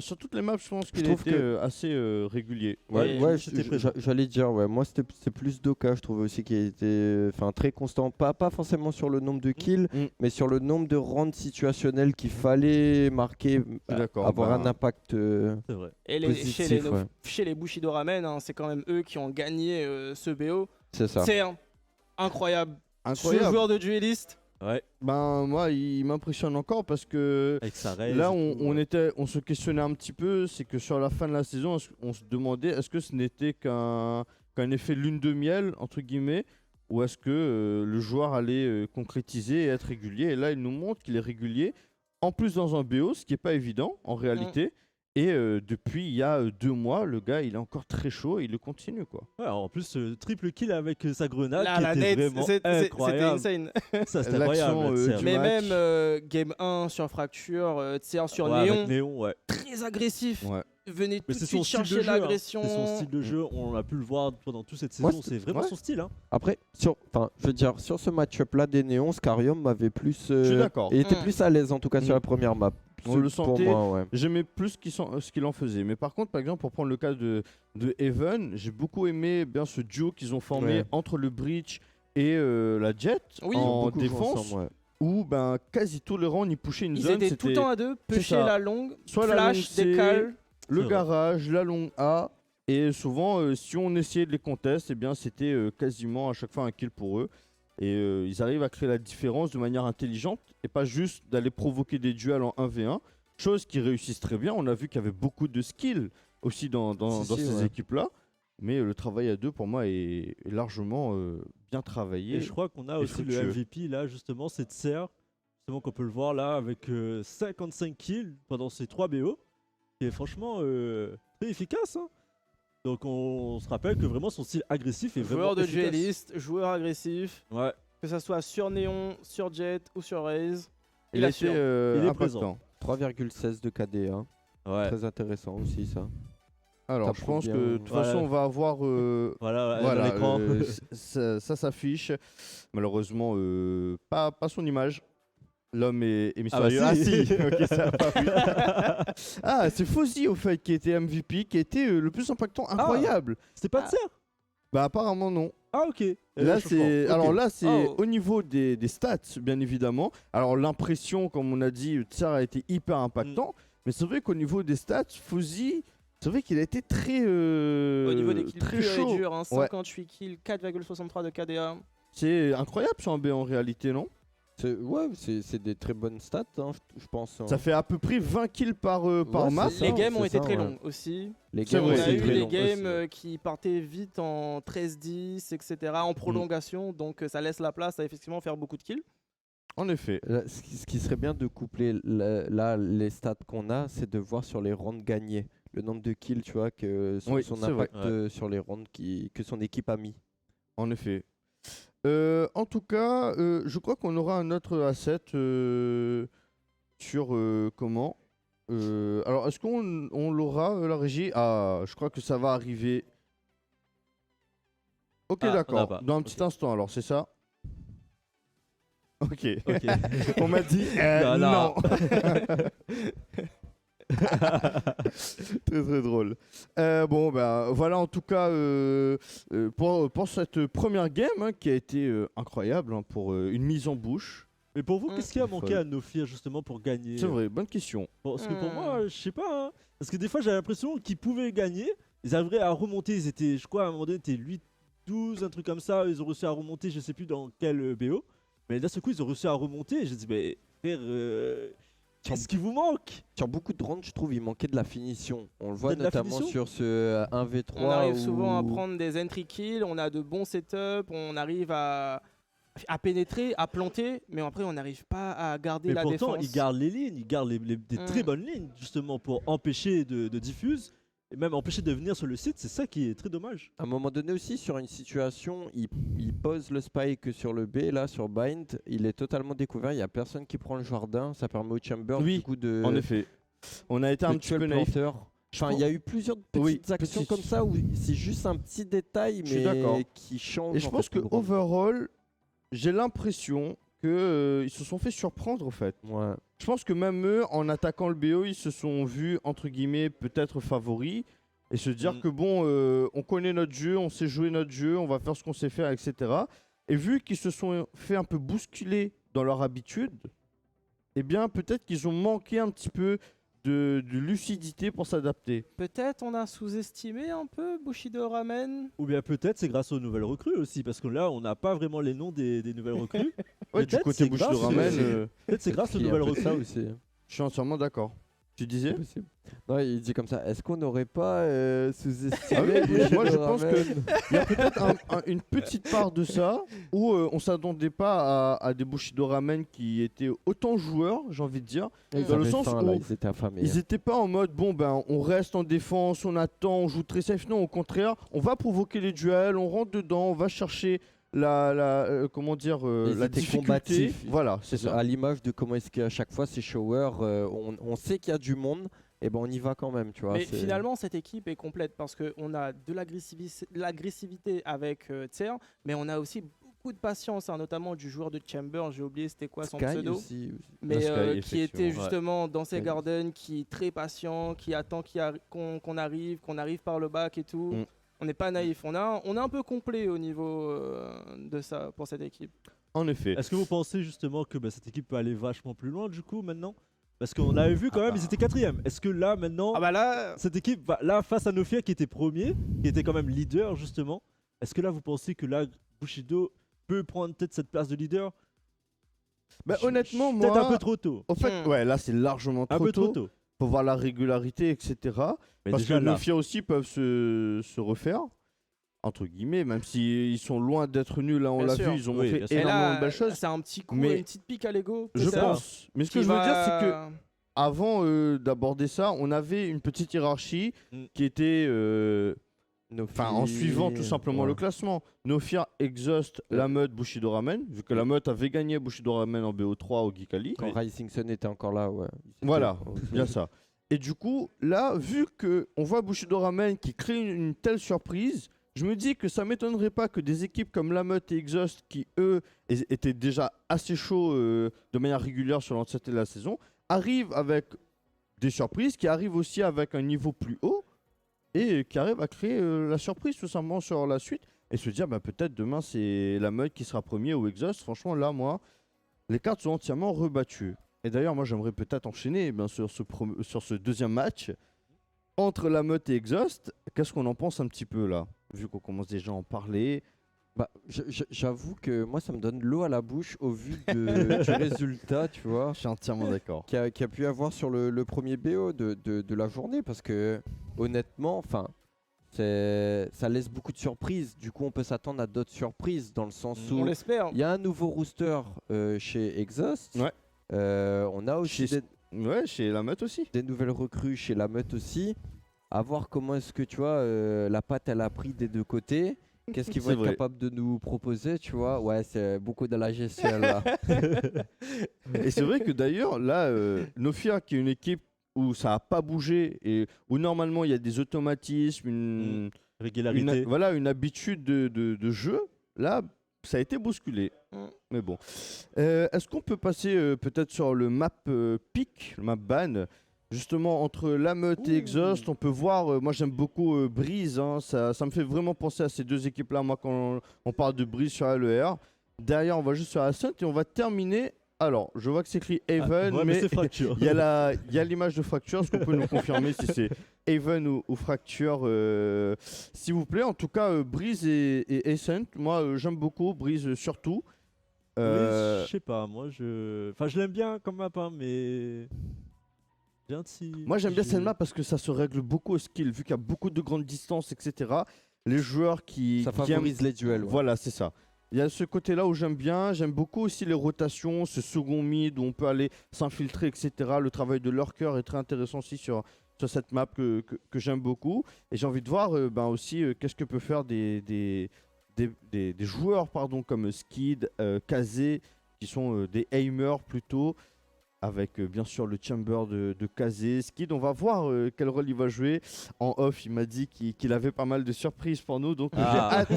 sur toutes les maps, je pense Je qu'il trouve était que- assez régulier. Ouais, Et ouais, c'était présent. j'allais dire, ouais, moi c'est plus Doka, je trouve aussi, qui a été très constant, pas forcément sur le nombre de kills, Mm. mais sur le nombre de rounds situationnels qu'il fallait marquer, d'accord, avoir bah, un impact C'est vrai. Et positif. Ouais. chez les Bushido Ramen, hein, c'est quand même eux qui ont gagné ce BO. C'est ça. C'est incroyable. Ce incroyable. joueur de dueliste. Ouais, Ben moi, il m'impressionne encore parce que avec sa raise. là, et tout, on se questionnait un petit peu, c'est que sur la fin de la saison, on se demandait est-ce que ce n'était qu'un effet lune de miel entre guillemets, ou est-ce que le joueur allait concrétiser et être régulier. Et là, il nous montre qu'il est régulier, en plus dans un BO, ce qui n'est pas évident en réalité. Et depuis il y a 2 mois, le gars, il est encore très chaud et il le continue quoi. Ouais, en plus, triple kill avec sa grenade Là, qui la était net, vraiment c'était incroyable. insane. Ça, c'était L'action, incroyable. du Serre. Mais match. même Game 1 sur Fracture, TR sur Ouais, Néon, avec Néon, ouais. très agressif. Ouais. Venez tout Mais de c'est son suite style de chercher jeu. Hein. l'agression. C'est son style de jeu. On a pu le voir pendant toute cette Moi, saison. C'est vraiment ouais. son style. Hein. Après, je veux dire, sur ce match-up-là des Néons, Scarium m'avait plus. Je suis d'accord. Il était Mm. plus à l'aise en tout cas sur Mm. la première map. On le Pour sentait. moi, ouais. J'aimais plus ce qu'il en faisait. Mais par contre, par exemple, pour prendre le cas de Even, j'ai beaucoup aimé bien ce duo qu'ils ont formé Ouais. entre le Breach et la Jet Oui. en Beaucoup joué défense, ensemble, ouais. où ben, quasi tous les rounds, ils pushaient une Ils zone. étaient tout le temps à deux, c'est pusher ça. la longue, Soit la flash, longue C, décale. le C'est garage, la longue A. Et souvent, si on essayait de les contester, eh bien, c'était quasiment à chaque fois un kill pour eux. Et ils arrivent à créer la différence de manière intelligente et pas juste d'aller provoquer des duels en 1v1. Chose qu'ils réussissent très bien. On a vu qu'il y avait beaucoup de skills aussi dans Si, ces ouais. équipes-là. Mais le travail à deux, pour moi, est largement bien travaillé. Et je crois qu'on a et aussi le fructueux. MVP là, justement, c'est Tser. Justement, qu'on peut le voir là avec 55 kills pendant ces 3 BO. Qui est franchement très efficace. Hein. Donc on se rappelle que vraiment son style agressif est vraiment Joueur de efficace. dueliste, joueur agressif, Ouais. que ça soit sur Néon, sur Jet ou sur Raze. Il Il a assure. été Il est impactant. 3,16 de KD, hein. Ouais. Très intéressant aussi ça. Alors, Ça je prouve pense bien. que de toute Voilà. façon, on va avoir Voilà, voilà, dans l'écran. ça s'affiche. Malheureusement, pas son image. L'homme est mystérieux. bah Ah si. si, ok, ça va pas vu. Ah, c'est Fozzy au fait qui était MVP, qui a été le plus impactant, incroyable. C'était pas Tser. Bah apparemment non. Ah ok. Et Là je c'est, comprends. alors Ok. là c'est Oh. au niveau des stats bien évidemment. Alors l'impression, comme on a dit, Tsar a été hyper impactant, mais c'est vrai qu'au niveau des stats, Fozzy, c'est vrai qu'il a été très Au niveau des kills très purs et chaud. durs, hein, Ouais. 58 kills, 4,63 de KDA. C'est incroyable sur un B en réalité, non? Ouais, c'est des très bonnes stats, hein, je pense. hein. Ça fait à peu près 20 kills par Ouais, map. c'est Les ça, games ont c'est été ça, très ouais. longs aussi. Les C'est games vrai, On aussi a eu très des longs games aussi, ouais. qui partaient vite en 13-10, etc. en prolongation, donc ça laisse la place à effectivement faire beaucoup de kills. En effet. Là, ce qui serait bien de coupler là les stats qu'on a, c'est de voir sur les rounds gagnés le nombre de kills, tu vois, que son, Oui, son c'est vrai. impact sur les rounds que son équipe a mis. En effet. En tout cas, je crois qu'on aura un autre asset sur comment. Alors, est-ce qu'on l'aura, la régie? Ah, je crois que ça va arriver. Ok, Ah, on n'a d'accord. pas. Dans un petit instant, alors, c'est ça? Ok. Ok. On m'a dit Non, non. non. Très très drôle. Bon ben voilà en tout cas pour cette première game hein, qui a été incroyable hein, pour une mise en bouche. Mais pour vous, Mm. qu'est-ce qui a C'est manqué folle. à Nofir justement pour gagner? C'est vrai, bonne question. Parce que pour Hmm. moi, je sais pas. Hein. Parce que des fois, j'ai l'impression qu'ils pouvaient gagner. Ils arriveraient à remonter. Ils étaient, je crois, à un moment donné, c'était 8-12, un truc comme ça. Ils ont réussi à remonter, je sais plus dans quel BO. Mais d'un seul coup, ils ont réussi à remonter. Et je dis, mais frère, qu'est-ce qui vous manque? Sur beaucoup de rounds, je trouve, il manquait de la finition. On le voit Peut-être de la notamment finition sur ce 1v3. On arrive où- souvent à prendre des entry kills, on a de bons setups, on arrive à pénétrer, à planter, mais après on n'arrive pas à garder Mais la pourtant, défense. ils gardent les lignes. Ils gardent des très Mm. bonnes lignes, justement, pour empêcher de diffuse. Et même empêcher de venir sur le site. C'est ça qui est très dommage. À un moment donné aussi, sur une situation, il pose le spike sur le B, là, sur Bind. Il est totalement découvert. Il n'y a personne qui prend le jardin. Ça permet au Chamber Oui, du coup de, En effet. On a été de un petit tuer peu le naïf. planteur. Enfin, il y a eu plusieurs petites Oui, actions petites. comme ça où c'est juste un petit détail, Je suis d'accord. mais qui change. Et je en pense fait, que le round. overall, j'ai l'impression que ils se sont fait surprendre en fait. Ouais. je pense que même eux, en attaquant le BO, ils se sont vus, entre guillemets, peut-être favoris. Et se dire que bon, on connaît notre jeu, on sait jouer notre jeu, on va faire ce qu'on sait faire, etc. Et vu qu'ils se sont fait un peu bousculer dans leur habitude, eh bien peut-être qu'ils ont manqué un petit peu de lucidité pour s'adapter. Peut-être on a sous-estimé un peu Bushido Ramen. Ou bien peut-être c'est grâce aux nouvelles recrues aussi, parce que là on n'a pas vraiment les noms des nouvelles recrues. Ouais, du Peut-être côté c'est Bushido grâce, Ramen, Peut-être c'est grâce aux Il y a un nouvelles peu de ça recrues. aussi. je suis entièrement d'accord. Tu disais Possible. Non, il dit comme ça. Est-ce qu'on n'aurait pas Ah sous-estimé oui, Bushido moi je pense Ramen qu'il y a peut-être une petite part de ça où on s'attendait pas à des Bushido Ramen qui étaient autant joueurs, j'ai envie de dire. Ils Dans le avaient sens faim, où là, ils étaient affamés. Ils étaient pas en mode bon ben on reste en défense, on attend, on joue très safe. Non, au contraire, on va provoquer les duels, on rentre dedans, on va chercher comment dire Ils la étaient difficulté. combatifs. Voilà, c'est ça. À l'image de comment est-ce qu'à chaque fois ces showers, on sait qu'il y a du monde, et ben on y va quand même, tu vois. Mais c'est- finalement, cette équipe est complète parce qu'on a de l'agressivité avec Tser, mais on a aussi beaucoup de patience, hein, notamment du joueur de Chamber. J'ai oublié c'était quoi son Sky pseudo. aussi. Mais Sky, qui était effectivement, justement dans ses Sky. gardens, qui est très patient, qui attend qu'on arrive par le bac et tout. Mm. On n'est pas naïf. On est un peu complet au niveau de ça pour cette équipe. En effet. Est-ce que vous pensez justement que cette équipe peut aller vachement plus loin du coup maintenant? Parce qu'on avait vu quand même, ils étaient quatrième. Est-ce que là maintenant, Ah bah là, cette équipe, là face à Nofia qui était premier, qui était quand même leader justement, est-ce que là vous pensez que là Bushido peut prendre peut-être cette place de leader? Bah, honnêtement, moi, Peut-être un peu trop tôt. en fait, ouais, là c'est largement Un trop peu trop tôt tôt. pour voir la régularité, etc. Mais Parce que déjà là, Nofia aussi peuvent se refaire. Entre guillemets, même s'ils sont loin d'être nuls, là on Bien l'a sûr. vu, ils ont Oui, montré bien sûr. et énormément là, de belles choses. c'est un petit coup, Mais une petite pique à l'ego. Je ça. pense. Mais ce que je veux dire, c'est que avant d'aborder ça, on avait une petite hiérarchie Mm. qui était Nofi- en suivant tout simplement Ouais. le classement. Nofia, Exhaust, Lameute, Bushido Ramen, vu que Lameute avait gagné Bushido Ramen en BO3 au Geekali. Quand Rising Sun était encore là, ouais. C'était- Voilà, il y a ça. Et du coup, là, vu que on voit Bushido Ramen qui crée une telle surprise, je me dis que ça m'étonnerait pas que des équipes comme Lameute et Exhaust, qui eux étaient déjà assez chauds de manière régulière sur l'entièreté de la saison, arrivent avec des surprises, qui arrivent aussi avec un niveau plus haut et qui arrivent à créer la surprise tout simplement sur la suite et se dire peut-être demain c'est Lameute qui sera premier ou Exhaust. Franchement, là, moi, les cartes sont entièrement rebattues. Et d'ailleurs, moi, j'aimerais peut-être enchaîner sur ce deuxième match entre Lameute et Exhaust. Qu'est-ce qu'on en pense un petit peu là, vu qu'on commence déjà à en parler? Bah, j'avoue que moi ça me donne l'eau à la bouche au vu du résultat, tu vois, Je suis entièrement d'accord. qu'il y a pu avoir sur le premier BO de la journée, parce que honnêtement, enfin, ça laisse beaucoup de surprises. Du coup, on peut s'attendre à d'autres surprises dans le sens On où l'espère. il y a un nouveau rooster chez Exhaust. Ouais. On a aussi Chez- Ouais, chez Lameute aussi. des nouvelles recrues chez la meute aussi. À voir comment est-ce que tu vois la patte elle a pris des deux côtés. Qu'est-ce qu'ils vont C'est être vrai. capables de nous proposer, tu vois? Ouais, c'est beaucoup de la gestion là. Et c'est vrai que d'ailleurs, là, Nofia, qui est une équipe où ça n'a pas bougé et où normalement il y a des automatismes, régularité. voilà, une habitude de jeu, là, ça a été bousculé. Mm. Mais bon. Est-ce qu'on peut passer peut-être sur le map pick, le map ban? Justement, entre Lameute et Exhaust, on peut voir, moi j'aime beaucoup Breeze, hein, ça me fait vraiment penser à ces deux équipes-là, moi quand on parle de Breeze sur LER. Derrière, on va juste sur Ascent et on va terminer. Alors, je vois que c'est écrit Haven, Ouais, mais c'est fracture. il y a l'image de Fracture. Est-ce qu'on peut nous confirmer si c'est Haven ou Fracture, s'il vous plaît? En tout cas, Breeze et Ascent, moi j'aime beaucoup Breeze surtout. Oui, je sais pas, moi je l'aime bien comme map, hein, mais. J'ai un petit- Moi j'aime bien j'ai- cette map parce que ça se règle beaucoup au skill, vu qu'il y a beaucoup de grandes distances, etc. Les joueurs qui Ça qui aiment- favorise les duels. Ouais. Voilà, c'est ça. Il y a ce côté-là où j'aime bien. J'aime beaucoup aussi les rotations, ce second mid où on peut aller s'infiltrer, etc. Le travail de lurker est très intéressant aussi sur cette map que j'aime beaucoup. Et j'ai envie de voir aussi qu'est-ce que peut faire des joueurs comme Skid, Kazé, qui sont des aimers plutôt. avec bien sûr le chamber de Kazé. Skid, on va voir quel rôle il va jouer. En off, il m'a dit qu'il avait pas mal de surprises pour nous, donc j'ai hâte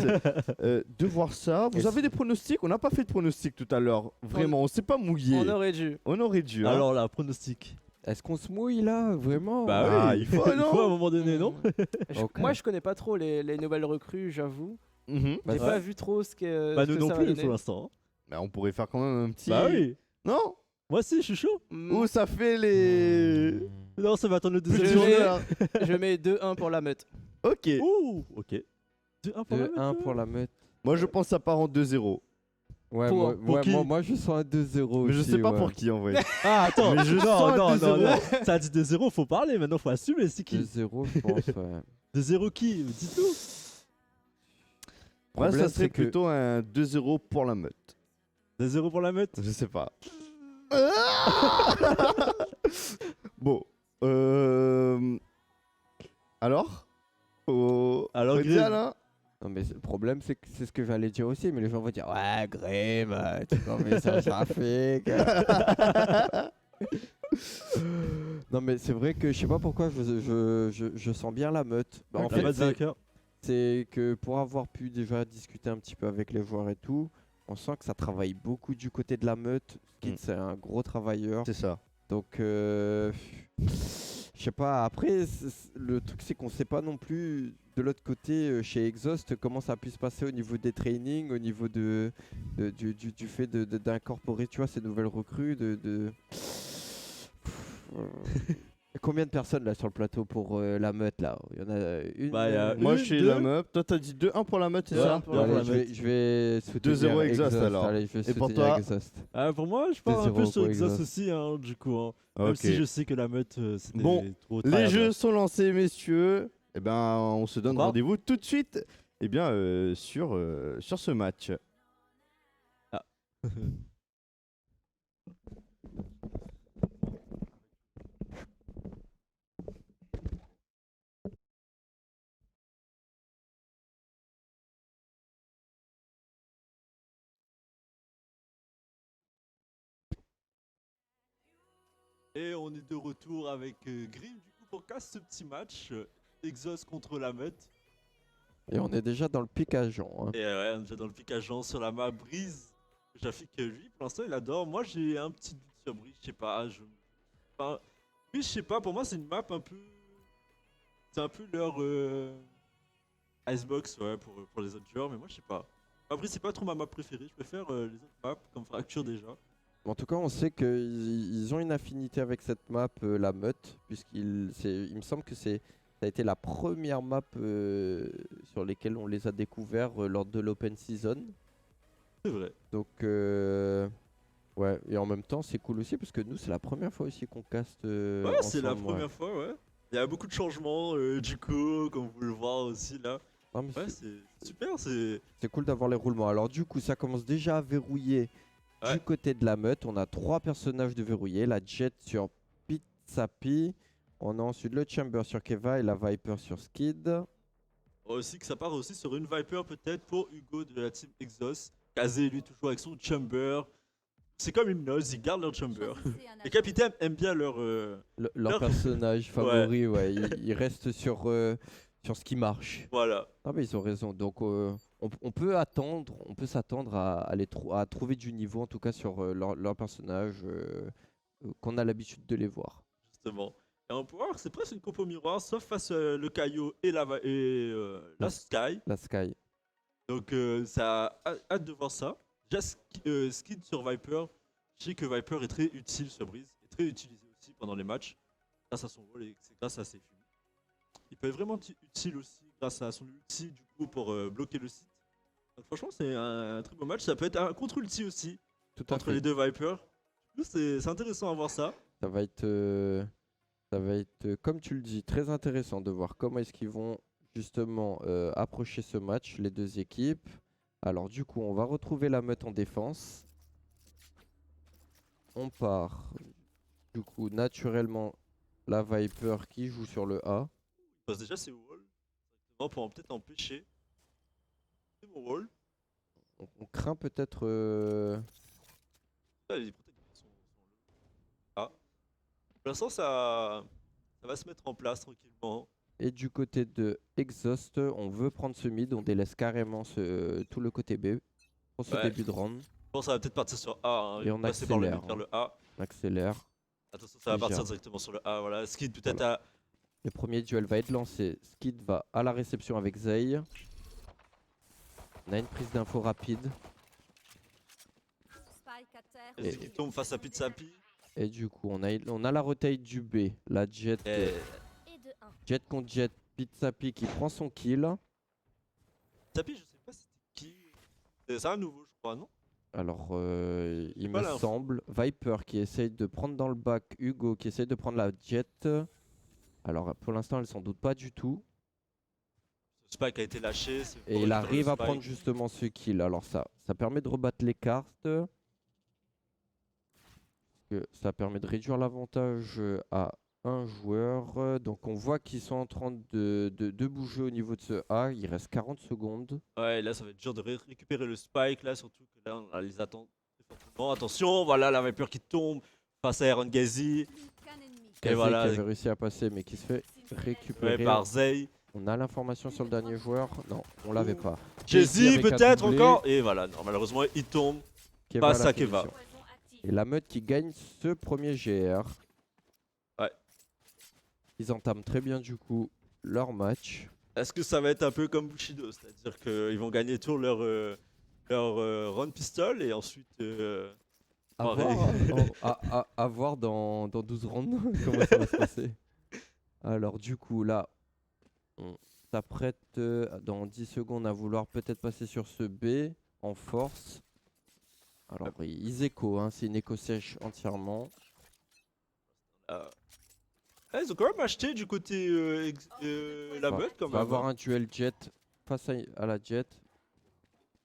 de voir ça. Vous avez des pronostics? On n'a pas fait de pronostics tout à l'heure. Vraiment, on s'est pas mouillé. On aurait dû. On aurait dû. Hein. Alors là, pronostic. Est-ce qu'on se mouille là, vraiment? Bah Ah, oui, il faut, il non faut à un moment donné, non? Ok. Moi, je connais pas trop les nouvelles recrues, j'avoue. Mhm. Bah, J'ai pas vu trop ce que. Bah ce nous que non ça va plus donner. pour l'instant. Bah, on pourrait faire quand même un petit. Bah oui. Non? Moi aussi, je suis chaud. Où ça fait les. Non, ça va attendre le Plus deuxième de tour. journeurs. Je mets 2-1 pour la meute. Ok. Ouh, ok. 2-1 pour la 2-1 meute, pour la meute. Moi, je pense que ça part en 2-0. Ouais, Pour- moi, qui moi, je sens un 2-0 Mais je aussi, sais pas ouais. pour qui en vrai. Ah, attends. Mais je non, sens un non, non, 2-0. non. Ça a dit 2-0, faut parler. Maintenant, faut assumer. C'est qui 2-0, je pense, ouais. 2-0 qui Dites-nous. Moi, ça Problème, serait c'est que- plutôt un 2-0 pour la meute. 2-0 pour la meute. Je sais pas. Bon. Alors Alors, Faut Grim. dire, là Non, mais le problème, c'est que c'est ce que j'allais dire aussi, mais les gens vont dire ouais, Grim, tu connais ça, trafic. Non, mais c'est vrai que je sais pas pourquoi je sens bien la meute. Bah, en La fait, meute vainqueur. c'est que pour avoir pu déjà discuter un petit peu avec les joueurs et tout, on sent que ça travaille beaucoup du côté de la meute. Skid, c'est un gros travailleur. C'est ça. Donc, je sais pas. Après, le truc, c'est qu'on sait pas non plus de l'autre côté chez Exhaust comment ça a pu se passer au niveau des trainings, au niveau du fait d'incorporer, tu vois, ces nouvelles recrues. Combien de personnes là sur le plateau pour la meute là? Il y en a une. Bah, il y a Moi, Une, je suis deux. la meuf. Toi, t'as dit 2-1 pour la meute, c'est Ouais. ça pour la Allez, meute. je vais soutenir 2-0 Exhaust, alors. Allez, je vais Et pour soutenir toi Exhaust. Ah, pour moi, je pars un 2-0 peu sur pour Exhaust Exhaust. aussi, hein, du coup. Hein. Même Ok. si je sais que la meute, c'était Bon, trop Les tryhard. jeux sont lancés, messieurs. Eh ben, on se donne Quoi rendez-vous tout de suite. Eh bien, sur ce match. Et on est de retour avec Grim, du coup, pour casser ce petit match. Exhaust contre la meute. Et on est déjà dans le pic à Jean. Hein. Et ouais, on est déjà dans le pic à Jean sur la map Brise. J'affiche que lui, pour l'instant, il adore. Moi, j'ai un petit doute sur Brise, je sais pas. Enfin, lui, je sais pas, pour moi, c'est une map un peu. C'est un peu leur Icebox, ouais, pour les autres joueurs, mais moi, je sais pas. Après, c'est pas trop ma map préférée. Je préfère les autres maps, comme Fracture déjà. En tout cas, on sait qu'ils ont une affinité avec cette map, la meute, il me semble que ça a été la première map sur lesquelles on les a découverts lors de l'open season. C'est vrai. Donc, ouais, et en même temps, c'est cool aussi parce que nous, c'est la première fois aussi qu'on caste. Ouais, c'est la ensemble, première fois, ouais. Il y a beaucoup de changements, du coup, comme vous pouvez le voir aussi là. Non, mais Ouais, c'est super, c'est. c'est cool d'avoir les roulements. Alors, du coup, ça commence déjà à verrouiller Ouais. du côté de la meute. On a 3 personnages de verrouiller, la Jet sur Pizzapi. On a ensuite le Chamber sur Keva et la Viper sur Skid. Aussi que ça part aussi sur une Viper peut-être pour Hugo de la team Exhaust. Kazé lui toujours avec son Chamber. C'est comme Hypnose, ils gardent leur Chamber. Les capitaines aiment bien leur. Leur Leur- personnage favori, ouais, il reste sur ce qui marche. Voilà. Ah mais ils ont raison. Donc on peut s'attendre à trouver du niveau en tout cas sur leur personnage qu'on a l'habitude de les voir. Justement. Et on peut voir que c'est presque une compo miroir, sauf face le Caillot et la Sky. La Sky. Donc ça a hâte de voir ça. Déjà Skid sur Viper, je sais que Viper est très utile sur Breeze, est très utilisé aussi pendant les matchs, grâce à son rôle et c'est grâce à ses films. Il peut être vraiment utile aussi grâce à son ulti du coup pour bloquer le site. Donc, franchement c'est un très beau match, ça peut être un contre-ulti aussi Tout à entre fait. les deux Vipers. Du coup c'est intéressant à voir ça. Ça va être, comme tu le dis, très intéressant de voir comment est-ce qu'ils vont justement approcher ce match, les deux équipes. Alors du coup, on va retrouver la meute en défense. On part, du coup, naturellement, la Viper qui joue sur le A. Il passe déjà ses walls, directement pour peut-être empêcher. C'est mon wall. On craint peut-être... Là, il protège son lot. Pour l'instant, ça va se mettre en place tranquillement. Et du côté de Exhaust, on veut prendre ce mid, on délaisse carrément tout le côté B pour ce Ouais. début de round. Je pense que ça va peut-être partir sur A. Hein. Et Ils vont on passer par le accélère, mid vers hein. le A. On accélère. Attention, ça va Déjà. partir directement sur le A. Voilà. Skid peut-être Voilà. à. Le premier duel va être lancé. Skid va à la réception avec Zay. On a une prise d'info rapide. Et qui tombe face à Pizzapi. Et du coup, on a la retail du B. La Jet, Et Jet contre Jet. Pizzapi qui prend son kill. Pizzapi, je sais pas c'était qui. C'est un nouveau, je crois, non? Alors, il pas me l'info. semble. Viper qui essaye de prendre dans le bac. Hugo qui essaye de prendre la Jet. Alors, pour l'instant, elle s'en doute pas du tout. Ce Spike a été lâché. c'est Et pour il récupérer arrive le à Spike. prendre justement ce kill. Alors ça permet de rebattre les cartes. Ça permet de réduire l'avantage à un joueur. Donc on voit qu'ils sont en train de bouger au niveau de ce A. Il reste 40 secondes. Ouais, là, ça va être dur de récupérer le Spike. Là, surtout que là, on les attend très fortement. Attention, voilà la Viper qui tombe face à Aaron Gazi. Kazé voilà. qui avait réussi à passer mais qui se fait récupérer. Ouais, par Zay. On a l'information sur le dernier joueur. Non, on l'avait pas. Jay-Z avec un peut-être doublé. encore. Et voilà, non, malheureusement, il tombe. Keva à Passe la à Keva. finition. Et la meute qui gagne ce premier GR. Ouais. Ils entament très bien du coup leur match. Est-ce que ça va être un peu comme Bushido? C'est-à-dire qu'ils vont gagner tout leur run pistol et ensuite. À Pareil. voir, à voir dans 12 rounds comment ça va se passer. Alors du coup là, on s'apprête dans 10 secondes à vouloir peut-être passer sur ce B en force. Alors ils écho, hein, c'est une écho sèche entièrement. Ils ont quand même acheté du côté la meute quand On va même. avoir un duel jet face à la jet.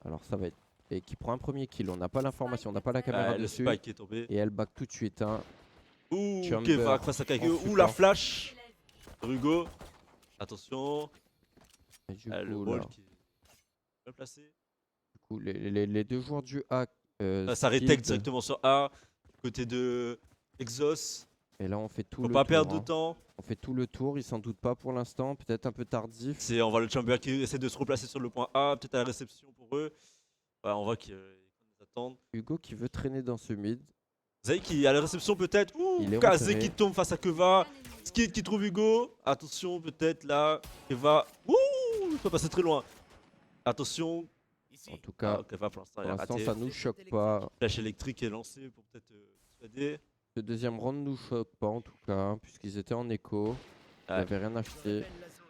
Alors ça va être... Et qui prend un premier kill, on n'a pas l'information, on n'a pas la caméra Ouais, le dessus. Spike est tombé. Et elle back tout de suite. Hein. Ouh, Jumper Keva face à Kakeo. en Ouh, support. la flash. Rugo. Attention. Et du Le coup, wall là, qui est bien placé. du coup, les deux joueurs du A. Ça retake Skid. directement sur A. Côté de Exos. Et là on fait tout Faut le pas tour. perdre Hein. de temps. On fait tout le tour, ils s'en doutent pas pour l'instant, peut-être un peu tardif. On voit le Chamber qui essaie de se replacer sur le point A. Peut-être à la réception pour eux. Ouais, on voit qu'ils attendent. Hugo qui veut traîner dans ce mid. Zay qui à la réception peut-être. Il Ouh, est Kazé repéré. qui tombe face à Keva. Skid qui trouve Hugo. Attention, peut-être là. Keva. Ouh, il peut passer très loin. Attention. En tout cas, Keva pour l'instant pour il a l'instant raté. ça nous choque pas. Flash électrique est lancé pour peut-être dissuader. Le deuxième round nous choque pas en tout cas, hein, puisqu'ils étaient en écho. Ils Ouais. n'avaient rien acheté.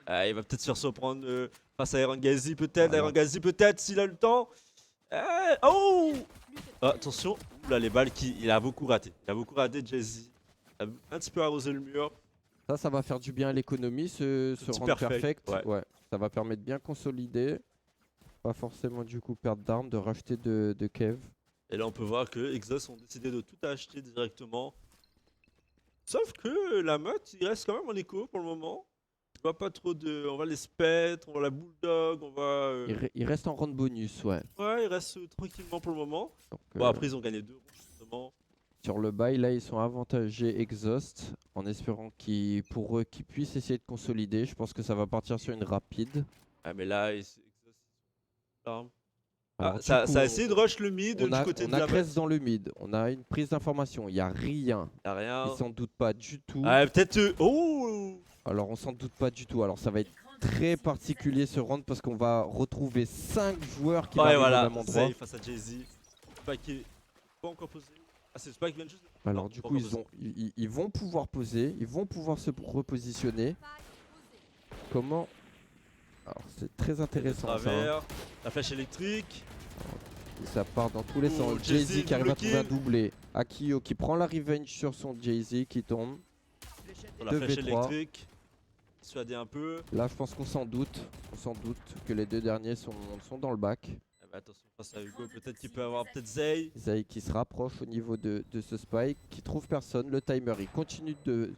Il va peut-être se faire surprendre face à Aaron Gazi peut-être. Alors. Aaron Gazi peut-être s'il a le temps. Oh attention. Ouh là les balles il a beaucoup raté. Il a beaucoup raté Jay-Z. Il a un petit peu arrosé le mur. Ça va faire du bien à l'économie, ce petit round perfect, perfect. ouais. Ça va permettre de bien consolider. Pas forcément du coup perdre d'armes, de racheter de Kev. Et là on peut voir que Exos ont décidé de tout acheter directement. Sauf que la meute il reste quand même en écho pour le moment. Je vois pas trop de. On va les spectres, on va la bulldog, on va. Il reste en round bonus, ouais. Ouais, il reste tranquillement pour le moment. Donc, Bon après ils ont gagné 2 rounds justement. sur le bail, là, ils sont avantagés Exhaust, en espérant pour eux qu'ils puissent essayer de consolider. Je pense que ça va partir sur une rapide. Ah mais là Exos. Ah, Alors, du ça coup, a essayé de rush le mid on du a, côté on de a la Kress meute. dans le mid, on a une prise d'information, il n'y a rien. Y'a rien. Ils s'en doutent pas du tout. Ah peut-être. Oh Alors on s'en doute pas du tout. Alors ça va être très particulier ce round parce qu'on va retrouver 5 joueurs qui ouais arrivent voilà. au même endroit. Zay face à Jay-Z. Spike qui est pas encore posé. Ah c'est Spike qui vient juste. Alors Non, du pas coup encore ils vont pouvoir poser, ils vont pouvoir se repositionner. Comment? Alors c'est très intéressant ça. Hein. Travers. La flèche électrique. Et ça part dans tous les Oh, sens. Jay-Z, Jay-Z qui arrive à double trouver un kill. doublé. Akio qui prend la revenge sur son Jay-Z qui tombe. Sur la 2v3. flèche électrique. Dissuader un peu. Là je pense qu'on s'en doute. On s'en doute que les deux derniers sont dans le bac. Ah bah, attention face à Hugo. Peut-être qu'il peut avoir peut-être Zay. Zay qui se rapproche au niveau de ce spike, qui trouve personne. Le timer il continue de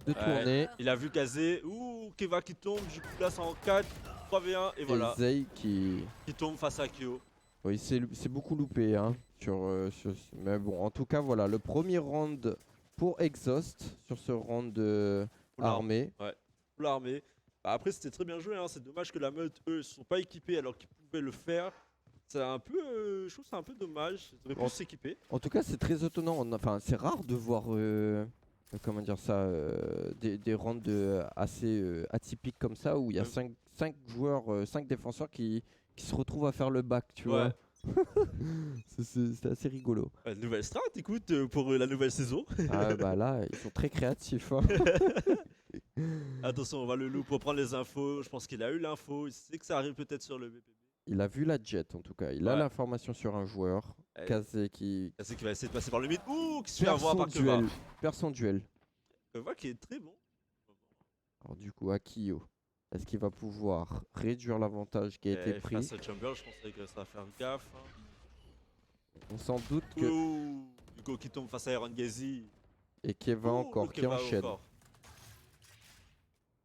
tourner. Il a vu Kazé. Ouh Keva qui tombe. Du coup là c'est en 4. 3v1 et voilà. Et Zay qui... Qui tombe face à Kyo. Oui, c'est beaucoup loupé. Hein, mais bon, en tout cas, voilà. Le premier round pour Exhaust sur ce round Oula. armé. Pour l'armée. Bah, après, c'était très bien joué. Hein. C'est dommage que la meute, eux, ne sont pas équipés alors qu'ils pouvaient le faire. C'est un peu, je trouve que c'est un peu dommage. Ils auraient pu s'équiper. En tout cas, c'est très étonnant. Enfin, c'est rare de voir, comment dire ça, des rounds assez atypiques comme ça où il y a Ouais. 5 joueurs, 5 défenseurs qui se retrouvent à faire le back, tu Ouais. vois. C'est assez rigolo. Nouvelle strat, écoute, pour la nouvelle saison. Ah bah là, ils sont très créatifs. Hein. Attention, on va le loup pour prendre les infos. Je pense qu'il a eu l'info. Il sait que ça arrive peut-être sur le BPB. Il a vu la jet en tout cas. Il a Ouais. l'information sur un joueur. Eh. Kazé qui C'est qu'il va essayer de passer par le mid. Ouh, qui se fait perd avoir son par Keva. duel. Perd son duel. Keva qui est très bon. Alors du coup, Akio, est-ce qu'il va pouvoir réduire l'avantage qui a été pris? Face à Chamber, je pense qu'il va faire gaffe. Hein. On s'en doute que... Ouh, Hugo qui tombe face à Aaron Gazi. Et Keva Ouh, encore, qui Keva enchaîne. encore.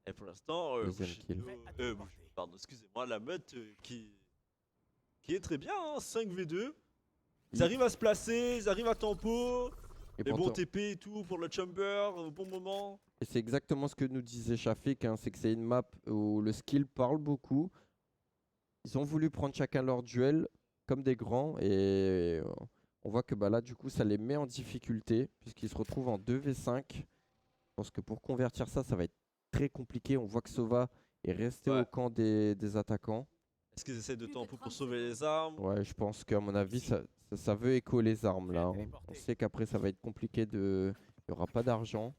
Et pour l'instant, Deuxième Bushido- kill. pardon, excusez-moi, la meute qui est très bien, hein, 5v2. Ils Il- arrivent à se placer, ils arrivent à tempo. Et, Les bons pourtant- TP et tout pour le Chamber au bon moment. et c'est exactement ce que nous disait Shafik, hein, c'est que c'est une map où le skill parle beaucoup. Ils ont voulu prendre chacun leur duel comme des grands et on voit que bah, là du coup ça les met en difficulté puisqu'ils se retrouvent en 2v5. Je pense que pour convertir ça, ça va être très compliqué. On voit que Sova est resté Ouais. au camp des attaquants. Est-ce qu'ils essaient de tempo pour sauver les armes? Ouais, je pense qu'à mon avis, ça veut écho les armes là. On sait qu'après ça va être compliqué de... Il n'y aura pas d'argent.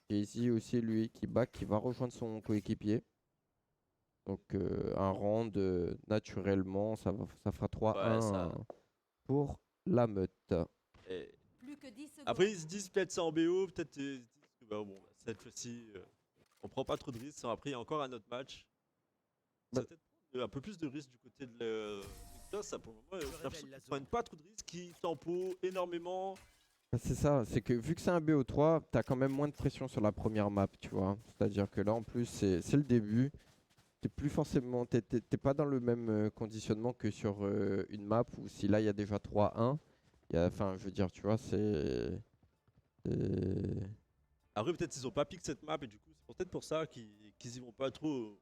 Jay-Z aussi, lui, qui back, qui va rejoindre son coéquipier. Donc un round, naturellement, ça fera 3-1 Ouais, ça- pour la meute. Et Plus que 10 secondes. après, ils se disent peut-être c'est en BO, peut-être ils se disent que bah, bon, cette fois-ci, on prend pas trop de risques. Après, il y a encore un autre match. Ça va Bah- peut-être prendre un peu plus de risques du côté de l'Exos. Ça, pour le moment, j'ai l'impression qu'ils prennent pas trop de risques, qu'ils tempo énormément. Bah, c'est ça, c'est que vu que c'est un BO3, t'as quand même moins de pression sur la première map, tu vois. C'est-à-dire que là, en plus, c'est le début. T'es plus forcément, t'es pas dans le même conditionnement que sur une map où si là, il y a déjà 3-1, enfin, je veux dire, tu vois, c'est... Après, peut-être ils ont pas piqué cette map et du coup, c'est peut-être pour ça qu'ils y vont pas trop.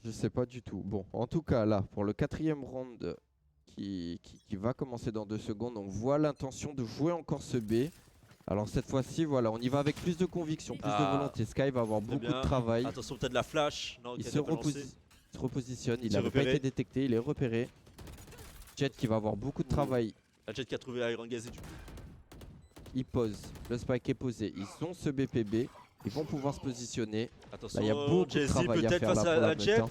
Je sais pas du tout. Bon, en tout cas, là, pour le 4e round qui va commencer dans 2 secondes, on voit l'intention de jouer encore ce B. Alors cette fois-ci, voilà, on y va avec plus de conviction, plus de Ah, volonté. Sky va avoir très beaucoup bien. de travail. Attention, peut-être la flash. Non, Il qui a se, pas lancé. se repositionne, il s'est n'avait pas repéré. été détecté, il est repéré. Jet qui va avoir beaucoup de travail, La Jet qui a trouvé Iron Gazi du coup. il pose, le spike est posé, ils ont ce BPB, ils vont pouvoir se positionner. Attention, Là, il y a beaucoup de Jay-Z travail à peut-être faire face là à pour la la meute, Jet. hein.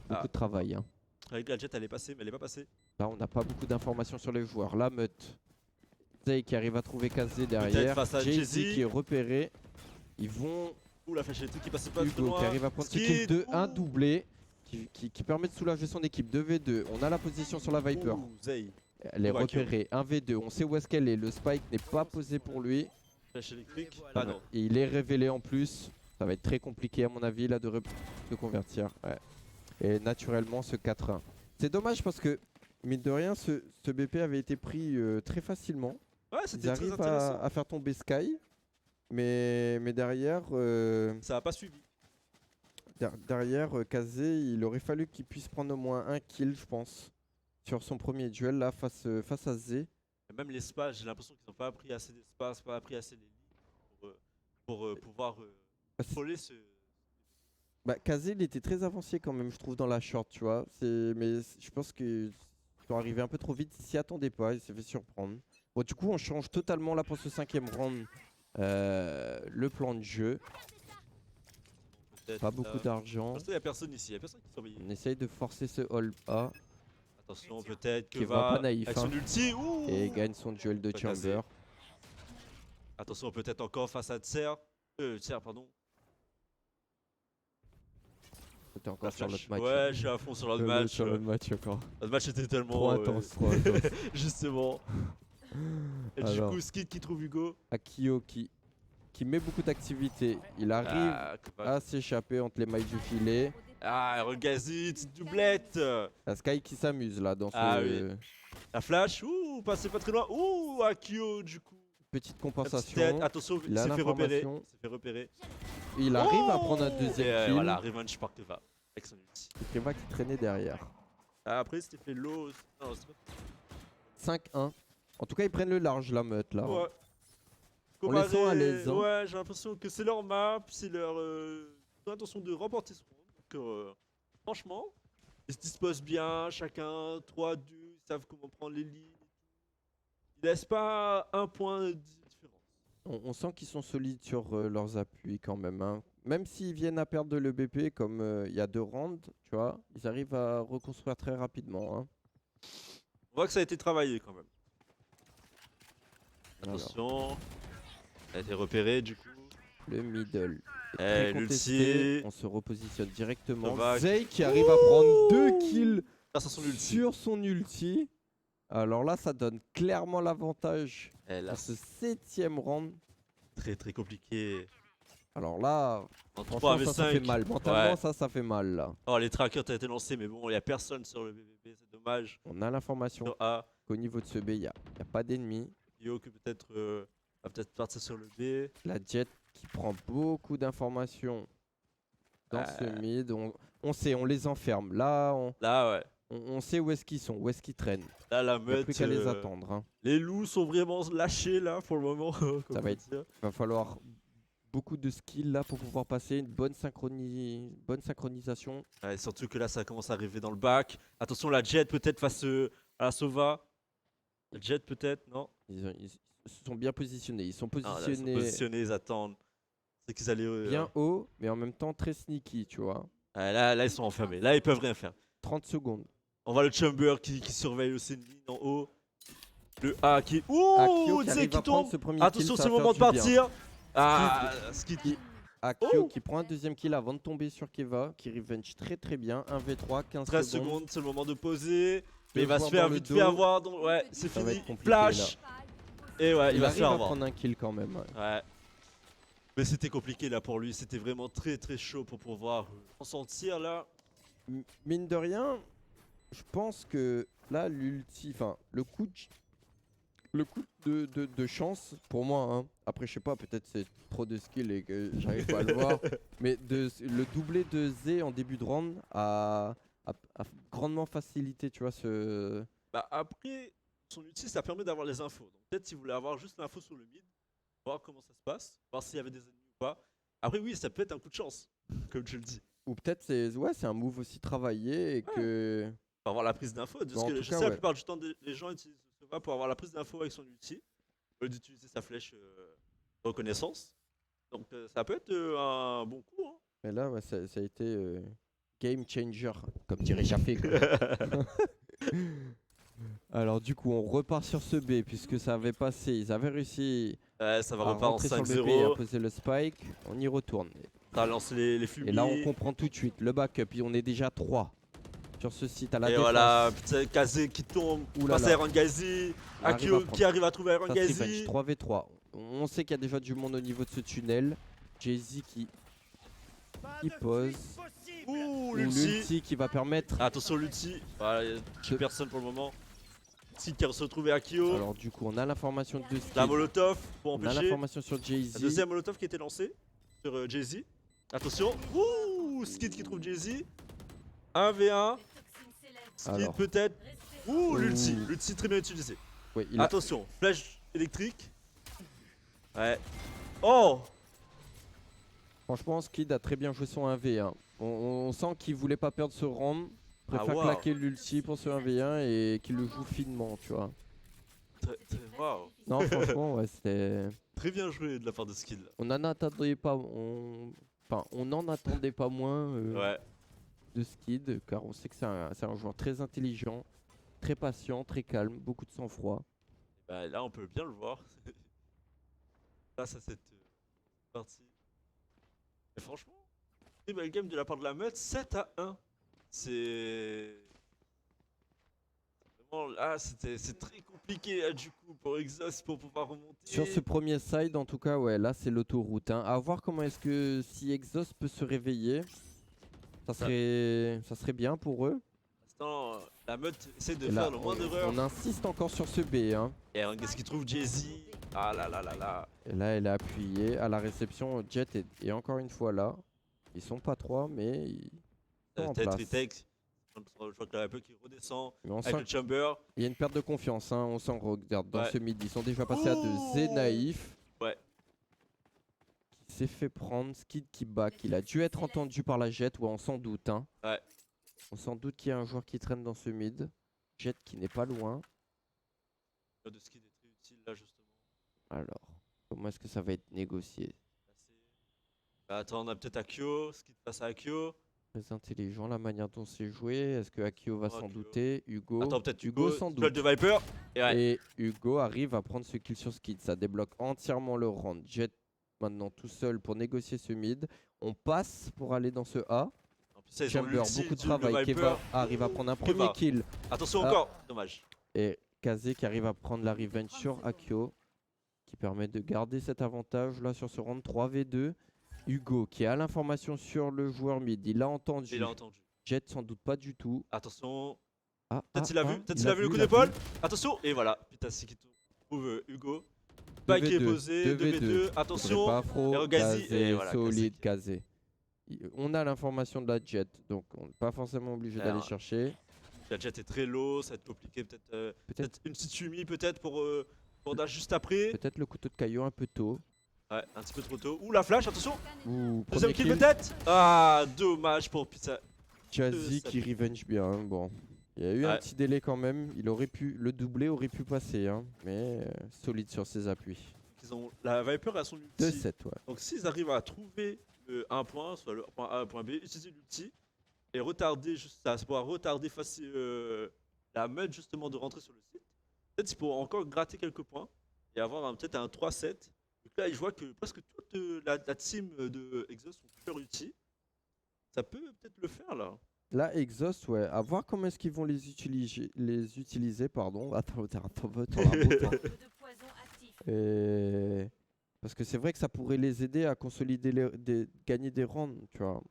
Beaucoup Ah. de travail. Hein. Avec la Jet, elle est passée, mais elle est pas passée. Là, on n'a pas beaucoup d'informations sur les joueurs. La meute, Zay qui arrive à trouver Kazé Peut-être derrière, face à Jay-Z Jay-Z. qui est repéré. Ils vont Ouh, la flash électrique qui passait pas trop Hugo loin. qui arrive à prendre ce Skid. kill de Ouh. 1 doublé qui permet de soulager son équipe. 2v2, on a la position sur la Viper. Ouh, Zay. Elle est On va kill. repérée. 1v2, on sait où est-ce qu'elle est. Le spike n'est pas posé pour lui. Flash électrique. voilà. Ah non. Et il est révélé en plus. Ça va être très compliqué à mon avis là de convertir. Ouais. Et naturellement ce 4-1. C'est dommage parce que mine de rien ce BP avait été pris très facilement. Ouais, Ils c'était très arrivent intéressant. à faire tomber Sky. Mais derrière, Ça a pas suivi. derrière Kazé, il aurait fallu qu'il puisse prendre au moins un kill, je pense, sur son premier duel là face à Zé. Et même l'espace, j'ai l'impression qu'ils n'ont pas pris assez d'espace, pas pris assez les lignes pour pouvoir Bah, c'est- voler ce. Bah, Kazé, il était très avancé quand même, je trouve, dans la short, tu vois. Mais je pense qu'ils sont arrivés un peu trop vite, ils s'y attendaient pas, il s'est fait surprendre. Bon, du coup, on change totalement là pour ce 5e round le plan de jeu. Peut-être, Pas beaucoup Pour d'argent. l'instant, il n'y a personne ici, il n'y a personne qui surveille. On essaye de forcer ce hold A Attention, peut-être que Qui va va pas naïf, avec hein. son ulti. Ouh. et gagne son duel de Pas Kazé. Chamber. Attention, peut-être encore face à Tser. Tser, pardon. C'était La encore sur flash. l'autre match. Ouais, je suis à fond sur l'autre Le- match. Sur l'autre match encore. Le match était tellement. Trop intense, trop intense. Justement. Et du Alors. coup, Skid qui trouve Hugo. Akio qui met beaucoup d'activité. Il arrive Ah, à s'échapper entre les mailles du filet. Ah, Rengazi, petite doublette. La Sky qui s'amuse là dans Ah ce La flash, ouh, passez pas très loin. Ouh, Akio du coup. petite La petite compensation. tête, attention, il il a s'est fait repérer. l'information. Il s'est fait repérer. Il arrive à Oh prendre un Et, deuxième kill. voilà, revenge par Keva. Avec son ulti. C'est Keva qui traînait derrière. Ah, après, c'était fait low. Non, c'est pas. 5-1. En tout cas, ils prennent le large la meute là. Ouais. On les sent à l'aise, hein. Ouais, j'ai l'impression que c'est leur map, c'est leur intention de remporter ce round. Donc, franchement, ils se disposent bien, chacun 3-2, ils savent comment prendre les lignes. Ils laissent pas un point de différence. On sent qu'ils sont solides sur leurs appuis quand même, hein. Même s'ils viennent à perdre de l'EBP comme il y a 2 rounds, tu vois, ils arrivent à reconstruire très rapidement, hein. On voit que ça a été travaillé quand même. Alors. Attention. Ça a été repéré du coup. Le middle. Eh, Très contesté. l'ulti. On se repositionne directement. Novak. Zay qui arrive à prendre 2 kills Grâce à son ulti. sur son ulti. Alors là, ça donne clairement l'avantage Eh, là, à ce c'est 7ème round. très très compliqué. Alors là, En franchement, 3 ça v fait 5. mal. Mentalement, Ouais. ça fait mal là. Oh, les trackers ont été lancés, mais bon, il n'y a personne sur le BBB, c'est dommage. On a l'information Sur A, qu'au niveau de ce B, il n'y a pas d'ennemis. Yo que peut-être va peut-être partir sur le B. La Jet qui prend beaucoup d'informations dans ce mid. On sait, on les enferme. Là, Là, ouais. on sait où est-ce qu'ils sont, où est-ce qu'ils traînent. Là, la Il n'y a meute. plus qu'à les attendre, hein. Les loups sont vraiment lâchés là pour le moment. comme Ça on va peut être- dire. Il va falloir beaucoup de skills là pour pouvoir passer une bonne synchronisation. Ouais, surtout que là, ça commence à arriver dans le bac. Attention, la Jet peut-être face à la Sova. La Jet peut-être, non? Ils se sont bien positionnés. Ils sont Ah, là, ils sont positionnés positionnés, ils attendent. C'est qu'ils allaient. bien haut, mais en même temps très sneaky, tu vois. Ouais, là, ils sont enfermés. Là, ils peuvent rien faire. 30 secondes. On voit le Chamber qui surveille aussi une ligne en haut. Le A qui. Ouh, Akio qui Zé arrive qui à prendre tombe. ce premier Attention, kill, c'est ça le va moment de faire du bien. partir. Ah, Skid. Akio Oh. qui prend un deuxième kill avant de tomber sur Keva, qui revenge très très bien. 1v3, 15 13 secondes. secondes, c'est le moment de poser. Mais Le il va se voir faire dans le vite fait dos. avoir. Donc, ouais, c'est Ça va fini. être compliqué, Flash. Et ouais, il va se arrive faire à avoir. prendre un kill quand même. Ouais. Mais c'était compliqué là pour lui. C'était vraiment très très chaud pour pouvoir s'en sortir là. Mine de rien, je pense que là, l'ulti, enfin, le coup de chance, pour moi, hein. Après, je sais pas, peut-être c'est trop de skill et que j'arrive pas à le voir, mais le doublé de Z en début de round a grandement facilité, tu vois, ce. Bah après, son ulti ça permet d'avoir les infos. Donc peut-être s'il voulait avoir juste l'info sur le mid, voir comment ça se passe, voir s'il y avait des ennemis ou pas. Après oui, ça peut être un coup de chance, comme tu le dis. Ou peut-être c'est un move aussi travaillé et que. Pour avoir la prise d'info. Parce Bon, en que tout je cas, sais la ouais. plupart du temps les gens utilisent ce va pour avoir la prise d'info avec son ulti, au lieu d'utiliser sa flèche reconnaissance. Donc ça peut être un bon coup. Hein. Mais là, ouais, ça a été game changer, comme dirait Chaffé. quoi. Alors du coup, on repart sur ce B puisque ça avait passé. Ils avaient réussi Ouais, ça va à repartir en rentrer sur le B et à 5-0. poser le spike. On y retourne. Ça a lancé les fumis. Et là, on comprend tout de suite le backup. Et on est déjà 3 sur ce site à la Et défense. voilà, putain, Kazé qui tombe, Ouh là face là. à Erangazi, Il arrive Akio à prendre. qui arrive à trouver Ça, c'est Erangazi. bench, 3v3. On sait qu'il y a déjà du monde au niveau de ce tunnel. Jay-Z qui pose. Ouh, Ou l'ulti. l'ulti qui va permettre. Attention l'ulti. Voilà, il y a De- personne pour le moment. L'ulti qui a retrouvé Akio. Alors du coup, on a l'information de skill. La Molotov pour On a empêcher. l'information sur La Jay-Z. deuxième Molotov qui a été lancée sur Jay-Z. Attention. Ouh, Skid qui trouve Jay-Z. 1v1. Skid Alors. peut-être. Ouh, l'ulti. Ouh. L'ulti très bien utilisé. Ouais, il a- Attention, flèche électrique. Ouais. Oh. Franchement, Skid a très bien joué son 1v1. On sent qu'il voulait pas perdre ce round. Préfère waouh. claquer l'ulti pour ce 1v1 et qu'il le joue finement, tu vois. Waouh. Non, franchement, ouais, c'était. Très bien joué de la part de Skid. là. On n'en attendait pas. Enfin, on n'en attendait pas moins Ouais. de Skid, car on sait que c'est un joueur très intelligent, très patient, très calme, beaucoup de sang-froid. Bah, là, on peut bien le voir. Face à cette partie. Et franchement, très belle game de la part de la meute, 7-1. C'est. Vraiment, là, c'est très compliqué là, du coup pour Exhaust pour pouvoir remonter. Sur ce premier side, en tout cas, ouais, là c'est l'autoroute. Hein. À voir comment est-ce que si Exhaust peut se réveiller. Ça serait bien pour eux. Pour l'instant, la meute essaie de Et là, faire le moins d'erreurs. on insiste encore sur ce B. Hein. Et qu'est-ce qu'il trouve Jay-Z? Ah là là là là. Et là, elle est appuyée. À la réception, Jet est encore une fois là. Ils sont pas 3, mais ils sont en Peut-être place. retake. Je crois qu'il y a un peu qui redescend Mais on avec sent le chamber. qu'il y a une perte de confiance. Hein. On s'en regarde dans Ouais. ce mid. Ils sont déjà passés à 2. Zé naïf. Ouais. Qui s'est fait prendre. Skid qui back. Il a dû être entendu par la Jet. Ouais, on s'en doute. Hein. Ouais. On s'en doute qu'il y a un joueur qui traîne dans ce mid. Jet qui n'est pas loin. De ski est très utile là justement. Alors, comment est-ce que ça va être négocié? Bah, attends, on a peut-être Akio, ce qui passe à Akio. Très intelligent la manière dont c'est joué. Est-ce que Akio va Oh, s'en Akio. douter? Hugo. Attends, peut-être Hugo Hugo sans duel doute. de Viper. Et ouais. Et Hugo arrive à prendre ce kill sur Skid. Ça débloque entièrement le round. Jet maintenant tout seul pour négocier ce mid. On passe pour aller dans ce A. En plus, ils ont Chamber, l'ulti beaucoup de du- le travail. Viper. Keva arrive à prendre un premier Keva. kill. Attention Ah. encore. Dommage. Et Kazé qui arrive à prendre la revenge sur Akio. Qui permet de garder cet avantage là sur ce round 3v2. Hugo qui a l'information sur le joueur mid. Il l'a entendu. Il a entendu. Jet sans doute pas du tout. Attention. Ah, Peut-être il a vu. Peut-être il il a vu le coup il a d'épaule. vu. Attention. Et voilà. Putain, c'est qui trouve Hugo. Back est 2v2, posé. 2v2. 2v2. Faudrait Attention. pas Afro, Et Gazi, Kazé, et voilà, solide, Kazé. On a l'information de la Jet, donc on n'est pas forcément obligé d'aller Alors, chercher. La jet est très low. Ça va être compliqué. Peut-être Peut-être une petite Yumi peut-être pour Dash juste après. peut-être le couteau de caillou un peu tôt. Ouais, un petit peu trop tôt. Ouh, la flash. Attention. Ouh, Deuxième premier kill kill. peut-être. Ah, dommage pour Pizza. Jazzy ça qui revenge bien. Hein. Bon, il y a eu un Ouais. petit délai quand même. Il aurait pu, le doublé aurait pu passer, hein. Mais solide sur ses appuis. La Viper a son ulti. 2-7, ouais. Donc s'ils arrivent à trouver un point, soit le point A, le point B, utiliser l'ulti et retarder, ça pourra retarder facile la meute justement de rentrer sur le site. Peut-être ils pourront encore gratter quelques points et avoir peut-être un 3-7. Donc là, je vois que presque toute la team de Exhaust sont super ulti. Ça peut peut-être le faire là. Là, Exhaust, ouais. À voir comment est-ce qu'ils vont les utiliser, pardon. Attends, Parce que c'est vrai que ça pourrait les aider à consolider, gagner des rounds, tu vois.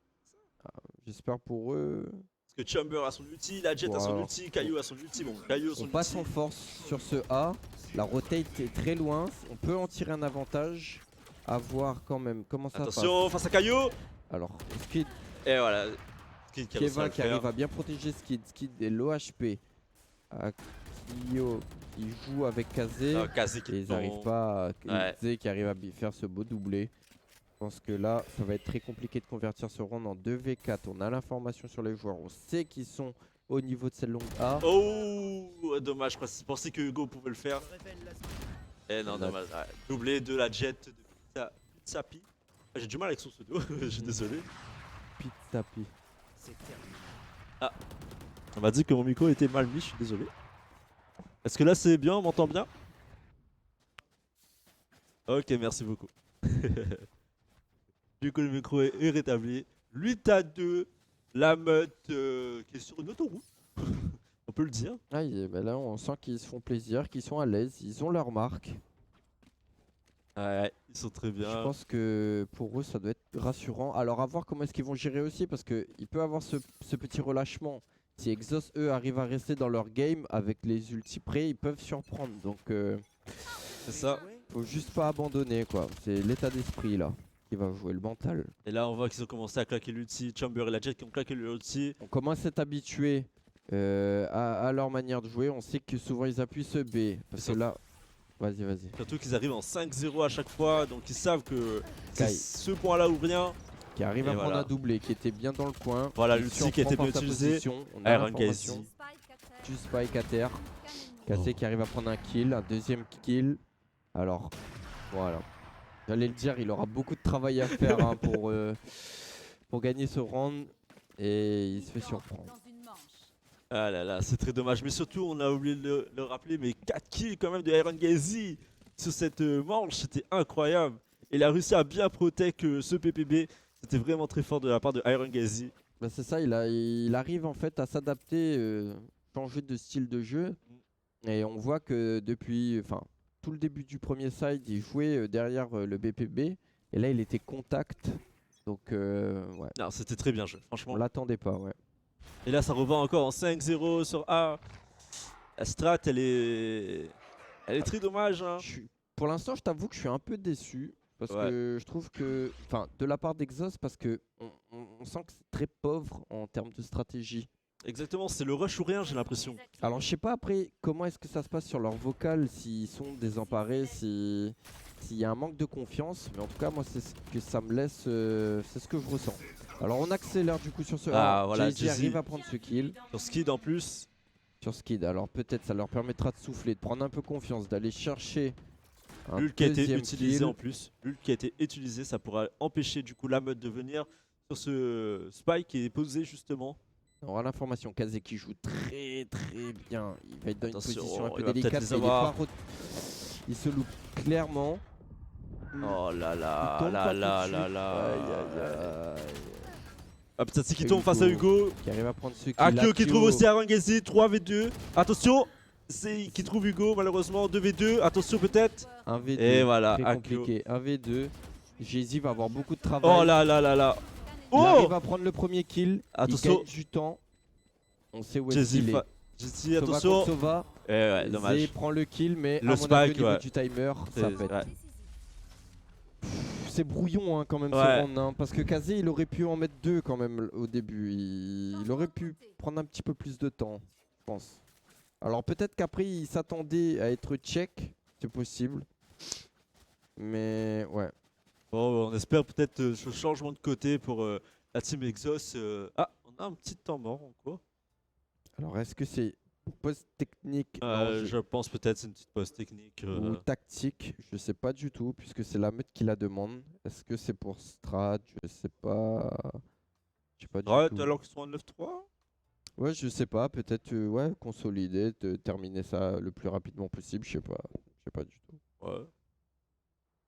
J'espère pour eux. Parce que Chamber a son ulti, la Jet a son Wow. ulti, Caillou a son ulti. Bon, Caillou a son On ulti. passe en force sur ce A. La rotate est très loin. On peut en tirer un avantage. À voir quand même comment ça passe. Attention, face à Caillou. Alors, Skid, Et voilà. Skid qui a réussi à Keva le qui faire. arrive à bien protéger Skid. Skid est low HP. Akio, il joue avec Kazé. Ah, Kazé qui Et est ils n'arrivent bon. pas à Ouais. Zé qui arrive à faire ce beau doublé. Je pense que là, ça va être très compliqué de convertir ce round en 2v4. On a l'information sur les joueurs. On sait qu'ils sont au niveau de cette longue A. Oh, dommage. Je pensais que Hugo pouvait le faire. Eh non, La- dommage. Ouais. Doublé de la Jet de Pizzapi. Ah, j'ai du mal avec son pseudo. Je suis désolé. Pizza Pi. On m'a dit que mon micro était mal mis. Je suis désolé. Est-ce que là c'est bien? On m'entend bien? Ok, merci beaucoup. Du coup, le micro est rétabli. 8-2. La meute qui est sur une autoroute. On peut le dire. Ah, ben là, on sent qu'ils se font plaisir, qu'ils sont à l'aise, ils ont leur marque. Ouais, ils sont très bien. Je pense que pour eux, ça doit être rassurant. Alors, à voir comment est-ce qu'ils vont gérer aussi, parce qu'il peut avoir ce petit relâchement. Si Exhaust, eux, arrivent à rester dans leur game avec les ulti prêts, ils peuvent surprendre. Donc, C'est ça. faut juste pas abandonner, quoi. C'est l'état d'esprit, là, qui va jouer le mental. Et là, on voit qu'ils ont commencé à claquer l'ulti. Chamber et la Jet qui ont claqué l'ulti. On commence à être habitué à leur manière de jouer. On sait que souvent, ils appuient ce B. Parce que Ça- là... Vas-y. Surtout qu'ils arrivent en 5-0 à chaque fois. Donc ils savent que c'est Kai. ce point-là ou rien. Qui arrive Et à prendre voilà. un doublé, qui était bien dans le coin. Voilà, Il l'ulti surprend qui a été par bien sa utilisé. position. On a Iron l'information. Gazi. Du spike à terre. Cassé qui arrive à prendre un kill, un deuxième kill. Alors, voilà. J'allais le dire, il aura beaucoup de travail à faire hein, pour gagner ce round. Et il se fait surprendre. Ah là là, c'est très dommage. Mais surtout, on a oublié de le rappeler, mais 4 kills quand même de Iron Gazi sur cette manche, c'était incroyable. Il a réussi à bien protect ce PPB. C'était vraiment très fort de la part de Iron Gazi. Bah, c'est ça, il arrive en fait à s'adapter, changer de style de jeu. Et on voit que depuis tout le début du premier side, il jouait derrière le BPB. Et là, il était contact. Donc, ouais. Non, c'était très bien joué, On franchement. l'attendait pas, ouais. Et là, ça revient encore en 5-0 sur A. La strat, elle est très dommage. Hein. Pour l'instant, je t'avoue que je suis un peu déçu. Parce Ouais. que je trouve que. Enfin, de la part d'Exos, parce que on sent que c'est très pauvre en termes de stratégie. Exactement, c'est le rush ou rien, j'ai l'impression. Alors, je sais pas après comment est-ce que ça se passe sur leur vocal, s'ils sont désemparés, s'il y a un manque de confiance. Mais en tout cas, moi, c'est ce que ça me laisse. C'est ce que je ressens. Alors, on accélère du coup sur ce. Ah, Alors, voilà, Jay-Z Jay-Z. arrive à prendre ce kill. Sur Skid en plus. Sur Skid. Alors peut-être ça leur permettra de souffler, de prendre un peu confiance, d'aller chercher un L'ult qui a été deuxième utilisé kill. en plus. L'ult qui a été utilisé, ça pourra empêcher du coup la meute de venir sur ce spike qui est posé justement. On aura l'information, Kazé qui joue très très bien. Il va être dans une Attention, position un peu il va peut-être délicate. les Mais avoir. il se loupe clairement. Oh là Il là tombe pas là tout de là suite. là là. Aïe, aïe, aïe. Ah peut-être c'est qui Et tombe face à Hugo. Qui arrive à prendre ce kill. Akio qui Akio. trouve aussi Arangesi, 3v2. Attention, c'est qui trouve Hugo malheureusement, 2v2. Attention peut-être. 1v2. Et voilà, Très Akio. compliqué. 1v2. Jay-Z va avoir beaucoup de travail. Oh là là là là. Il Oh arrive à prendre le premier kill. Attention. Il gagne du temps. On sait où est-ce Jay-Z, qu'il est. Jay-Z, Sova contre attention. Sova. Ouais, dommage. Zé prend le kill, mais Le à mon avis, spike, au niveau ouais. du timer, ça pète. Ouais. C'est brouillon hein, quand même Ouais. ce round, hein, parce que Kazé il aurait pu en mettre 2 quand même au début. Il aurait pu prendre un petit peu plus de temps, je pense. Alors peut-être qu'après il s'attendait à être check, c'est possible. Mais ouais. Bon, on espère peut-être ce changement de côté pour la team Exos. Ah, on a un petit temps mort en quoi Alors est-ce que c'est post technique non, Je pense peut-être c'est une petite pause technique. ou tactique? Je sais pas du tout, puisque c'est la meute qui la demande. Est-ce que c'est pour strat? Je sais pas. Je sais pas du Ouais, tout. alors qu'ils sont en 9-3. Ouais, je sais pas, peut-être ouais, consolider, terminer ça le plus rapidement possible, je sais pas du tout. Ouais.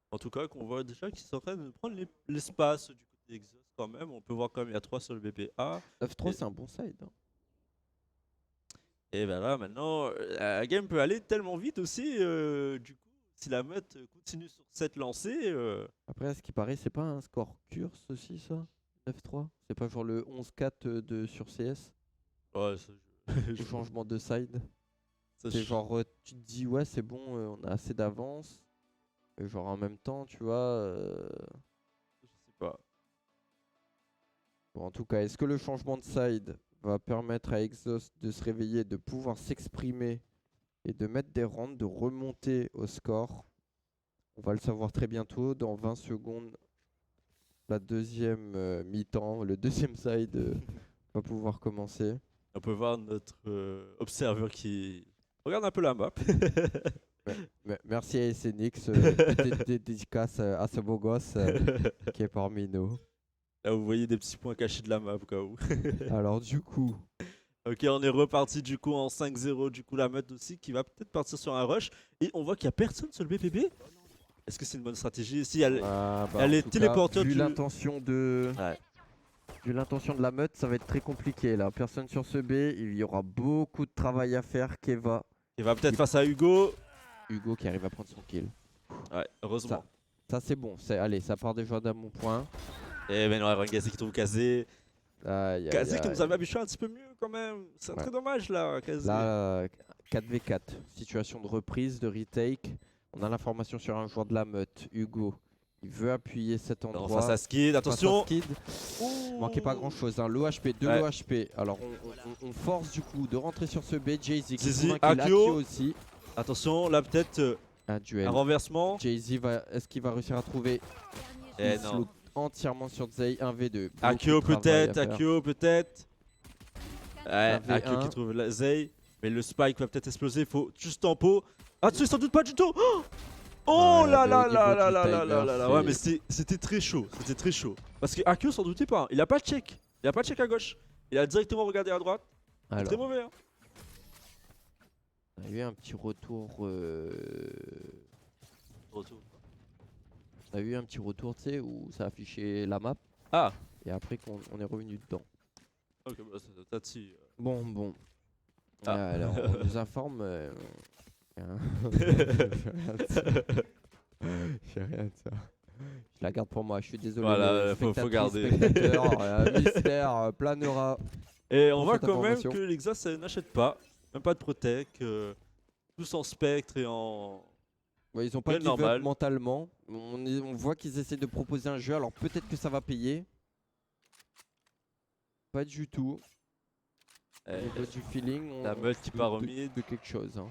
En tout cas, qu'on voit déjà qu'ils sont en train de prendre l'espace du côté Exos quand même. On peut voir quand même il y a 3 sur le BPA. 9-3 Et- c'est un bon side. Hein. Et ben là, maintenant, la game peut aller tellement vite aussi. Du coup, si la meute continue sur cette lancée. Après, à ce qui paraît, c'est pas un score curse aussi ça 9-3? C'est pas genre le 11-4 sur CS Ouais, ça, au changement de side? ça, C'est genre, tu te dis ouais c'est bon, on a assez d'avance. Et genre en même temps, tu vois... je sais pas. Bon, en tout cas, est-ce que le changement de side va permettre à Exhaust de se réveiller, de pouvoir s'exprimer et de mettre des rounds, de remonter au score? On va le savoir très bientôt, dans 20 secondes. La deuxième mi-temps, le deuxième side va pouvoir commencer. On peut voir notre observeur qui regarde un peu la map. Merci à SNX, dédicace à ce beau gosse qui est parmi nous. Là, vous voyez des petits points cachés de la map au cas où. Alors du coup, Ok, on est reparti du coup en 5-0. Du coup, la meute aussi qui va peut-être partir sur un rush. Et on voit qu'il n'y a personne sur le BPB. Est-ce que c'est une bonne stratégie? Si elle... Elle est en tout téléporteur vu du- l'intention de... Ouais. Vu l'intention de la meute, ça va être très compliqué là. Personne sur ce B, il y aura beaucoup de travail à faire. Keva, Il va peut-être face à Hugo. Hugo qui arrive à prendre son kill. Ouais, heureusement. Ça c'est bon, allez, ça part déjà d'un bon point. Et ben non, Arangesi qui trouve Kazé. Aïe, aïe, Kazé qui aïe. nous avait habitué un petit peu mieux quand même. C'est Ouais. très dommage là, Kazé. Là, 4v4, situation de reprise, de retake. On a l'information sur un joueur de la meute, Hugo. Il veut appuyer cet Non, endroit. face à Skid, Face à attention. Skid. Manquait pas grand chose, hein. L'OHP, 2 Ouais. l'OHP. Alors on force du coup de rentrer sur ce B. Jay-Z qui Jay-Z, trouve un kill, Akio. Akio aussi. Attention, là peut-être Un duel. un renversement. Jay-Z est-ce qu'il va réussir à trouver? Eh Il se non. loot entièrement sur Zay, 1v2. Akio Beaucoup de travail à peut-être, faire. Akio peut-être. Ouais, Un V1. Akio qui trouve la Zay. Mais le spike va peut-être exploser, il faut juste tempo. Ah, tu sais sans doute pas du tout. Oh Ouais, là mais là au là niveau là du là là timer, là là là. Ouais, mais c'est- c'était très chaud, c'était très chaud. Parce que Akio s'en doutait pas, hein. Il a pas de check. Il a pas de check à gauche. Il a directement regardé à droite. C'est très Alors, mauvais. Hein. on a eu un petit retour. On a eu un petit retour, tu sais, où ça affichait la map. Ah, Et après qu'on on est revenu dedans. ok, bah c'est Tati. Bon. Ah. Alors, on nous informe. J'ai rien de ça. J'ai rien de ça. Je la garde pour moi, je suis désolé. Voilà, les faut spectatrices, garder. spectateurs, Mystère planera. Et on Pour voit cette quand même information. que l'Exas n'achète pas, même pas de Protec, tous en spectre et en. Ouais, ils ont pas Ouais, give up normal. mentalement. On voit qu'ils essaient de proposer un jeu, alors peut-être que ça va payer. Pas du tout. Au niveau du feeling, on La meute qui doute part au de- mid. de quelque chose. Hein.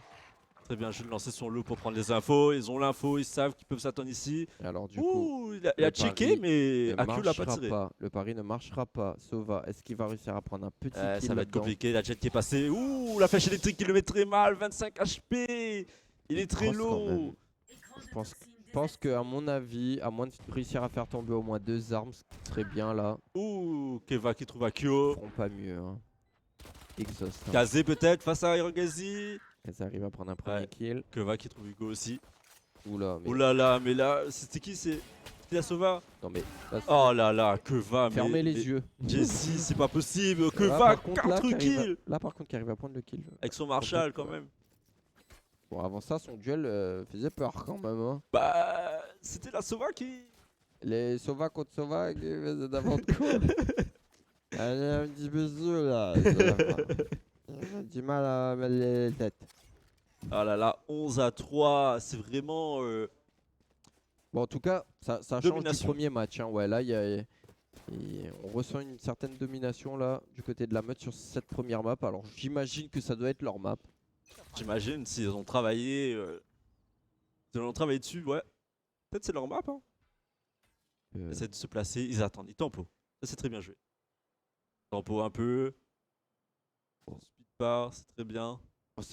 Très bien, je vais lancer son lot pour prendre les infos. Ils ont l'info, ils savent qu'ils peuvent s'attendre ici. Et alors du coup, Ouh, il a le checké, pari mais ne Akio l'a pas marchera tiré. pas. Le pari ne marchera pas. Sova, est-ce qu'il va réussir à prendre un petit kill Ça va être là-dedans? compliqué, la jet qui est passée. Ouh, la flèche électrique qui le met très mal, 25 HP. Il est très crosse quand même. lourd. Je pense que à mon avis, à moins de réussir à faire tomber au moins 2 armes, ce qui serait bien là, Ouh, Keva qui trouve ils Akio. feront pas mieux. Hein. Exhaust. Hein. Kazé peut-être face à Hirogazi. Elles arrivent à prendre un premier Ouais. kill. Keva qui trouve Hugo aussi. Oula, mais Ouh là là, mais là, c'était qui? C'est la Sova? non mais là, Oh là là, Keva. fermez les yeux. Jessie, c'est pas possible. Là, Keva, par contre, 4 qui arrive à- kills. là, par contre, qui arrive à prendre le kill. Avec son Marshall quand même. Bon, avant ça, son duel faisait peur quand même. Hein. Bah, c'était la Sova qui. Les Sova contre Sova qui faisaient n'importe quoi. Allez, un petit peu sûr là. J'ai du mal à mettre les têtes. Ah là là, 11-3, c'est vraiment. Bon, en tout cas, ça change du Domination. premier match. Hein. Ouais, là, on ressent une certaine domination là du côté de la meute sur cette première map. Alors, j'imagine que ça doit être leur map. J'imagine s'ils ont travaillé. Ils ont travaillé dessus, ouais. Peut-être c'est leur map, hein. Ils essaient de se placer, ils attendent, ils tempo. Ça, c'est très bien joué. Tempo un peu. Speed bar, c'est très bien.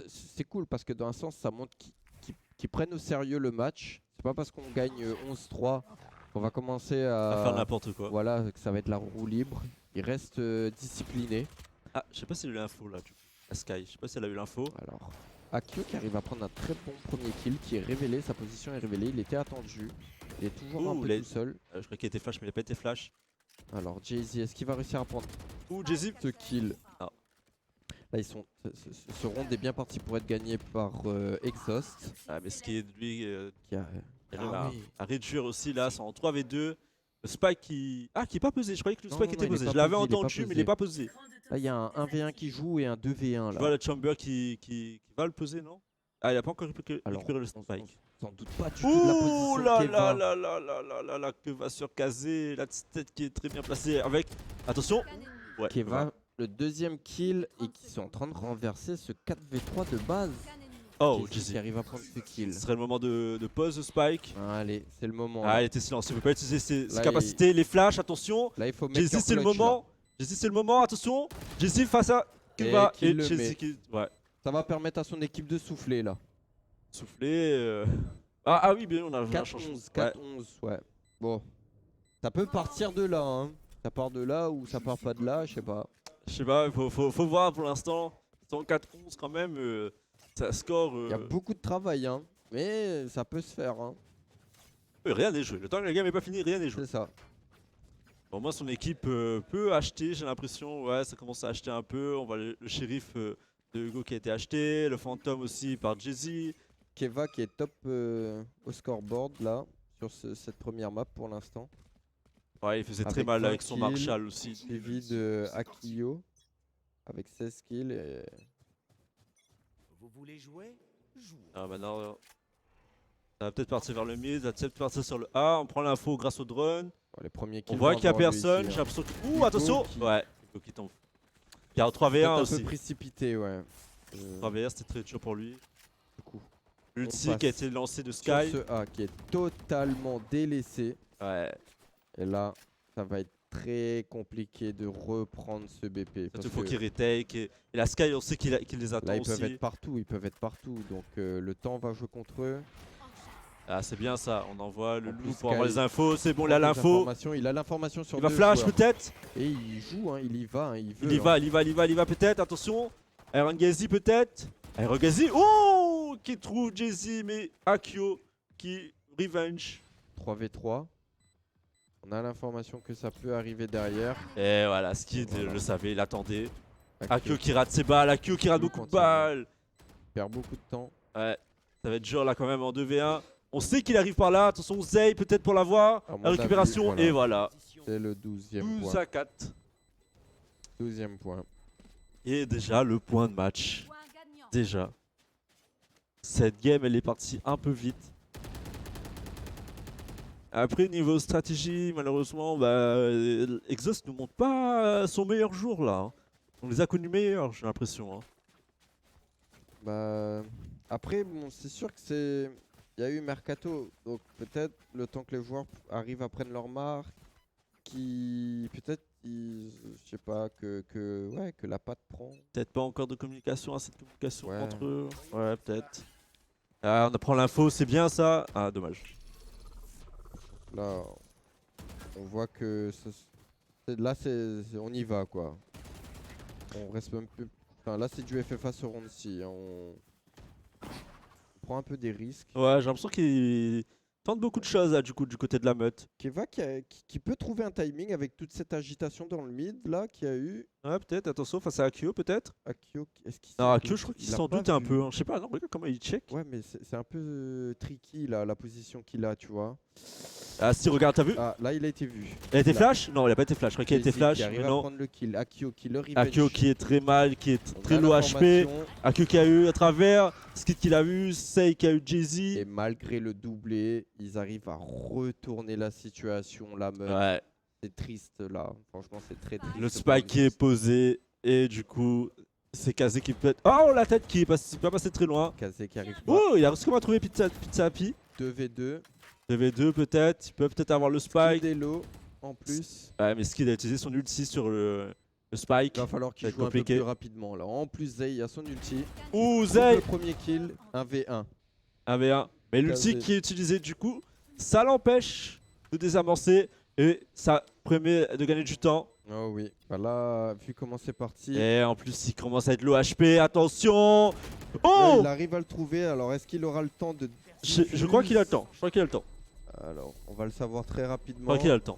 C'est cool parce que dans un sens, ça montre qu'ils prennent au sérieux le match. C'est pas parce qu'on gagne 11-3 qu'on va commencer À faire n'importe quoi. Voilà, que ça va être la roue libre. Ils restent disciplinés. Ah, je sais pas s'il a eu l'info là, du coup. La Sky, je sais pas si elle a eu l'info. Alors, Akio qui arrive à prendre un très bon premier kill, qui est révélé, sa position est révélée, il était attendu. Il est toujours un Ouh, peu les- tout seul. Je crois qu'il était flash, mais il a pas été flash. Alors, Jay-Z, est-ce qu'il va réussir à prendre Ouh, Jay-Z. ce kill? Ah. Là, ce round est bien parti pour être gagné par Exhaust. Ah, mais ce qui est de lui. Qui a, Il arrive Ah à, oui. à réduire aussi là, c'est en 3v2. Le Spike qui. Ah, qui est pas posé, je croyais que le Non, Spike non, était non, il est posé. pas Je l'avais posé, il est pas entendu, mais il posé. est pas posé. Là, il y a un 1v1 qui joue et un 2v1 Je là. vois le Chamber qui va le poser, non? Ah, il a pas encore Alors, récupéré le on Spike. s'en doute pas du tout de la position Ouh de là Keva. là là là là là là là, que va sur Kazé, la petite tête qui est très bien placée avec. Attention! Ouais, Keva, le deuxième kill et qui sont en train de renverser ce 4v3 de base. Oh, Jay-Z qui Jay-Z. arrive à prendre ce kill. Ce serait le moment de pause de Spike. Allez, c'est le moment. Ah, là. il était silencieux, il peut pas utiliser ses Là, capacités, les flashs, attention! Là, il faut mettre Jay-Z, c'est le moment! Jay-Z, c'est le moment, attention! Jay-Z face à Keva qui et le Jay-Z met. qui. Ouais. Ça va permettre à son équipe de souffler là. Souffler. Ah oui, bien, on a un changement. 4-11, 4-11, ouais. Bon. Ça peut partir de là, hein. Ça part de là ou ça part pas de là, je sais pas. Je sais pas, faut voir pour l'instant. 104-11 quand même, ça score. Il y a beaucoup de travail, hein. Mais ça peut se faire, hein. Rien n'est joué. Le temps que la game n'est pas finie, rien n'est joué. C'est ça. Au moins son équipe peut acheter, j'ai l'impression. Ouais, ça commence à acheter un peu. On voit le shérif de Hugo qui a été acheté, le fantôme aussi par Jay-Z. Keva qui est top au scoreboard là, sur cette première map pour l'instant. Ouais, il faisait très Avec mal 20 avec son kills. Marshall aussi. Suivi de Akio avec 16 kills. Et... Vous voulez jouer? Jouez. Ah, maintenant, ça va peut-être partir vers le mid, ça va peut-être partir sur le A. On prend l'info grâce au drone. Bon, les premiers kills On voit vont qu'il n'y a avoir personne. réussi, J'ai hein. l'impression que. Ouh, Hugo attention! qui- Ouais, Hugo qui tombe. Il y a un Peut-être 3v1 un aussi. peu précipité, ouais. 3v1, c'était très dur pour lui. Du coup. L'ulti passe qui a été lancé de Sur Sky. ce A qui est totalement délaissé. Ouais, Et là, ça va être très compliqué de reprendre ce BP. Parce il faut que qu'il retake. Et la Sky, on sait qu'il les attend là, ils peuvent aussi. être partout, ils peuvent être partout. Donc le temps va jouer contre eux. Ah, c'est bien ça. On envoie le En loup plus, pour avoir Sky les infos. C'est bon, il a Prends des l'info. informations, il a l'information sur Il va deux flash joueurs. peut-être. Et il joue, hein, il y va, hein, il veut. Il y va, il y va, il y va, il y va peut-être. Attention. Iron Gazi peut-être. Iron Gazi. Oh! Qui trouve Jay-Z, mais Akio qui revenge. 3v3. On a l'information que ça peut arriver derrière. Et voilà, Skid Voilà. le savait, il attendait. Akio Akio qui rate ses balles, Akio qui rate Akio beaucoup de continue. balles. perd beaucoup de temps. Ouais, ça va être dur là quand même en 2v1. On sait qu'il arrive par là. Attention, Zay peut-être pour l'avoir. À mon La récupération, avis, et voilà. C'est le 12e 12 point. à 4. 12e point. Et déjà le point de match. Point gagnant. Déjà. Cette game, elle est partie un peu vite. Après, niveau stratégie, malheureusement, Exhaust ne montre pas son meilleur jour là. Hein. On les a connus meilleurs, j'ai l'impression. Hein. Bah, après, bon, c'est sûr que c'est. Il y a eu Mercato, donc peut-être le temps que les joueurs arrivent à prendre leur marque, qui peut-être, je sais pas, ouais, que la patte prend. Peut-être pas encore de communication, assez de communication Ouais. entre eux. Ouais, peut-être. Ah, on apprend l'info, c'est bien ça. Ah, dommage. Là, on voit que là, on y va quoi. On reste même plus. Enfin, là, c'est du FFA sur round-ci. On prend un peu des risques. Ouais, j'ai l'impression qu'il tente beaucoup de choses là, du côté de la meute. Keva qui peut trouver un timing avec toute cette agitation dans le mid là qu'il y a eu. Ouais, peut-être, attention, face à Akio, peut-être. Akio, est-ce qu'il Non, s'en Akio, doute je crois qu'il Il a s'en pas doute un vu. peu. Hein. Je sais pas, non, regarde comment il check. Ouais, mais c'est un peu tricky là, la position qu'il a, tu vois. Ah, si, regarde, t'as vu? Ah, là, il a été vu. Il a été Là. flash? Non, il a pas été flash. Je crois qu'il a été Jay-Z flash. Qui arrive Mais à non. prendre le kill. Akio qui le revenge. Akio qui est très mal, qui est On très a low HP. l'information. Akio qui a eu à travers. Skid qu'il a eu. Sei qui a eu Jay-Z. Et malgré le doublé, ils arrivent à retourner la situation. La meuf, Ouais. c'est triste là. Franchement, c'est très triste. Le pour spike qui est posé. Et du coup, c'est Kazé qui peut être. Oh, la tête qui est pas passée très loin. Kazé qui arrive pas. Oh, il a réussi comment à trouver Pizza Happy. 2v2. 2v2 peut-être. Il peut peut-être avoir le spike. Delo en plus. Ouais, mais Skid a utilisé son ulti sur le spike. Il va falloir qu'il Ça va être joue un peu compliqué. plus rapidement là. En plus, Zay a son ulti. Ouh, Trouve Zay le premier kill, 1v1. 1v1. Mais l'ulti Kazé. qui est utilisé du coup, ça l'empêche de désamorcer. Et ça permet de gagner du temps. Oh oui. Voilà, vu comment c'est parti. Et en plus, il commence à être low HP. Attention! Là, Oh! il arrive à le trouver. Alors, est-ce qu'il aura le temps de. Je crois qu'il a le temps. Je crois qu'il a le temps. Alors, on va le savoir très Je rapidement. crois qu'il a le temps.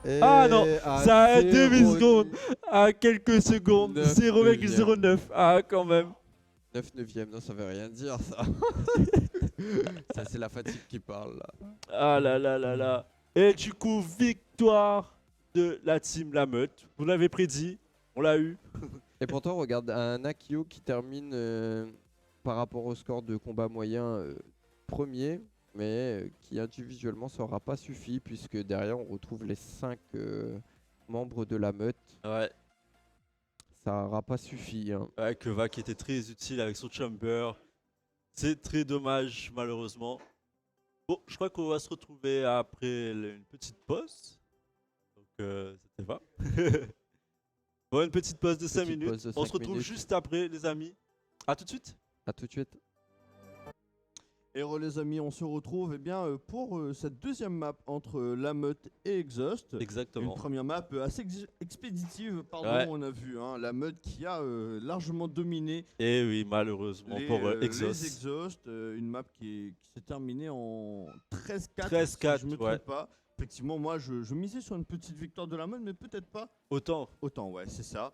Et Ah non, à ça a 0, demi-seconde. À quelques secondes. 9 0,09. Ah, quand même. 9 neuvième, non, ça veut rien dire ça. Ça, c'est la fatigue qui parle là. Ah là là là là. Et du coup, victoire de la team La Meute. Vous l'avez prédit. On l'a eu. Et pourtant, regarde, un Akio qui termine par rapport au score de combat moyen premier, mais qui individuellement ça aura pas suffi puisque derrière on retrouve les 5 membres de la meute. Ouais. Ça aura pas suffi. Hein. Ouais, Keva qui était très utile avec son chamber. C'est très dommage, malheureusement. Bon, je crois qu'on va se retrouver après une petite pause. Donc, c'était pas. Bon, une petite pause de 5 Petite minutes. pause de On 5 se retrouve minutes. juste après, les amis. À tout de suite. A tout de suite. Et les amis, on se retrouve pour cette deuxième map entre La Meute et Exhaust. Une Exactement. première map assez expéditive, pardon, Ouais. on a vu. Hein, La Meute qui a largement dominé Et oui, malheureusement pour les Exhaust. Exhaust. Une map qui s'est terminée en 13-4. 13-4, si je me ouais. trompe pas. Effectivement, moi je misais sur une petite victoire de La Meute, mais peut-être pas Autant. autant. Ouais, c'est ça.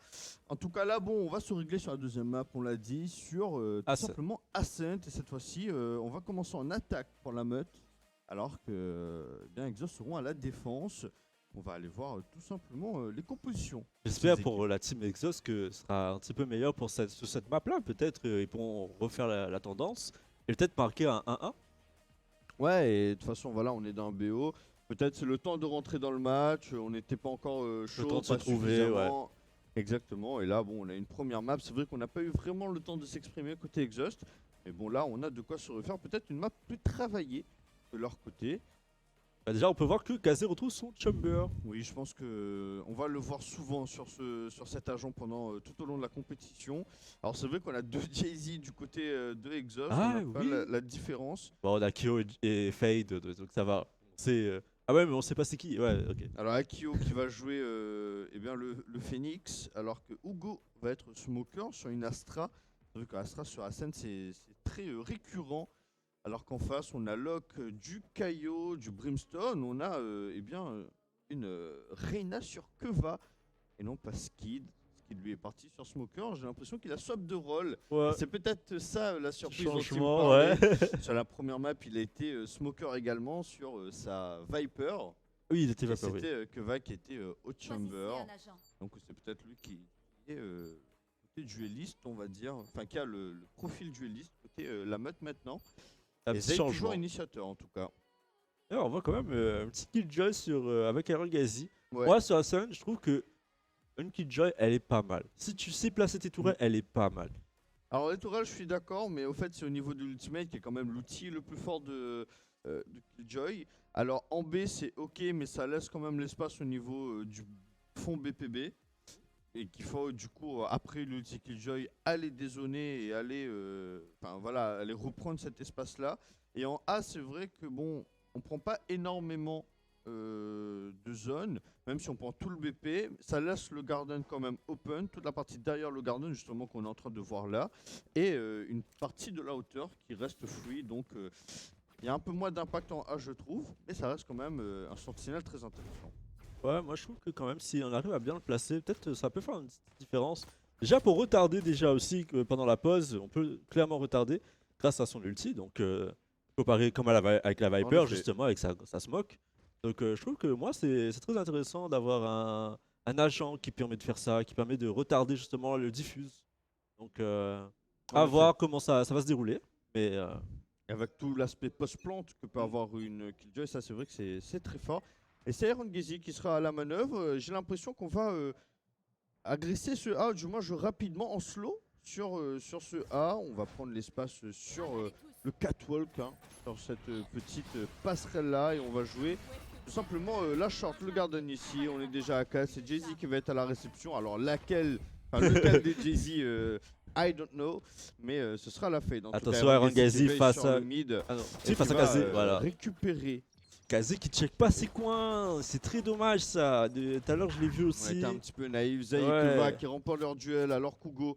En tout cas, là, bon, on va se régler sur la deuxième map, on l'a dit, sur tout Ascent. simplement Ascent. Et cette fois-ci, on va commencer en attaque pour La Meute, alors que Exhaust seront à la défense. On va aller voir tout simplement les compositions. J'espère Ces pour la team Exhaust que ce sera un petit peu meilleur pour cette map-là. Peut-être ils pourront refaire la tendance et peut-être marquer un 1-1. Ouais, et de toute façon, voilà, on est dans un BO. Peut-être c'est le temps de rentrer dans le match. On n'était pas encore chaud, temps de se pas trouver, suffisamment. Exactement. Et là, bon, on a une première map. C'est vrai qu'on n'a pas eu vraiment le temps de s'exprimer côté Exhaust. Mais bon, là, on a de quoi se refaire. Peut-être une map plus travaillée de leur côté. Bah déjà, on peut voir que Kazé retrouve son chamber. Oui, je pense que on va le voir souvent sur cet agent pendant tout au long de la compétition. Alors c'est vrai qu'on a deux Jay-Z du côté de Exhaust. Ah, on a pas oui. la différence. Bon, on a Kyo et Fade, donc ça va. C'est ah ouais, mais on sait pas c'est qui. Ouais, ok. Alors Akio qui va jouer le Phoenix, alors que Hugo va être smoker sur une Astra. Vous savez qu'Astra sur Ascent c'est très récurrent. Alors qu'en face on a Locke du Kaio, du Brimstone, on a une Reina sur Keva et non pas Skid. qui lui est parti sur Smoker. J'ai l'impression qu'il a swap de rôle. Ouais. Et c'est peut-être ça la surprise dont il me Changement, parlait. ouais. Sur la première map, il a été Smoker également sur sa Viper. Oui, il était Et vapeur, oui. c'était Keva qui était Hot Chamber. Choisissez un agent. Donc c'est peut-être lui qui est côté dueliste, on va dire. Enfin, qui a le profil dueliste côté la meute maintenant. Un Et petit Zay toujours changement. initiateur en tout cas. Et on voit quand même un petit Killjoy avec Iron Gazi. Ouais. Moi, sur la scène, je trouve que une Killjoy, elle est pas mal. Si tu sais placer tes tourelles, elle est pas mal. Alors les tourelles, je suis d'accord, mais au fait, c'est au niveau de l'ultimate qui est quand même l'outil le plus fort de Killjoy. Alors en B, c'est ok, mais ça laisse quand même l'espace au niveau du fond BPB. Et qu'il faut du coup, après l'ulti Killjoy, aller dézoner et aller, aller reprendre cet espace-là. Et en A, c'est vrai que bon, on prend pas énormément de zones, même si on prend tout le BP, ça laisse le garden quand même open, toute la partie derrière le garden justement qu'on est en train de voir là, et une partie de la hauteur qui reste free, donc il y a un peu moins d'impact en A je trouve, mais ça reste quand même un sentinelle très intéressant. Ouais, moi je trouve que quand même, si on arrive à bien le placer, peut-être ça peut faire une petite différence. Déjà pour retarder déjà aussi, que pendant la pause, on peut clairement retarder grâce à son ulti, donc comparé comme avec la Viper effet. justement, avec sa smoke. Donc je trouve que moi c'est très intéressant d'avoir un agent qui permet de faire ça, qui permet de retarder justement le diffuse. Donc En à effet. voir comment ça va se dérouler. Mais Et avec tout l'aspect post-plante que peut avoir une Killjoy, ça c'est vrai que c'est très fort. Et c'est Iron Gazi qui sera à la manœuvre. J'ai l'impression qu'on va agresser ce A, du moins jouer rapidement en slow sur ce A. On va prendre l'espace sur le catwalk, hein, sur cette petite passerelle là, et on va jouer tout simplement la short, le garden ici. On est déjà à 4, c'est Jay-Z qui va être à la réception. Alors lequel des Jay-Z I don't know, mais ce sera la fade. En tout Attention, cas, Iron qui Gazi veille face sur à- le mid. ah non, Et si face qui à va, Kazé, voilà. récupérer. Kazé qui check pas ses coins, c'est très dommage ça. Tout à l'heure je l'ai vu On aussi. était un petit peu naïf. Zay et Ouais. Kova qui remportent leur duel alors qu'Hugo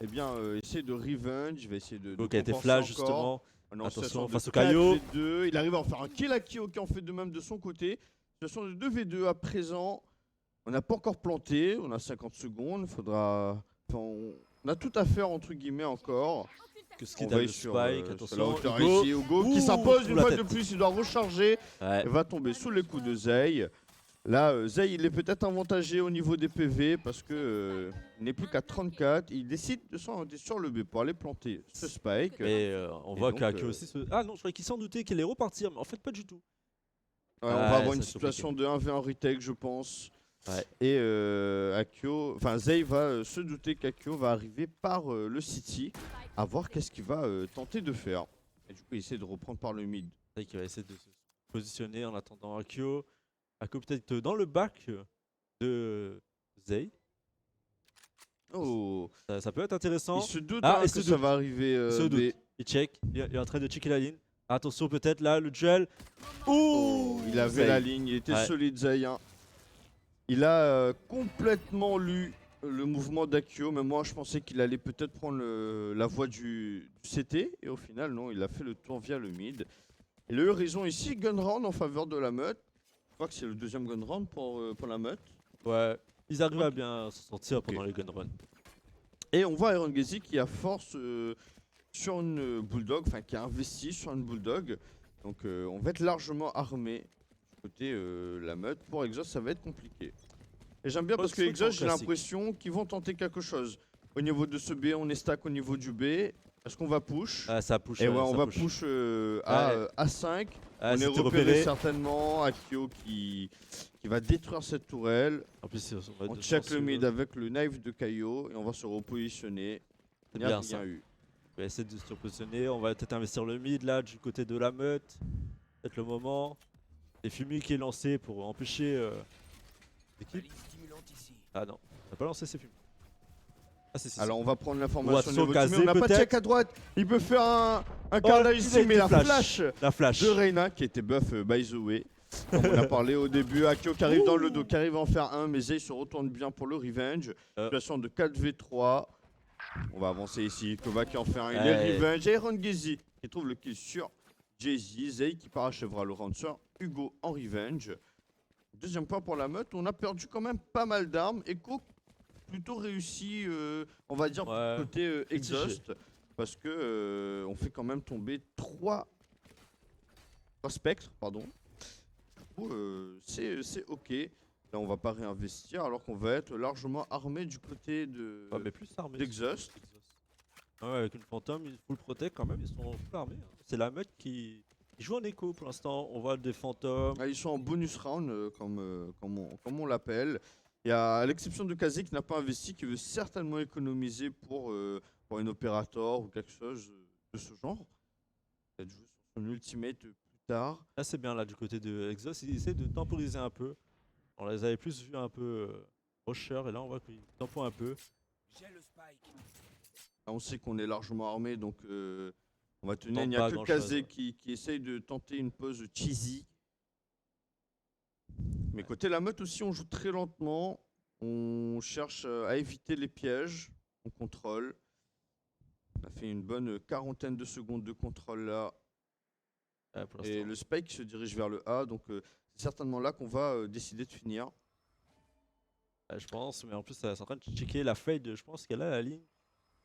essaie de revenge, il va essayer de Donc il a été compenser flash encore. justement. On est en Attention, situation de face au 4 Kaio. V2. Il arrive à en faire un kill à Kyo qui en fait de même de son côté. Situation de 2v2 à présent. On n'a pas encore planté, on a 50 secondes. On a tout à faire entre guillemets encore. Que ce On qui va est le sur, spike, sur la attention. hauteur Hugo. ici. Hugo qui Ouh, s'impose sous une la fois tête. de plus, il doit recharger. Ouais. Il va tomber sous les coups de Zay. Là, Zay, il est peut-être avantagé au niveau des PV parce que il n'est plus qu'à 34. Il décide de s'orienter sur le B pour aller planter ce spike. Mais on Et voit donc, qu'Akio aussi se... Ah non, je croyais qu'il s'en doutait qu'il allait repartir, mais en fait pas du tout. Ouais, on Ouais, va avoir une ça, c'est situation de 1v1 retake, je pense. Ouais. Et Zay va se douter qu'Akio va arriver par le City, à voir qu'est-ce qu'il va tenter de faire. Et du coup, il essaie de reprendre par le mid. C'est qu'il va essayer de se positionner en attendant Akio. Akio peut-être dans le bac de Zay. Oh, Ça peut être intéressant. il se doute Ah, hein, il que se ça doute. va arriver. Il se doute. Il check, il est en train de checker la ligne. Attention peut-être là, le duel. Ouh, Il avait Zay. la ligne, il était Ouais. solide Zay. Hein. Il a complètement lu le mouvement d'Akio, mais moi je pensais qu'il allait peut-être prendre la voie du CT, et au final non, il a fait le tour via le mid. Il a eu raison ici, gun round en faveur de la meute. Je crois que c'est le deuxième gun round pour la meute. Ouais, ils arrivent à bien se sortir Ok. pendant les gun runs. Et on voit Iron Gazi qui a force sur une bulldog, enfin qui a investi sur une bulldog. Donc on va être largement armé du côté la meute. Pour Exhaust, ça va être compliqué. Et j'aime bien parce que Position Exhaust, j'ai classique. l'impression qu'ils vont tenter quelque chose. Au niveau de ce B, on est stack au niveau du B. Est-ce qu'on va push? Ah, ça push. Et ouais, ça on va push à 5. Ah, On est c'était repéré certainement. Akio qui va détruire cette tourelle. En plus, on va On de check chance, le mid avec le knife de Kaio et on va se repositionner. C'est Il n'y a bien rien ça. eu. On va essayer de se positionner. On va peut-être investir le mid là du côté de la meute. Peut-être le moment. Les fumis qui est lancé pour empêcher l'équipe. Balise stimulante ici. Ah non, on n'a pas lancé ces fumis. Ah si, si. Alors on va prendre Ou l'information attention, au niveau du Kazé, mais on n'a pas de peut-être. check à droite. Il peut faire un carrelage il a ici, été mais la flash. flash La flash. de Reina qui était buff by the way. Comme on a parlé au début, Akio qui arrive dans le dos, qui arrive à en faire un, mais Zay se retourne bien pour le revenge. Situation de 4v3. On va avancer ici. Kova qui en fait un, il est Ouais. revenge. Et Iron Gazi qui trouve le kill sur Jay-Z. Zay qui parachèvera le round sur Hugo en revenge. Deuxième point pour la meute, on a perdu quand même pas mal d'armes. Echo plutôt réussi, on va dire, Ouais. côté Mitigé. Exhaust. Parce que on fait quand même tomber 3 spectres, pardon. Du coup, c'est ok. Là, on va pas réinvestir alors qu'on va être largement armé du côté Ouais, mais plus armé. d'Exhaust. Ouais, avec une fantôme, ils full protect quand même, ils sont full armés. Hein. C'est la meute qui joue en écho pour l'instant. On voit des fantômes. Ah, ils sont en bonus round, comme on l'appelle. Il y a, à l'exception de Kazé qui n'a pas investi, qui veut certainement économiser pour une opérateur ou quelque chose de ce genre. Peut-être jouer sur son ultimate plus tard. Là, c'est bien là du côté de Exhaust. Ils essaient de temporiser un peu. On les avait plus vus un peu rusher et là on voit qu'ils temporent un peu. J'ai le spike. Là, on sait qu'on est largement armé, donc on va tenir. Tente Il n'y pas a que grand-chose, Kazé ouais. qui essaye de tenter une pause cheesy. Mais côté la meute aussi, on joue très lentement. On cherche à éviter les pièges. On contrôle. On a fait une bonne quarantaine de secondes de contrôle là. Ouais, pour Et l'instant. le spike se dirige vers le A. Donc c'est certainement là qu'on va décider de finir. Ouais, je pense, mais en plus, elle est en train de checker la fade. Je pense qu'elle a la ligne.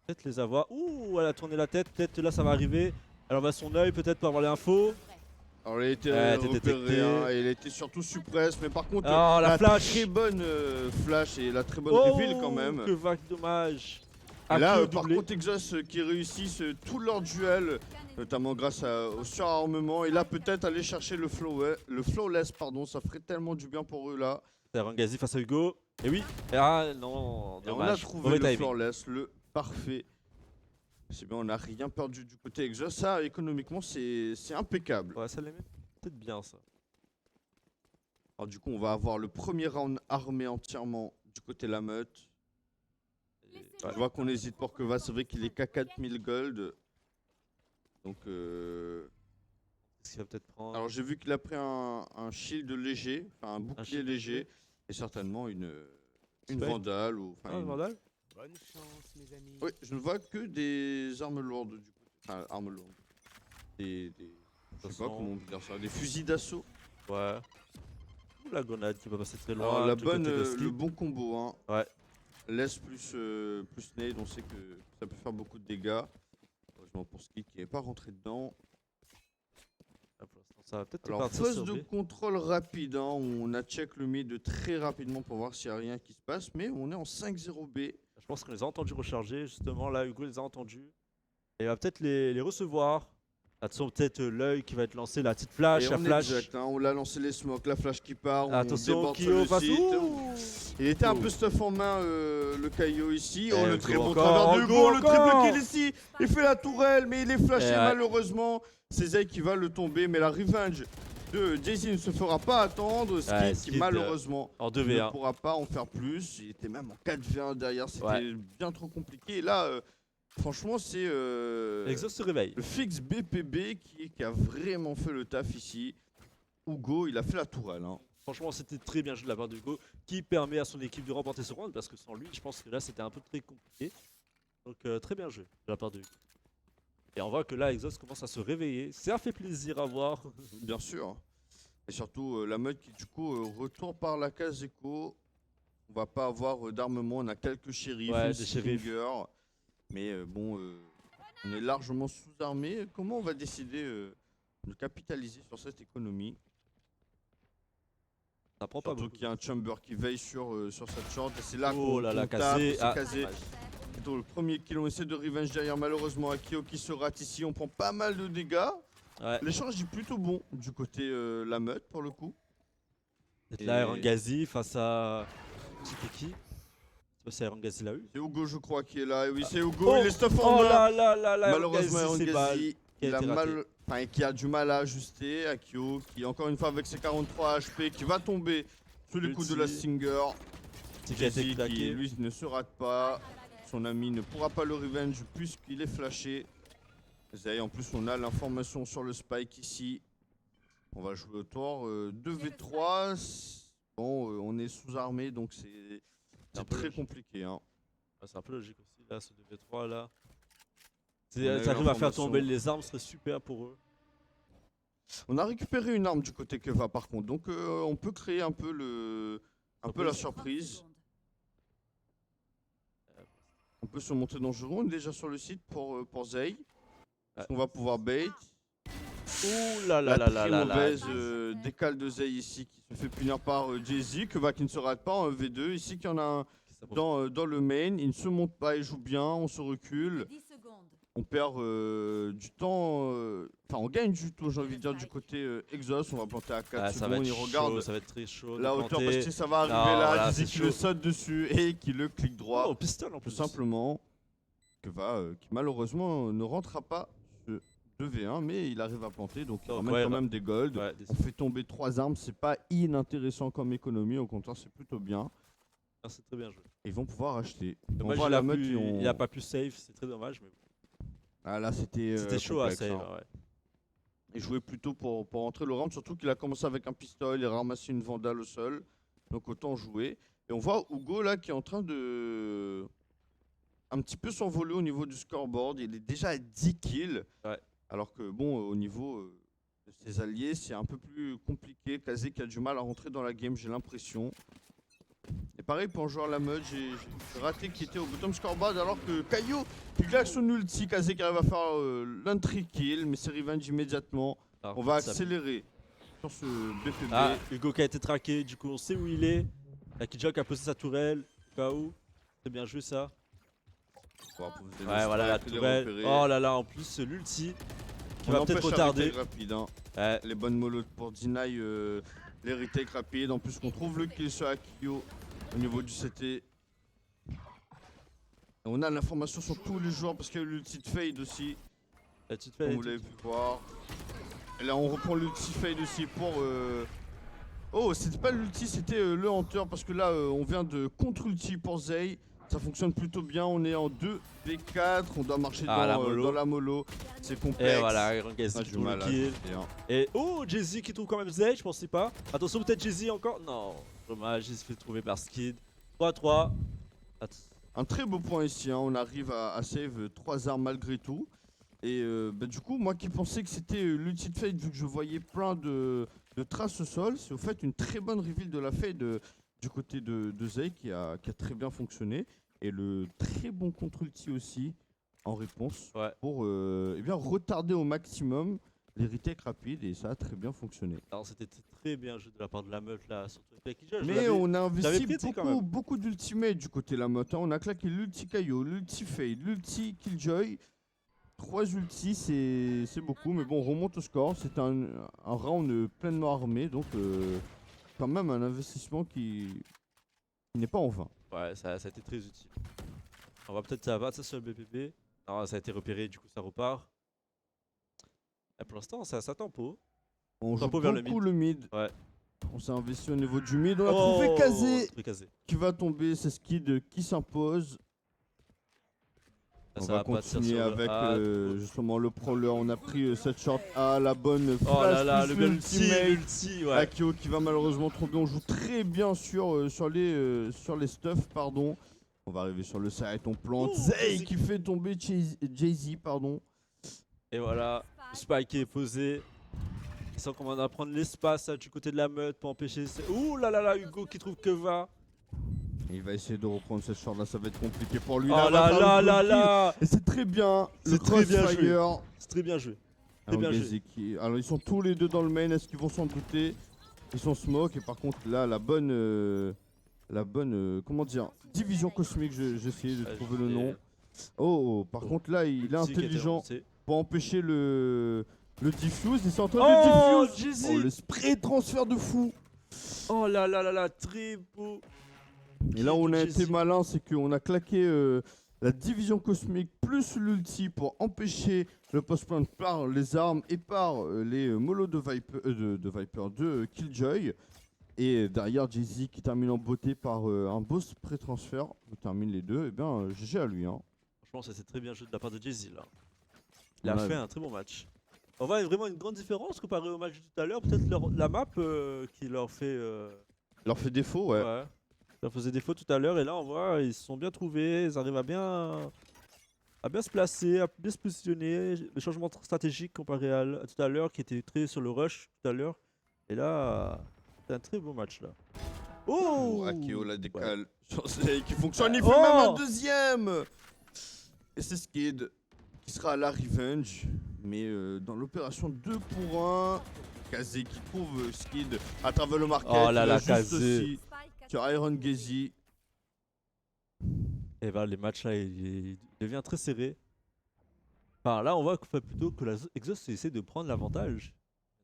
Peut-être les avoir. Ouh, elle a tourné la tête. Peut-être là, ça va arriver. Elle envoie son œil, peut-être pour avoir l'info. Alors il a été Ouais, t'es repéré, détecté. hein, et il a été surtout suppresse. Mais par contre, Oh, la flash. très bonne flash et la très bonne Oh, reveal quand même. que vague dommage. Et là, Akio par doublé. contre, Exhaust qui réussissent tout leur duel, notamment grâce au surarmement. Et là, peut-être aller chercher le flawless, pardon, ça ferait tellement du bien pour eux là. C'est Rangazi face à Hugo. Et oui. Ah non, Et on a dommage. trouvé Mauvais le timing. flawless, le parfait. C'est bien, on n'a rien perdu du côté Exhaust. Ça, économiquement, c'est impeccable. Ouais, ça les met peut-être bien ça. Alors du coup, on va avoir le premier round armé entièrement du côté la meute. Et- Je vois qu'on hésite pour Keva, c'est vrai qu'il est qu'à 4000 gold. Donc Est-ce qu'il va peut-être prendre. alors j'ai vu qu'il a pris un shield léger, enfin un bouclier shield léger, et certainement une Spike. vandale ou enfin Ah, le une- Vandal. Bonne chance, mes amis. Oui, je ne vois que des armes lourdes du coup. Enfin armes lourdes. Je sais pas 500. comment on peut dire ça, des fusils d'assaut. Ouais. Ouh, la grenade qui va passer très loin. Alors la du côté bonne, de le Skip. bon combo hein. Ouais. Laisse plus nade, on sait que ça peut faire beaucoup de dégâts. Heureusement pour Skip qui n'est pas rentré dedans. Ah, pour l'instant, ça va peut-être Alors partir phase sur de B. contrôle rapide, hein, on a check le mid très rapidement pour voir s'il n'y a rien qui se passe, mais on est en 5-0 B. Je pense qu'on les a entendus recharger, justement. Là, Hugo les a entendus. Et il va peut-être les recevoir. Attention, peut-être l'œil qui va être lancé, la petite flash, Et la on est flash. exact, hein, on l'a lancé les smokes, la flash qui part, on Attention, déborde sur Kyo le face. site. Ouh. Il était un Ouh. peu stuff en main le Kaio ici. Oh Eh, le Hugo très bon encore, travers de Hugo Hugo, le encore. triple kill ici. Il fait la tourelle mais il est flashé Eh ouais. malheureusement. C'est Zay qui va le tomber mais la revenge de Jay-Z ne se fera pas attendre. Skid Ouais, qui Skid, malheureusement En ne 2v1. pourra pas en faire plus. Il était même en 4v1 derrière, c'était Ouais. bien trop compliqué. Et là franchement c'est Exhaust se réveille. le fixe BPB qui a vraiment fait le taf ici. Hugo il a fait la tourelle. Hein. Franchement, c'était très bien joué de la part de Hugo, qui permet à son équipe de remporter ce round, parce que sans lui, je pense que là, c'était un peu très compliqué. Donc, très bien joué de la part de Hugo. Et on voit que là, Exhaust commence à se réveiller. Ça fait plaisir à voir. Bien sûr. Et surtout la meute qui du coup retourne par la case écho. On va pas avoir d'armement, on a quelques shérifs, Ouais, une des shérifs. Stinger. Mais bon, on est largement sous-armé. Comment on va décider de capitaliser sur cette économie? Ça prend pas Surtout beaucoup. qu'il y a un Chamber qui veille sur cette short. Et c'est là Oh qu'on là là, qu'on tape, Kazé. c'est Ah, Kazé. dommage. Plutôt le premier kill, on essaie de revenge derrière malheureusement Akio qui se rate ici. On prend pas mal de dégâts. Ouais. L'échange est plutôt bon du côté la meute pour le coup. Peut-être là, Et- Rangazi face à. C'était qui? Je sais pas si Rangazi l'a eu. C'est Hugo, je crois, qui est là. Et oui, c'est Hugo, Oh, il est stuff en Oh main. là là là là, Malheureusement, Rangazi, c'est balle. Rangazi, qui a il a été raté. qui a du mal à ajuster. Akio, qui encore une fois avec ses 43 HP, qui va tomber sous les coups de la Ulti. Stinger. C'est qui a été Jesse qui, claqué. lui, ne se rate pas. Son ami ne pourra pas le revenge puisqu'il est flashé. Zay, en plus, on a l'information sur le spike ici. On va jouer au tour 2v3. Bon, on est sous-armé, donc un c'est peu très logique. compliqué. Hein. Ah, c'est un peu logique aussi, là, ce 2v3 là. On a eu Ça arrive à faire l'information. tomber les armes, ce serait super pour eux. On a récupéré une arme du côté Keva par contre, donc on peut créer un peu la surprise. peut se montrer dangereux. On est déjà sur le site pour Zay. On va pouvoir bait. Ouh là La là là là très là là. mauvaise décale de Zay ici qui se fait punir par Jay-Z, qui ne se rate pas en V2. Ici, qu'il y en a un dans le main. Il ne se monte pas, il joue bien, on se recule. 10 secondes. On perd du temps, enfin on gagne du temps, j'ai envie de dire, du côté Exhaust. On va planter à 4 Ah, ça va secondes, être il regarde chaud, ça va être très chaud. de la hauteur planter. parce que ça va arriver Non, là, là, Jay-Z c'est qui le chaud. saute dessus et qui le clique droit. Oh, pistol en Tout plus. simplement, qui malheureusement ne rentrera pas ce 2v1, mais il arrive à planter, donc il Donc, ramène ouais, quand bah- même des golds. Ouais, On fait tomber 3 armes, c'est pas inintéressant comme économie, au contraire c'est plutôt bien. ah, c'est très bien joué. Ils vont pouvoir acheter. On Dommage, voit il la a meute, pu- ils ont- il a pas pu save, c'est très dommage. Mais Ah là c'était c'était chaud à complexe, save. hein. Ouais. Il jouait plutôt pour rentrer le round, surtout qu'il a commencé avec un pistolet, il a ramassé une vandale au sol, donc autant jouer. Et on voit Hugo là qui est en train de un petit peu s'envoler au niveau du scoreboard, il est déjà à 10 kills, Ouais. alors que bon, au niveau de ses alliés, c'est un peu plus compliqué. Kazé qui a du mal à rentrer dans la game, j'ai l'impression. Et pareil pour un joueur la mode, j'ai raté qui était au bottom scoreboard alors que Caillou qui claque son ulti, Kazé qui arrive à faire l'entry kill, mais c'est revenge immédiatement. Alors, On va ça- accélérer sur ce BPB. Ah, Hugo qui a été traqué, du coup on sait où il est. La Kidja qui a posé sa tourelle, au cas où. C'est bien joué ça. On va poser le Ouais, voilà la strike, les tourelle. repérer. Oh là là, en plus l'ulti qui On va empêche peut-être la retarder. retake rapide, hein. Ouais. Les bonnes mollos pour deny les retakes rapides. En plus qu'on trouve le kill sur Akio au niveau du CT. Et on a l'information sur tous les joueurs parce qu'il y a eu l'ulti de Fade aussi, La petite comme fête. vous l'avez pu voir. Et là on reprend l'ulti Fade aussi pour... Oh, c'était pas l'ulti, c'était le Hunter parce que là on vient de contre-ulti pour Zay. Ça fonctionne plutôt bien, on est en 2v4, on doit marcher Ah, la dans, mollo. dans la mollo. C'est complexe. Et voilà, Rangazi Ah, qui du trouve mal le à kill. acheter, hein. Et oh, Jay-Z qui trouve quand même Zay, je pensais pas. Attention, peut-être Jay-Z encore. Non, dommage, il se fait trouver par Skid. 3-3. Un très beau point ici, hein. On arrive à save 3 armes malgré tout. Et bah, du coup, moi qui pensais que c'était l'ulti de Fade, vu que je voyais plein de traces au sol, c'est au fait une très bonne reveal de la Fade du côté de Zay qui a très bien fonctionné. Et le très bon contre-ulti aussi en réponse Ouais. pour eh bien, retarder au maximum les retakes rapides et ça a très bien fonctionné. Alors c'était très bien joué de la part de la meuf là, surtout avec la Kidja. je Mais l'avais- on a j'avais investi pris, tu sais, quand beaucoup, même. beaucoup d'ultimates du côté de la moto. On a claqué l'ulti Kaio, l'ulti Fade, l'ulti Killjoy. 3 ultis, c'est beaucoup. Mais bon, on remonte au score. C'est un round pleinement armé. Donc, quand même un investissement qui n'est pas en vain. Ouais, ça a été très utile. On va peut-être abattre ça sur le BPB. Non, ça a été repéré, du coup ça repart. Et pour l'instant, ça tempo. On joue Tempo vers le beaucoup le mid. Ouais. On s'est investi au niveau du mid. On a trouvé Kazé trouvé Kazé. qui va tomber. C'est Skid qui s'impose. Là, On ça va va partir continuer sur le avec A. justement le prowler. On a pris cette short à la bonne Oh là là, plus le ulti, l'ultimate. l'ulti, ouais. Akio qui va malheureusement tomber. On joue très bien sur les stuffs, pardon. On va arriver sur le site, on plante. Ouh, Zay Jay-Z. qui fait tomber Jay-Z, pardon. Et voilà, le spike est posé. Il sent qu'on va prendre l'espace du côté de la meute pour empêcher. Ouh là là là, Hugo qui trouve que va. Il va essayer de reprendre cette short là, ça va être compliqué pour lui. Oh il va là faire là le là kill. là. Et c'est très bien. C'est Le très bien crossfire. C'est très bien joué. Alors, bien Jay-Z alors ils sont tous les deux dans le main, est-ce qu'ils vont s'en douter? Ils sont smoke et par contre là la bonne comment dire, division cosmique, j'ai essayé de trouver le nom. Oh, par contre là il est intelligent pour empêcher le diffuse, il s'est en train Oh, de diffuse. Jay-Z. Oh, le spray transfert de fou. Oh là là là là, très beau. Et là où on a Jay-Z. été malin, c'est qu'on a claqué la division cosmique plus l'ulti pour empêcher le post-plant par les armes et par les mollos de Viper de Killjoy. Et derrière Jay-Z qui termine en beauté par un beau spray transfert, qui termine les deux, et bien GG à lui. Hein. Franchement, ça c'est très bien joué de la part de Jay-Z là. Il a Ouais. fait un très bon match. On voit vraiment une grande différence comparé au match de tout à l'heure. Peut-être la map qui leur fait. Leur fait défaut, ouais. Ouais. Ça faisait défaut tout à l'heure et là on voit ils se sont bien trouvés, ils arrivent à bien se placer, à bien se positionner. Le changement stratégique comparé à tout à l'heure qui était très sur le rush tout à l'heure. Et là, c'est un très beau match là. Oh, Akio la Ouais. décale sur Zay qui fonctionne, il Oh. fait même un deuxième. Et c'est Skid qui sera à la revenge. Mais dans l'opération 2 pour 1, Kazé qui trouve Skid à travers le market. Oh là il là, a juste Kazé. aussi sur Iron Gazy. Et ben les matchs là, il devient très serré. Enfin là, on voit plutôt que la Exhaust essaie de prendre l'avantage.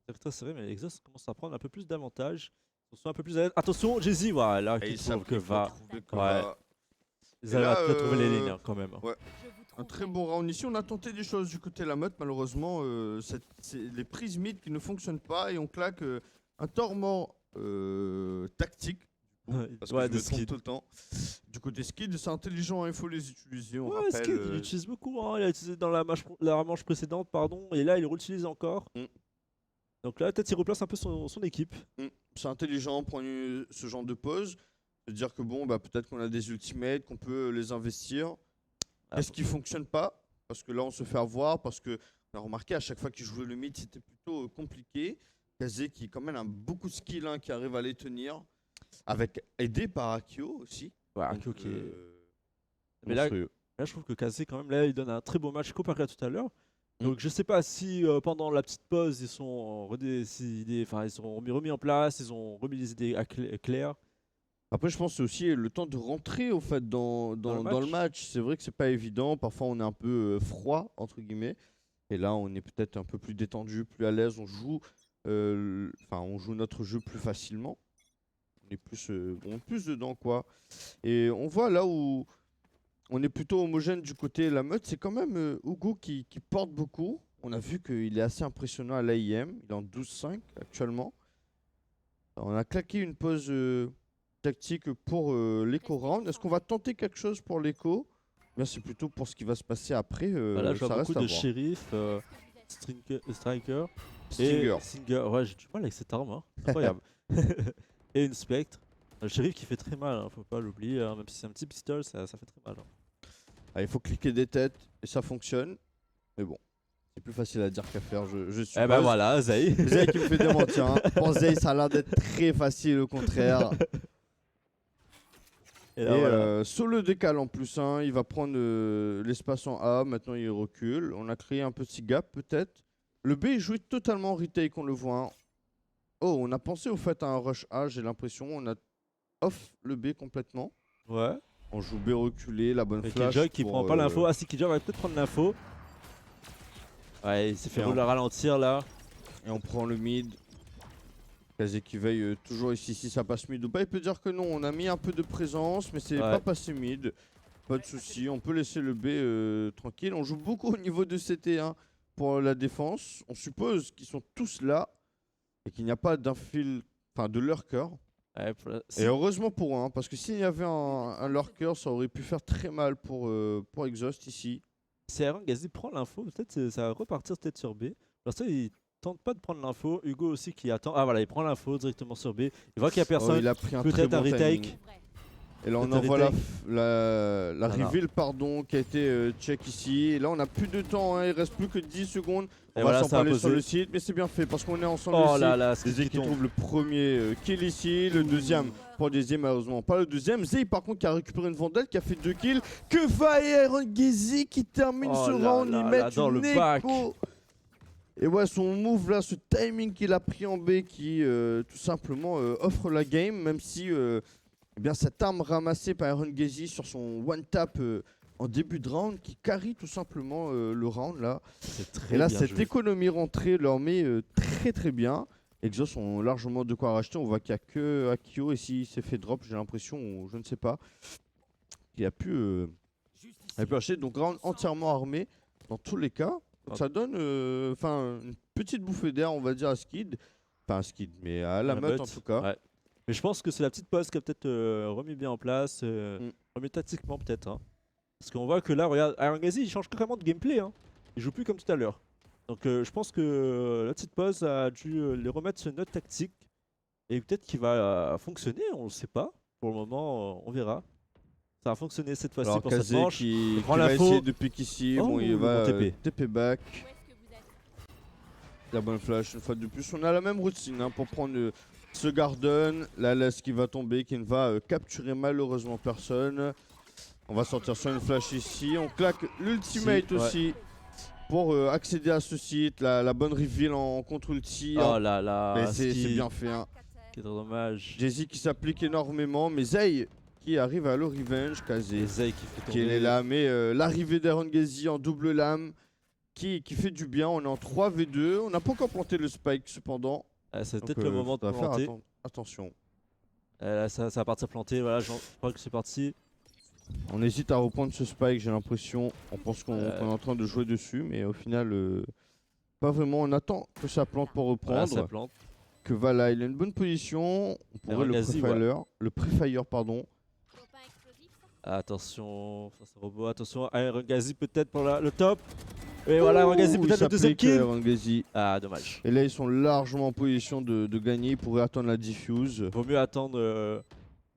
C'est très serré, mais Exhaust commence à prendre un peu plus d'avantage. Ils sont un peu plus à l'aise. Attention, Jay-Z, voilà, Et qui il trouve savent que qu'il faut va. trouver que Ouais. va. Ils arrivent là, à trouver les lignes hein, quand même. ouais. Un très bon round ici. On a tenté des choses du côté de la meute. Malheureusement, c'est les prises mid qui ne fonctionnent pas et on claque un torment tactique. Parce que Ouais, je de me trompe Skid. tout le temps. Du côté Skid, c'est intelligent, il faut les utiliser. On Ouais, rappelle. Skid, il l'utilise beaucoup. Hein. Il a utilisé dans la manche précédente, pardon. Et là, il le réutilise encore. Mm. Donc là, peut-être il replace un peu son équipe. C'est intelligent, prendre ce genre de pause. Se dire que bon, bah, peut-être qu'on a des ultimates, qu'on peut les investir. Ah, Est-ce qu'ils fonctionnent pas? Parce que là, on se fait avoir. Parce que on a remarqué à chaque fois qu'il jouait le mid, c'était plutôt compliqué. Kazé qui, quand même, a beaucoup de skill, hein, qui arrive à les tenir. Avec aidé par Akio aussi. Ouais, Donc, ok. Mais là, monstrueux. là, je trouve que Kazé, quand même, là, il donne un très beau match comparé à tout à l'heure. Mm. Donc, je sais pas si pendant la petite pause, ils sont remis en place, ils ont remis les idées claires. Après, je pense que c'est aussi le temps de rentrer au fait dans le match. C'est vrai que c'est pas évident. Parfois, on est un peu froid entre guillemets. Et là, on est peut-être un peu plus détendu, plus à l'aise. On joue notre jeu plus facilement. On est plus dedans quoi. Et on voit là où on est plutôt homogène du côté de la meute, c'est quand même Hugo qui porte beaucoup. On a vu qu'il est assez impressionnant à l'AIM. Il est en 12-5 actuellement. On a claqué une pause tactique pour l'éco round. Est-ce qu'on va tenter quelque chose pour l'éco? Bien, c'est plutôt pour ce qui va se passer après. Là, je ça vois reste beaucoup à de voir. shérif, striker. Stinger. Et Singer, ouais, j'ai du mal avec cette arme, hein. Incroyable. Et une Spectre. Le shérif qui fait très mal, hein, faut pas l'oublier, hein, même si c'est un petit pistol, ça fait très mal. Hein. Ah, il faut cliquer des têtes et ça fonctionne. Mais bon, c'est plus facile à dire qu'à faire, je suppose. Eh ben voilà, Zay. Zay qui me fait démentir. Hein. Pour Zay, ça a l'air d'être très facile, au contraire. Et Et là, voilà. Solo décale en plus, hein. Il va prendre l'espace en A, maintenant il recule. On a créé un petit gap peut-être. Le B est joué totalement retake, on le voit. Hein. Oh, on a pensé au fait à un rush A, j'ai l'impression. On a off le B complètement. Ouais. On joue B reculé, la bonne Et flash. Killjoy qui pour, prend pas l'info. Ah si, Killjoy va peut-être prendre l'info. Ouais, il s'est fait Et le ralentir là. Et on prend le mid. Kazé qui veille toujours ici si ça passe mid ou pas. Il peut dire que non, on a mis un peu de présence, mais c'est pas passé mid. Pas de souci, on peut laisser le B tranquille. On joue beaucoup au niveau de CT1 pour la défense. On suppose qu'ils sont tous là et qu'il n'y a pas de lurker. Ouais, Et heureusement pour eux, hein, parce que s'il y avait un lurker, ça aurait pu faire très mal pour Exhaust ici. Si Iron Gazy prend l'info, peut-être ça va repartir peut-être sur B. Pour ça, il tente pas de prendre l'info. Hugo aussi qui attend. Ah voilà, il prend l'info directement sur B. Il voit qu'il y a Oh, personne. il a pris un très Peut-être bon un retake. timing. Et là, on Peut-être un envoie retake. la Voilà. reveal pardon, qui a été check ici. Et là, on n'a plus de temps, hein, il reste plus que 10 secondes. Et On voilà, va s'en ça a parler sur posé. le site, mais c'est bien fait parce qu'on est ensemble Oh ici. là là, Les qui équipes tombe. trouvent le premier kill ici, le deuxième pour Désir, malheureusement pas le deuxième. Zay par contre qui a récupéré une Vandale, qui a fait 2 kills. Que va Iron Gazy qui termine Oh ce là round, là il là, met dans une le back. écho. Et ouais, son move là, ce timing qu'il a pris en B qui tout simplement offre la game, même si eh bien, cette arme ramassée par Iron Gazy sur son one tap en début de round qui carry tout simplement le round là. C'est très Et là, bien cette joué. économie rentrée leur met très très bien. Exhaust ont largement de quoi racheter. On voit qu'il n'y a que Akio ici, il s'est fait drop, j'ai l'impression, ou je ne sais pas. Il a pu acheter. Donc round entièrement armé dans tous les cas. Donc, ça donne une petite bouffée d'air, on va dire, à Skid. Enfin, à Skid, mais à la meute en tout cas. Ouais. Mais je pense que c'est la petite pause qui a peut-être remis bien en place, remis tactiquement peut-être. Hein. Parce qu'on voit que là, regarde, Iron Gazy il change carrément de gameplay. Hein. Il joue plus comme tout à l'heure. Donc je pense que la petite pause a dû les remettre sur une note tactique. Et peut-être qu'il va fonctionner, on ne le sait pas. Pour le moment, on verra. Ça va fonctionner cette fois-ci Alors pour cette Kazé manche. qui prend va l'info. essayer de pick ici. Oh, Bon, il le va bon TP. TP back. La bonne flash une fois de plus. On a la même routine hein, pour prendre ce Garden. La laisse qui va tomber, qui ne va capturer malheureusement personne. On va sortir sur une flash ici. On claque l'ultimate Si, ouais. aussi pour accéder à ce site. La bonne reveal en contre-ulti. Oh là là, Mais ce c'est qui bien fait. Hein. qui est dommage. Jay-Z qui s'applique énormément. Mais Zay qui arrive à le revenge. Kazé Et Zay qui fait qui tomber. est là. Mais l'arrivée d'Erangezi en double lame qui fait du bien. On est en 3v2. On n'a pas encore planté le spike cependant. C'est Donc, peut-être le moment de faudra faire planter. attention. Là, ça va partir planter. Voilà, je crois que c'est parti. On hésite à reprendre ce spike, j'ai l'impression. On pense qu'on Euh. est en train de jouer dessus, mais au final, pas vraiment. On attend que ça plante pour Voilà, reprendre. ça plante. Que Vala, il a une bonne position. On pourrait Erangezi, le préfire, pardon. Attention, ça c'est robot. Attention, Erangezi peut-être pour le top. Et voilà, Erangezi Ouh, peut-être il le deuxième s'applique, kill. Erangezi. Ah, dommage. Et là, ils sont largement en position de gagner. Ils pourraient attendre la diffuse. Vaut mieux attendre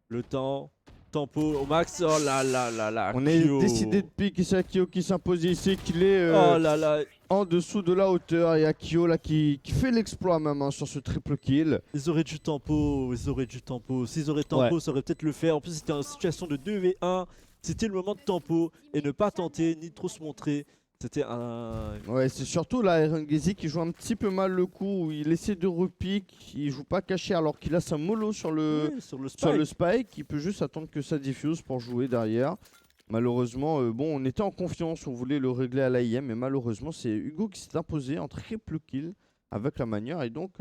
le temps. Tempo au max. Oh là là là là. On est Kyo. décidé de piquer. C'est Akio qui s'impose ici, qu'il est Oh là là. en dessous de la hauteur. Et Akio là qui fait l'exploit même hein, sur ce triple kill. Ils auraient du tempo. Ils auraient du tempo. S'ils auraient tempo, ça aurait peut-être le faire. En plus, c'était une situation de 2v1. C'était le moment de tempo et ne pas tenter ni trop se montrer. C'était un. Ouais, c'est surtout là Erangezi qui joue un petit peu mal le coup, où il essaie de repique, il joue pas caché alors qu'il a sa mollo sur le, Ouais, sur le spike. sur le spike, il peut juste attendre que ça diffuse pour jouer derrière. Malheureusement, bon, on était en confiance, on voulait le régler à l'AIM, mais malheureusement, c'est Hugo qui s'est imposé en triple kill avec la manière, et donc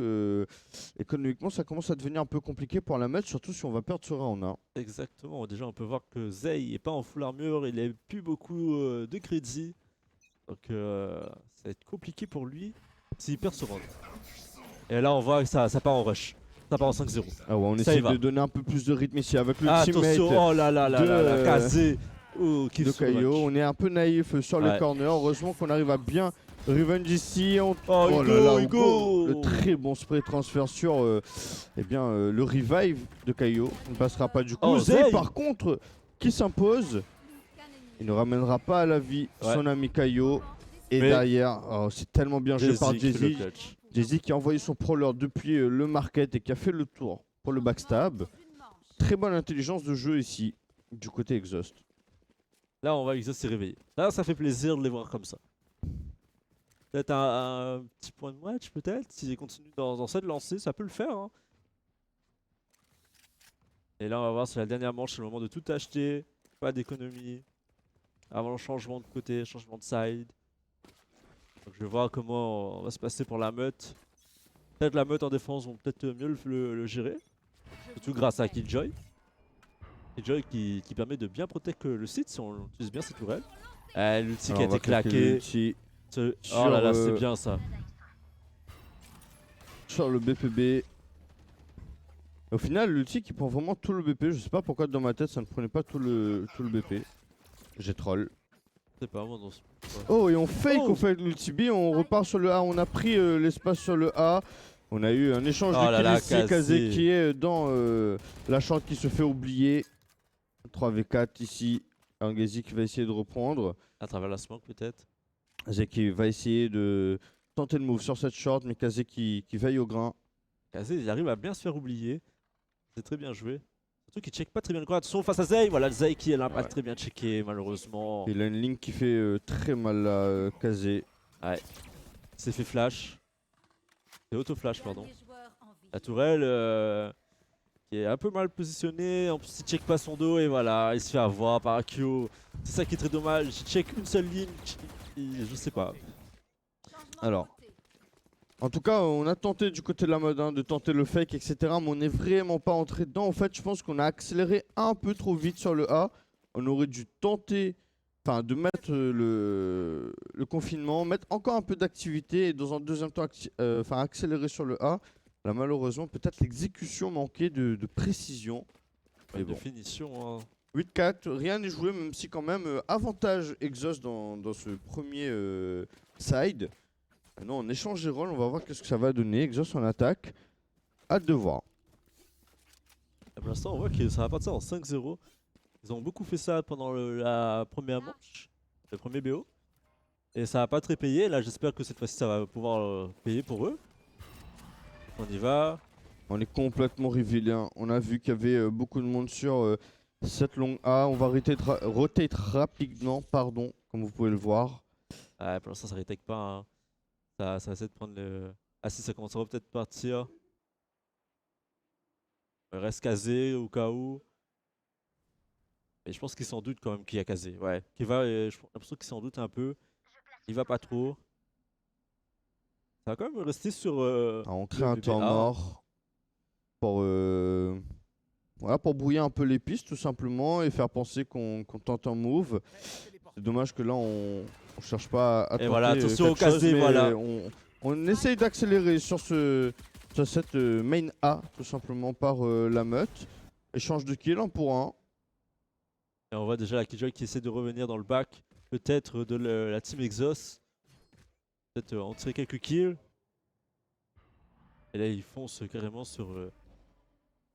économiquement, ça commence à devenir un peu compliqué pour la mettre, surtout si on va perdre ce round 1. Exactement. Déjà, on peut voir que Zay est pas en full armure. Il a plus beaucoup de crédit. Donc, ça va être compliqué pour lui s'il perd ce round. Et là, on voit que ça part en rush. Ça part en 5-0. Ah ouais, on Ça y essaie va. de donner un peu plus de rythme ici avec le Attention, teammate oh là là là de, là là, Kazé. Oh, qui de se Kaio. match. On est un peu naïf sur le Ouais. corner, heureusement qu'on arrive à bien revenge ici. Oh, Hugo, là là, Hugo. le très bon spray transfert sur le revive de Kaio. On ne passera pas du coup. Oh, Zay Zay. par contre qui s'impose. Il ne ramènera pas à la vie Ouais. son ami Kaio. Et Mais- derrière, oh, c'est tellement bien joué par Jay-Z qui fait le Jay-Z. clutch. Jay-Z qui a envoyé son prowler depuis le market et qui a fait le tour pour le backstab. Très bonne intelligence de jeu ici du côté Exhaust. Là, on voit Exhaust s'est réveillé. Là, ça fait plaisir de les voir comme ça. Peut-être un petit point de match, peut-être. S'ils continuent dans cette lancée, ça peut le faire. Hein. Et là, on va voir si la dernière manche, c'est le moment de tout acheter. Pas d'économie. Avant le changement de côté, changement de side. Donc, je vais voir comment on va se passer pour la meute. Peut-être la meute en défense vont peut-être mieux le gérer. Surtout grâce à Killjoy. Killjoy qui permet de bien protéger le site si on utilise bien ses tourelles. L'ulti qui a Alors, on va été claquer claqué. l'ulti Oh sur, là là, c'est euh, bien ça. sur le BPB. Au final, l'ulti qui prend vraiment tout le BP. Je sais pas pourquoi dans ma tête ça ne prenait pas tout le BP. J'ai troll. C'est pas moi dans ce. Oh, et on fake Oh. au fait l'ulti B. On repart sur le A. On a pris l'espace sur le A. On a eu un échange Oh de là kills là, ici. Kazé. Kazé qui est dans la chante qui se fait oublier. 3v4 ici. Erangezi qui va essayer de reprendre. À travers la smoke peut-être. Kazé qui va essayer de tenter le move sur cette short. Mais Kazé qui veille au grain. Kazé, il arrive à bien se faire oublier. C'est très bien joué. Surtout qu'il check pas très bien le coin. Attention face à Zay. Voilà, Zay qui n'a pas Ouais. très bien checké malheureusement. Il a une ligne qui fait très mal à Kazé. Il s'est fait flash. C'est auto-flash, pardon. La tourelle qui est un peu mal positionnée. En plus, il check pas son dos et voilà, il se fait avoir par Akio. C'est ça qui est très dommage. Il check une seule ligne. Je sais pas. Alors, en tout cas, on a tenté du côté de la mode de tenter le fake, etc. Mais on n'est vraiment pas entré dedans. En fait, je pense qu'on a accéléré un peu trop vite sur le A. On aurait dû tenter de mettre le confinement, mettre encore un peu d'activité et dans un deuxième temps accélérer sur le A. Là, malheureusement, peut-être l'exécution manquait de précision. Pas Mais de bon. finition. Hein. 8-4, rien n'est joué, même si quand même avantage Exhaust dans ce premier side. Maintenant, on échange les rôles, on va voir qu'est-ce que ça va donner. Exhaust en attaque. Hâte de voir. Pour l'instant, on voit que ça va partir en 5-0. Ils ont beaucoup fait ça pendant la première manche, le premier BO. Et ça va pas très payé. Là, j'espère que cette fois-ci, ça va pouvoir payer pour eux. On y va. On est complètement révélé. On a vu qu'il y avait beaucoup de monde sur Cette longue A, on va rotate rapidement, pardon, comme vous pouvez le voir. Ouais, pour l'instant, ça retake pas. Hein. Ça va essayer de prendre le. Ah, si, ça commencera peut-être partir. Il reste casé au cas où. Mais je pense qu'il s'en doute quand même qu'il y a casé. Ouais. J'ai l'impression qu'il s'en doute un peu. Il va pas trop. Ça va quand même rester sur. On crée le un BBA. temps mort pour, voilà, pour brouiller un peu les pistes tout simplement et faire penser qu'on tente un move. C'est dommage que là on cherche pas à Et tenter voilà, attention au quelque chose, casé, mais voilà. on essaye d'accélérer sur cette main A tout simplement par la meute. Échange de kill 1 pour 1. Et on voit déjà la Killjoy qui essaie de revenir dans le back. Peut-être de la team Exos. Peut-être en tirer quelques kills. Et là, ils foncent carrément sur.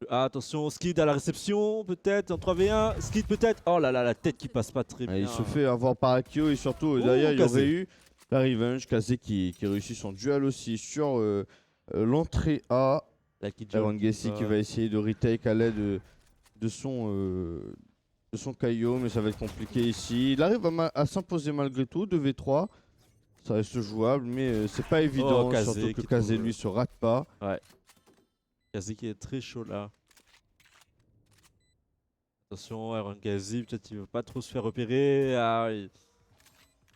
Ah, attention, Skid à la réception, peut-être en 3v1. Skid, peut-être. Oh là là, la tête qui passe pas très bien. Il se fait avoir par Akio et surtout derrière il y aurait eu la Revenge. Kazé qui réussit son duel aussi sur l'entrée A. La Killjoy. Aaron Gessie qui va essayer de retake à l'aide de son Kaio, mais ça va être compliqué ici. Il arrive à s'imposer malgré tout, 2v3. Ça reste jouable, mais c'est pas évident, Kazé surtout que qui Kazé trouve, lui se rate pas. Kazé qui est très chaud là. Attention, Aaron Gazi, peut-être qu'il veut pas trop se faire repérer. Ah,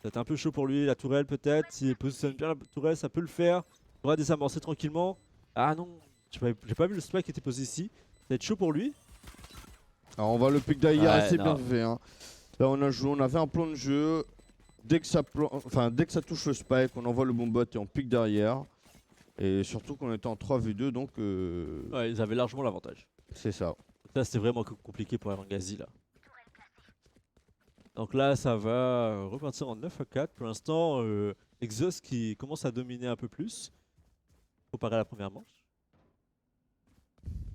peut-être un peu chaud pour lui, la tourelle peut-être. S'il positionne bien la tourelle, ça peut le faire. Il pourra désamorcer tranquillement. Ah non, j'ai pas vu le spike qui était posé ici. Ça va être chaud pour lui. Alors on voit le pick derrière, Ouais, assez non. bien fait. Hein. Là on a joué, on avait un plan de jeu. Dès que ça touche le spike, on envoie le bon bot et on pique derrière. Et surtout qu'on était en 3v2, donc Ouais, ils avaient largement l'avantage. c'est ça. Là, c'était vraiment compliqué pour Aaron Gazi là. Donc là, ça va repartir en 9-4. Pour l'instant, Exos qui commence à dominer un peu plus. Comparé à la première manche.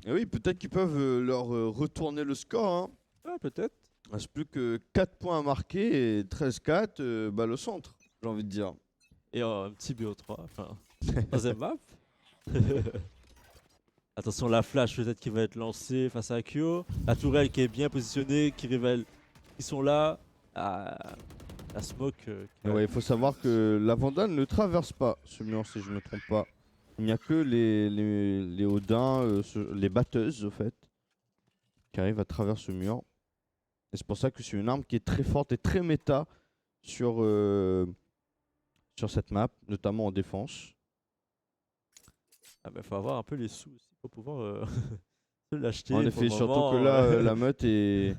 Et oui, peut-être qu'ils peuvent leur retourner le score. Hein. Ouais, peut-être. Il reste plus que 4 points à marquer et 13-4, balle au centre, j'ai envie de dire. Et un petit BO3, enfin, troisième map. Attention, la flash peut-être qui va être lancée face à Akio. La tourelle qui est bien positionnée, qui révèle qu'ils sont là. Ah, la smoke. Et ouais, il faut savoir que la Vandale ne traverse pas ce mur, si je ne me trompe pas. Il n'y a que les Odins, les batteuses, au fait, qui arrivent à travers ce mur. Et c'est pour ça que c'est une arme qui est très forte et très méta sur cette map, notamment en défense. Ah, bah, faut avoir un peu les sous aussi pour pouvoir se l'acheter. En pour effet, le surtout moment, que là, la meute est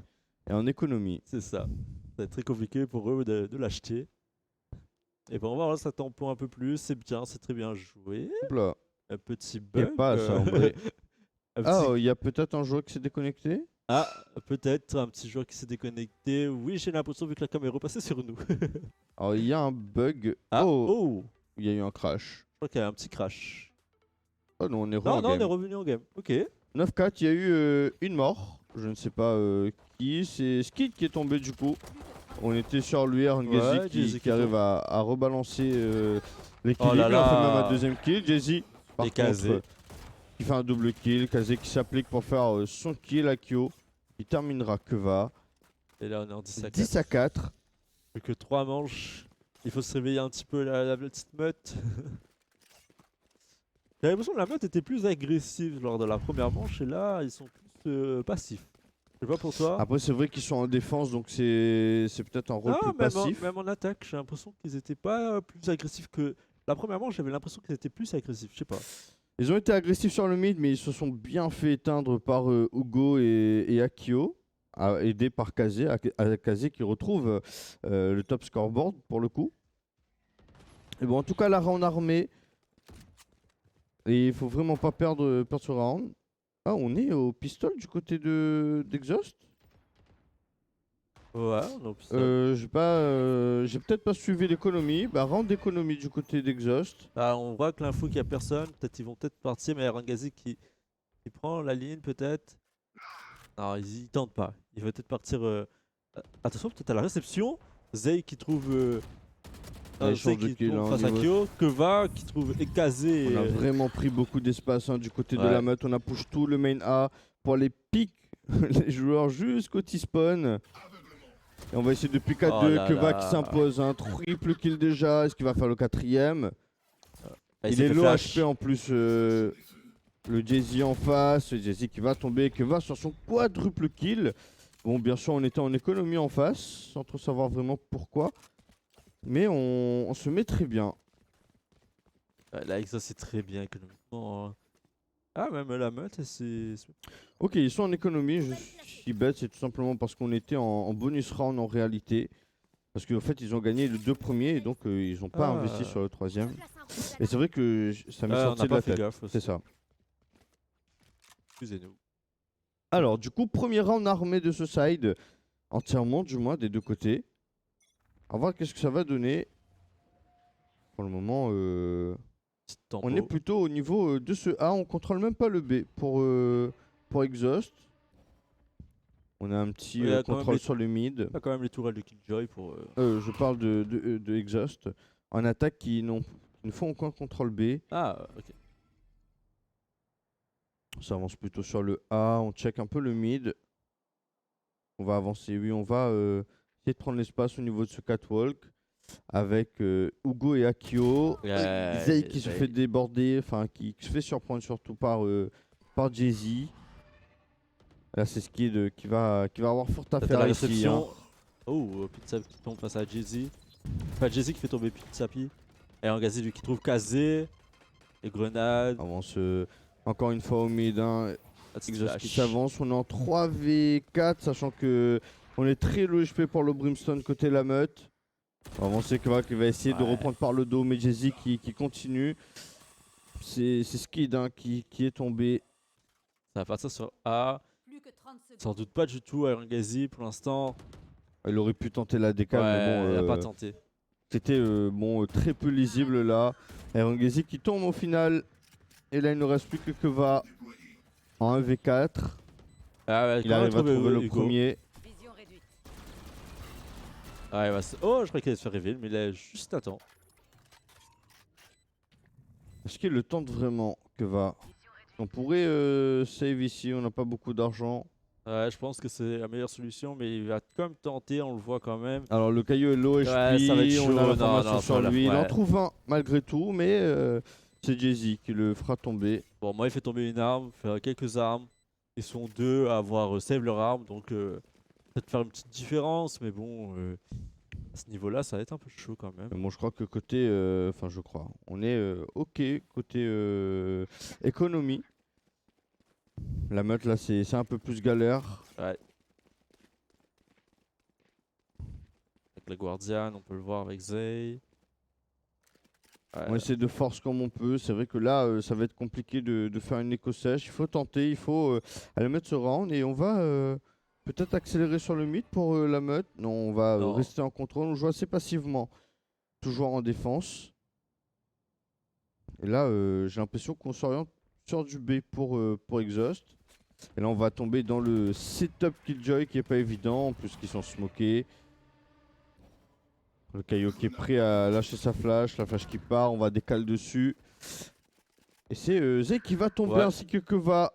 en économie. C'est ça. Ça va être très compliqué pour eux de l'acheter. Et bon, on va voir, ça tampon un peu plus. C'est bien, c'est très bien joué. Hop là. Un petit Et bug. pas ça, en vrai. un Ah, petit- il y a peut-être un joueur qui s'est déconnecté. Ah, peut-être un petit joueur qui s'est déconnecté. Oui, j'ai l'impression vu que la caméra est repassée sur nous. Alors, il y a un bug. Ah, Oh, oh, il y a eu un crash. je crois qu'il y a un petit crash. Oh non, on est Non, en non, on est game. revenu en game. Ok. 9-4, il y a eu une mort. Je ne sais pas qui. C'est Skid qui est tombé du coup. On était sur lui, Aaron Ouais, Gazi Jay-Z qui qui arrive à rebalancer l'équilibre. Oh là Il a fait là. même un deuxième kill. Jay-Z, par Et contre, Kazé. qui fait un double kill. Kazé qui s'applique pour faire son kill à Kyo. Il terminera Keva. Et là, on est en 10 à 4. 10 à 4. Plus que 3 manches. Il faut se réveiller un petit peu la petite meute. J'ai l'impression que la meute était plus agressive lors de la première manche et là, ils sont plus passifs. Je sais pas pour toi. Après, c'est vrai qu'ils sont en défense, donc c'est peut-être un rôle Ah, plus passif. même en attaque, j'ai l'impression qu'ils étaient pas plus agressifs que. La première manche, j'avais l'impression qu'ils étaient plus agressifs. Je sais pas. Ils ont été agressifs sur le mid, mais ils se sont bien fait éteindre par Hugo et Akio, aidés par Kazé, Kazé qui retrouve le top scoreboard pour le coup. Et bon, en tout cas, la round armée. Et il faut vraiment pas perdre ce round. Ah, on est au pistol du côté d'Exhaust. Ouais, donc J'ai peut-être pas suivi l'économie. Bah, round d'économie du côté d'Exhaust. bah, on voit que l'info qu'il y a personne. Peut-être ils vont peut-être partir, mais Rangazi qui prend la ligne peut-être. Non, ils tentent pas. Il va peut-être partir. Attention, peut-être à la réception. Zay qui trouve. Ouais, Zay change de qui kill, tombe hein, face à niveau- Kyo. Keva qui trouve Ekazé. On a vraiment pris beaucoup d'espace hein, du côté de Ouais. la meute. On a push tout le main A pour aller pick les joueurs jusqu'au T-spawn. Et on va essayer depuis 4-2. Oh là Keva là. qui s'impose. Un triple kill déjà. Est-ce qu'il va faire le 4ème? Ah, Il s'est est fait low flash. HP en plus. Le Jay-Z en face. Jay-Z qui va tomber. Keva sur son quadruple kill. Bon, bien sûr, on était en économie en face. Sans trop savoir vraiment pourquoi. Mais on se met très bien. Ouais, là, Exos, c'est très bien économiquement. Hein. Ah, même la meute, c'est. Ok, ils sont en économie. Je suis bête. C'est tout simplement parce qu'on était en bonus round en réalité. Parce qu'en fait, ils ont gagné les 2 premiers. Et donc, ils n'ont pas Ah. investi sur le 3ème. Et c'est vrai que ça m'est on sorti n'a de la pas fait tête. gaffe aussi. C'est ça. Excusez-nous. Alors, du coup, premier round armé de ce side. Entièrement, du moins, des deux côtés. On va voir qu'est-ce que ça va donner. Pour le moment, Petite tempo. on est plutôt au niveau de ce A. On contrôle même pas le B pour Exhaust. On a un petit Ouais, il y a quand même contrôle les- sur le mid. Il y a quand même les tourelles de Killjoy pour. Je parle de Exhaust. En attaque qui ne font aucun contrôle B. Ah, ok. Ça avance plutôt sur le A. On check un peu le mid. On va avancer. Oui, on va essayer de prendre l'espace au niveau de ce catwalk. Avec Hugo et Akio. Ouais, Zay qui se Zay. fait déborder. Enfin, qui se fait surprendre surtout par Jay-Z. Là, c'est Skid qui va avoir fort à T'as faire la ici. réception. Hein. Oh, Pizza qui tombe face à Jay-Z. Enfin, Jay-Z qui fait tomber Pizzapi. Et Angazi lui qui trouve Kazé. Et Grenade. Avance encore une fois au mid. Hein. Ah, c'est Exhaust flash. qui s'avance. On est en 3v4, sachant que on est très low HP pour le Brimstone côté la meute. On va avancer Keva qui va essayer de Ouais. reprendre par le dos, mais Jay-Z qui continue. C'est Skid hein, qui est tombé. Ça va partir sur A. Sans doute pas du tout Iron Gazi pour l'instant. Il aurait pu tenter la décale, mais bon, il a pas tenté. c'était très peu lisible là. Iron Gazi qui tombe au final. Et là, il ne reste plus que Keva en 1v4. Ah ouais, Il comment arrive à trouver le Hugo. premier. Ah, il va oh, je croyais qu'il allait se faire reveal, mais il a juste un temps. Est-ce qu'il le tente vraiment, Keva? On pourrait save ici, on n'a pas beaucoup d'argent. Ouais, je pense que c'est la meilleure solution, mais il va quand même tenter, on le voit quand même. Alors le caillou est low HP, ça va être on chaud, a non, l'information non, sur ça va lui. Il en ouais. trouve un malgré tout, mais c'est Jay-Z qui le fera tomber. Bon, moi, il fait tomber une arme, faire quelques armes. Ils sont deux à avoir save leur arme, donc peut-être faire une petite différence, mais bon, à ce niveau-là, ça va être un peu chaud quand même. Mais bon, je crois que côté, je crois, on est ok côté économie. La meute là, c'est un peu plus galère. Ouais. Avec la Guardian, on peut le voir avec Zay. Ouais. On essaie de force comme on peut. C'est vrai que là, ça va être compliqué de faire une éco sèche. Il faut tenter, il faut aller mettre ce round et on va peut-être accélérer sur le mid pour la meute. Non, on va Non. rester en contrôle. On joue assez passivement, toujours en défense. Et là, j'ai l'impression qu'on s'oriente sur du B pour Exhaust. Et là, on va tomber dans le setup Killjoy qui est pas évident, en plus qu'ils sont smokés. Le Kaio qui est prêt à lâcher sa flash, la flash qui part, on va décaler dessus. Et c'est Zay qui va tomber Ouais. ainsi que Keva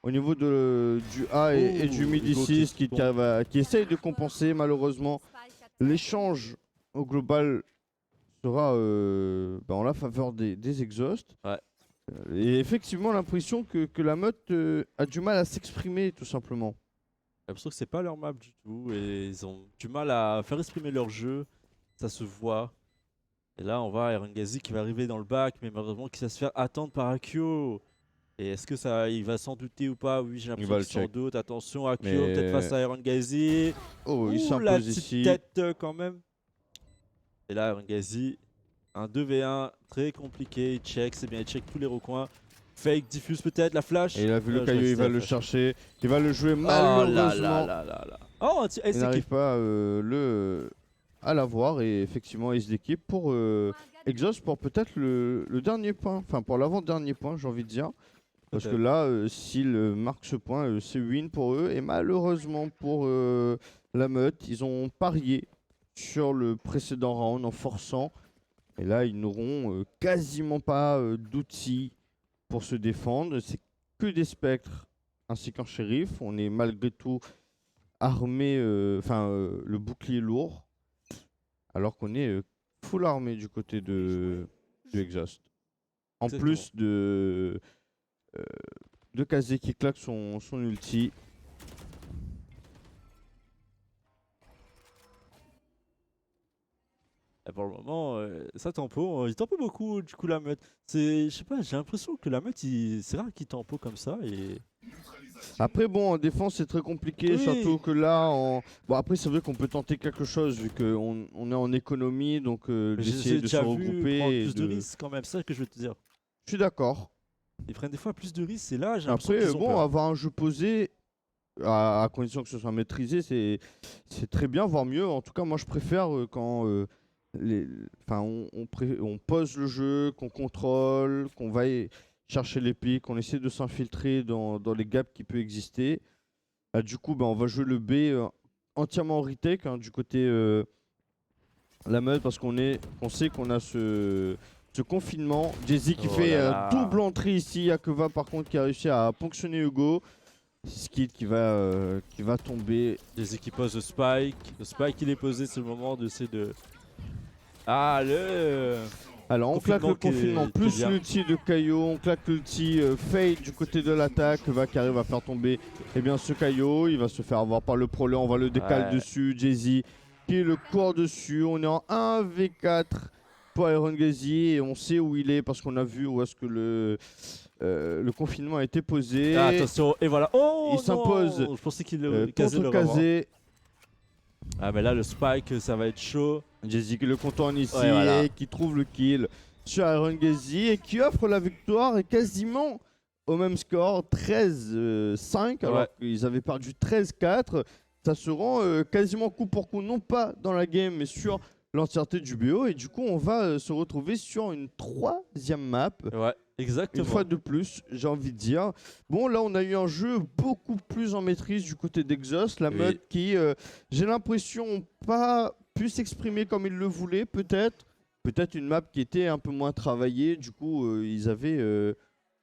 au niveau du A et du mid Hugo ici, qui qui essaye de compenser malheureusement. L'échange au global sera en la faveur des exhausts. Ouais. Et effectivement l'impression que la meute a du mal à s'exprimer tout simplement. J'ai l'impression que c'est pas leur map du tout et ils ont du mal à faire exprimer leur jeu. Ça se voit. Et là, on voit Erengazi qui va arriver dans le bac, mais malheureusement qui va se faire attendre par Akio. Et est-ce que ça, il va s'en douter ou pas? Oui, j'ai va l'impression le qu'il s'en check. doute. Attention, Akio Mais- peut-être face à Erengazi. Oh, il Ouh, la s'impose petite ici. tête quand même. Et là, Erengazi, un 2v1 très compliqué. Il check, c'est bien, il check tous les recoins. Fake, diffuse peut-être la flash. Et il a vu le je Kaio, vois il que va c'est le la flash. chercher. Il va le jouer Oh là malheureusement. là là là. Oh, un petit Il ace n'arrive équipe. pas à l'avoir et effectivement ace d'équipe pour Exhaust pour peut-être le dernier point, enfin pour l'avant-dernier point j'ai envie de dire. Parce que Peut-être. là, s'ils marquent ce point, c'est win pour eux. Et malheureusement pour la meute, ils ont parié sur le précédent round en forçant. Et là, ils n'auront quasiment pas d'outils pour se défendre. C'est que des spectres ainsi qu'un shérif. On est malgré tout armé, le bouclier lourd, alors qu'on est full armé du côté de Exhaust. En Exactement. plus de Kazé qui claque son ulti. Et pour le moment, ça tempo, il tempo beaucoup du coup la meute. Je sais pas, j'ai l'impression que la meute, c'est rare qu'il tempo comme ça et Après, bon, en défense, c'est très compliqué, Oui. surtout que là, bon, après, c'est vrai qu'on peut tenter quelque chose vu qu'on est en économie, donc j'ai d'essayer de se déjà vu regrouper. prendre et plus de risques quand même, c'est ça que je veux te dire. Je suis d'accord. Ils prennent des fois plus de risques et là j'ai l'impression Après, qu'ils ont bon, peur. avoir un jeu posé, à condition que ce soit maîtrisé, c'est très bien, voire mieux. En tout cas, moi, je préfère quand on pose le jeu, qu'on contrôle, qu'on va chercher les pics, qu'on essaie de s'infiltrer dans les gaps qui peuvent exister. Du coup, on va jouer le B entièrement en retake du côté la meute parce qu'on sait qu'on a ce confinement. Jay-Z qui Oh fait là là. double entrée ici. Yakuva par contre qui a réussi à ponctionner Hugo. Skid qui va tomber. Des équipes posent le spike il est posé, c'est le moment d'essayer de... Ah Alors on claque le Confinement confinement qui est plus bien. l'ulti de Kaio, on claque l'ulti Fade du côté de l'attaque, qui arrive à faire tomber ce Kaio, il va se faire avoir par le prolé, on va le décaler Ouais. dessus, Jay-Z qui le court dessus, on est en 1v4 pour Iron Gazi et on sait où il est parce qu'on a vu où est-ce que le confinement a été posé. Ah, attention, et voilà. Oh Il non, s'impose, je pensais qu'il Kazé contre le revoir. Kazé. Ah mais là le spike ça va être chaud. Jay-Z qui le contourne ici Ouais, voilà. et qui trouve le kill sur Iron Gazi et qui offre la victoire et quasiment au même score 13-5 alors Ouais. qu'ils avaient perdu 13-4. Ça se rend quasiment coup pour coup, non pas dans la game mais sur l'entièreté du BO et du coup on va se retrouver sur une 3e map. Ouais, exactement. Une fois de plus, j'ai envie de dire. Bon, là, on a eu un jeu beaucoup plus en maîtrise du côté d'Exhaust. La Oui. meute qui, j'ai l'impression, n'a pas pu s'exprimer comme ils le voulaient, peut-être. Peut-être une map qui était un peu moins travaillée. Du coup, ils avaient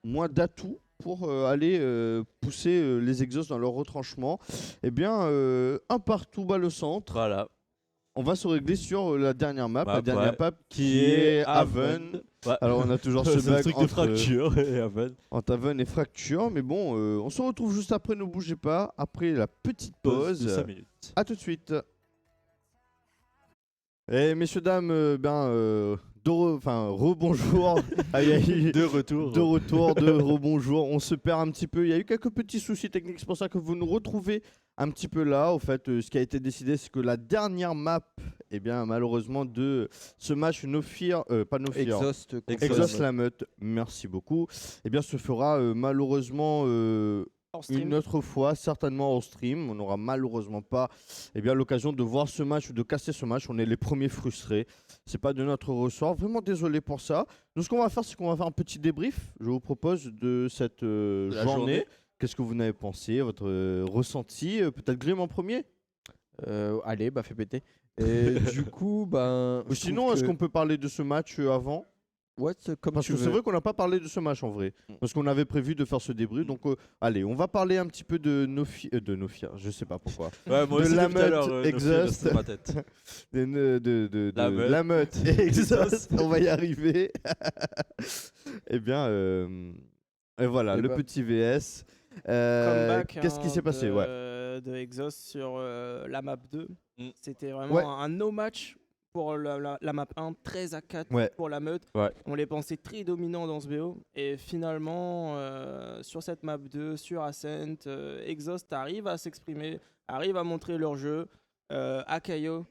moins d'atouts pour aller pousser les Exhaust dans leur retranchement. Eh bien, un partout bas le centre. Voilà. On va se régler sur la dernière map. Map, La dernière ouais. map qui est Haven. Ouais. Alors, on a toujours ce C'est le bug truc de fracture et Haven. entre Haven et Fracture. Mais bon, on se retrouve juste après, ne bougez pas. Après la petite Pause de pause. 5 minutes. A tout de suite. Et messieurs, dames, rebonjour. Aïe, aïe. De retour. De retour, de rebonjour. On se perd un petit peu. Il y a eu quelques petits soucis techniques. C'est pour ça que vous nous retrouvez un petit peu là. Au fait, ce qui a été décidé, c'est que la dernière map, eh bien, malheureusement, de ce match No Fear, pas No Fear, Exhaust. contre Exhaust la la meute, merci beaucoup, eh bien, se fera malheureusement Hors stream. une autre fois, certainement en stream. On n'aura malheureusement pas l'occasion de voir ce match ou de casser ce match. On est les premiers frustrés. C'est pas de notre ressort. Vraiment désolé pour ça. Nous, ce qu'on va faire, c'est qu'on va faire un petit débrief. Je vous propose de cette la journée. journée. Qu'est-ce que vous en avez pensé, votre ressenti Peut-être Grim en premier. Allez, fais péter. Et du coup, Ou sinon, est-ce qu'on peut parler de ce match avant comme Parce tu que c'est veux. vrai qu'on n'a pas parlé de ce match en vrai. Parce qu'on avait prévu de faire ce débrief. Donc, allez, on va parler un petit peu de Nofia. Je sais pas pourquoi. Ouais, moi De aussi la depuis tout à l'heure, meute, No Fear Exhaust. reste dans ma tête. De La meute. la meute et Exhaust. On va y arriver. Eh bien, et voilà, Eh le ben. petit VS. Comeback, Qu'est-ce qui s'est passé de Exhaust sur la map 2. Mm. C'était vraiment Ouais. un no match pour la map 1, 13-4 Ouais. pour la meute. Ouais. On les pensait très dominants dans ce BO. Et finalement, sur cette map 2, sur Ascent, Exhaust arrive à s'exprimer, arrive à montrer leur jeu. Akayo,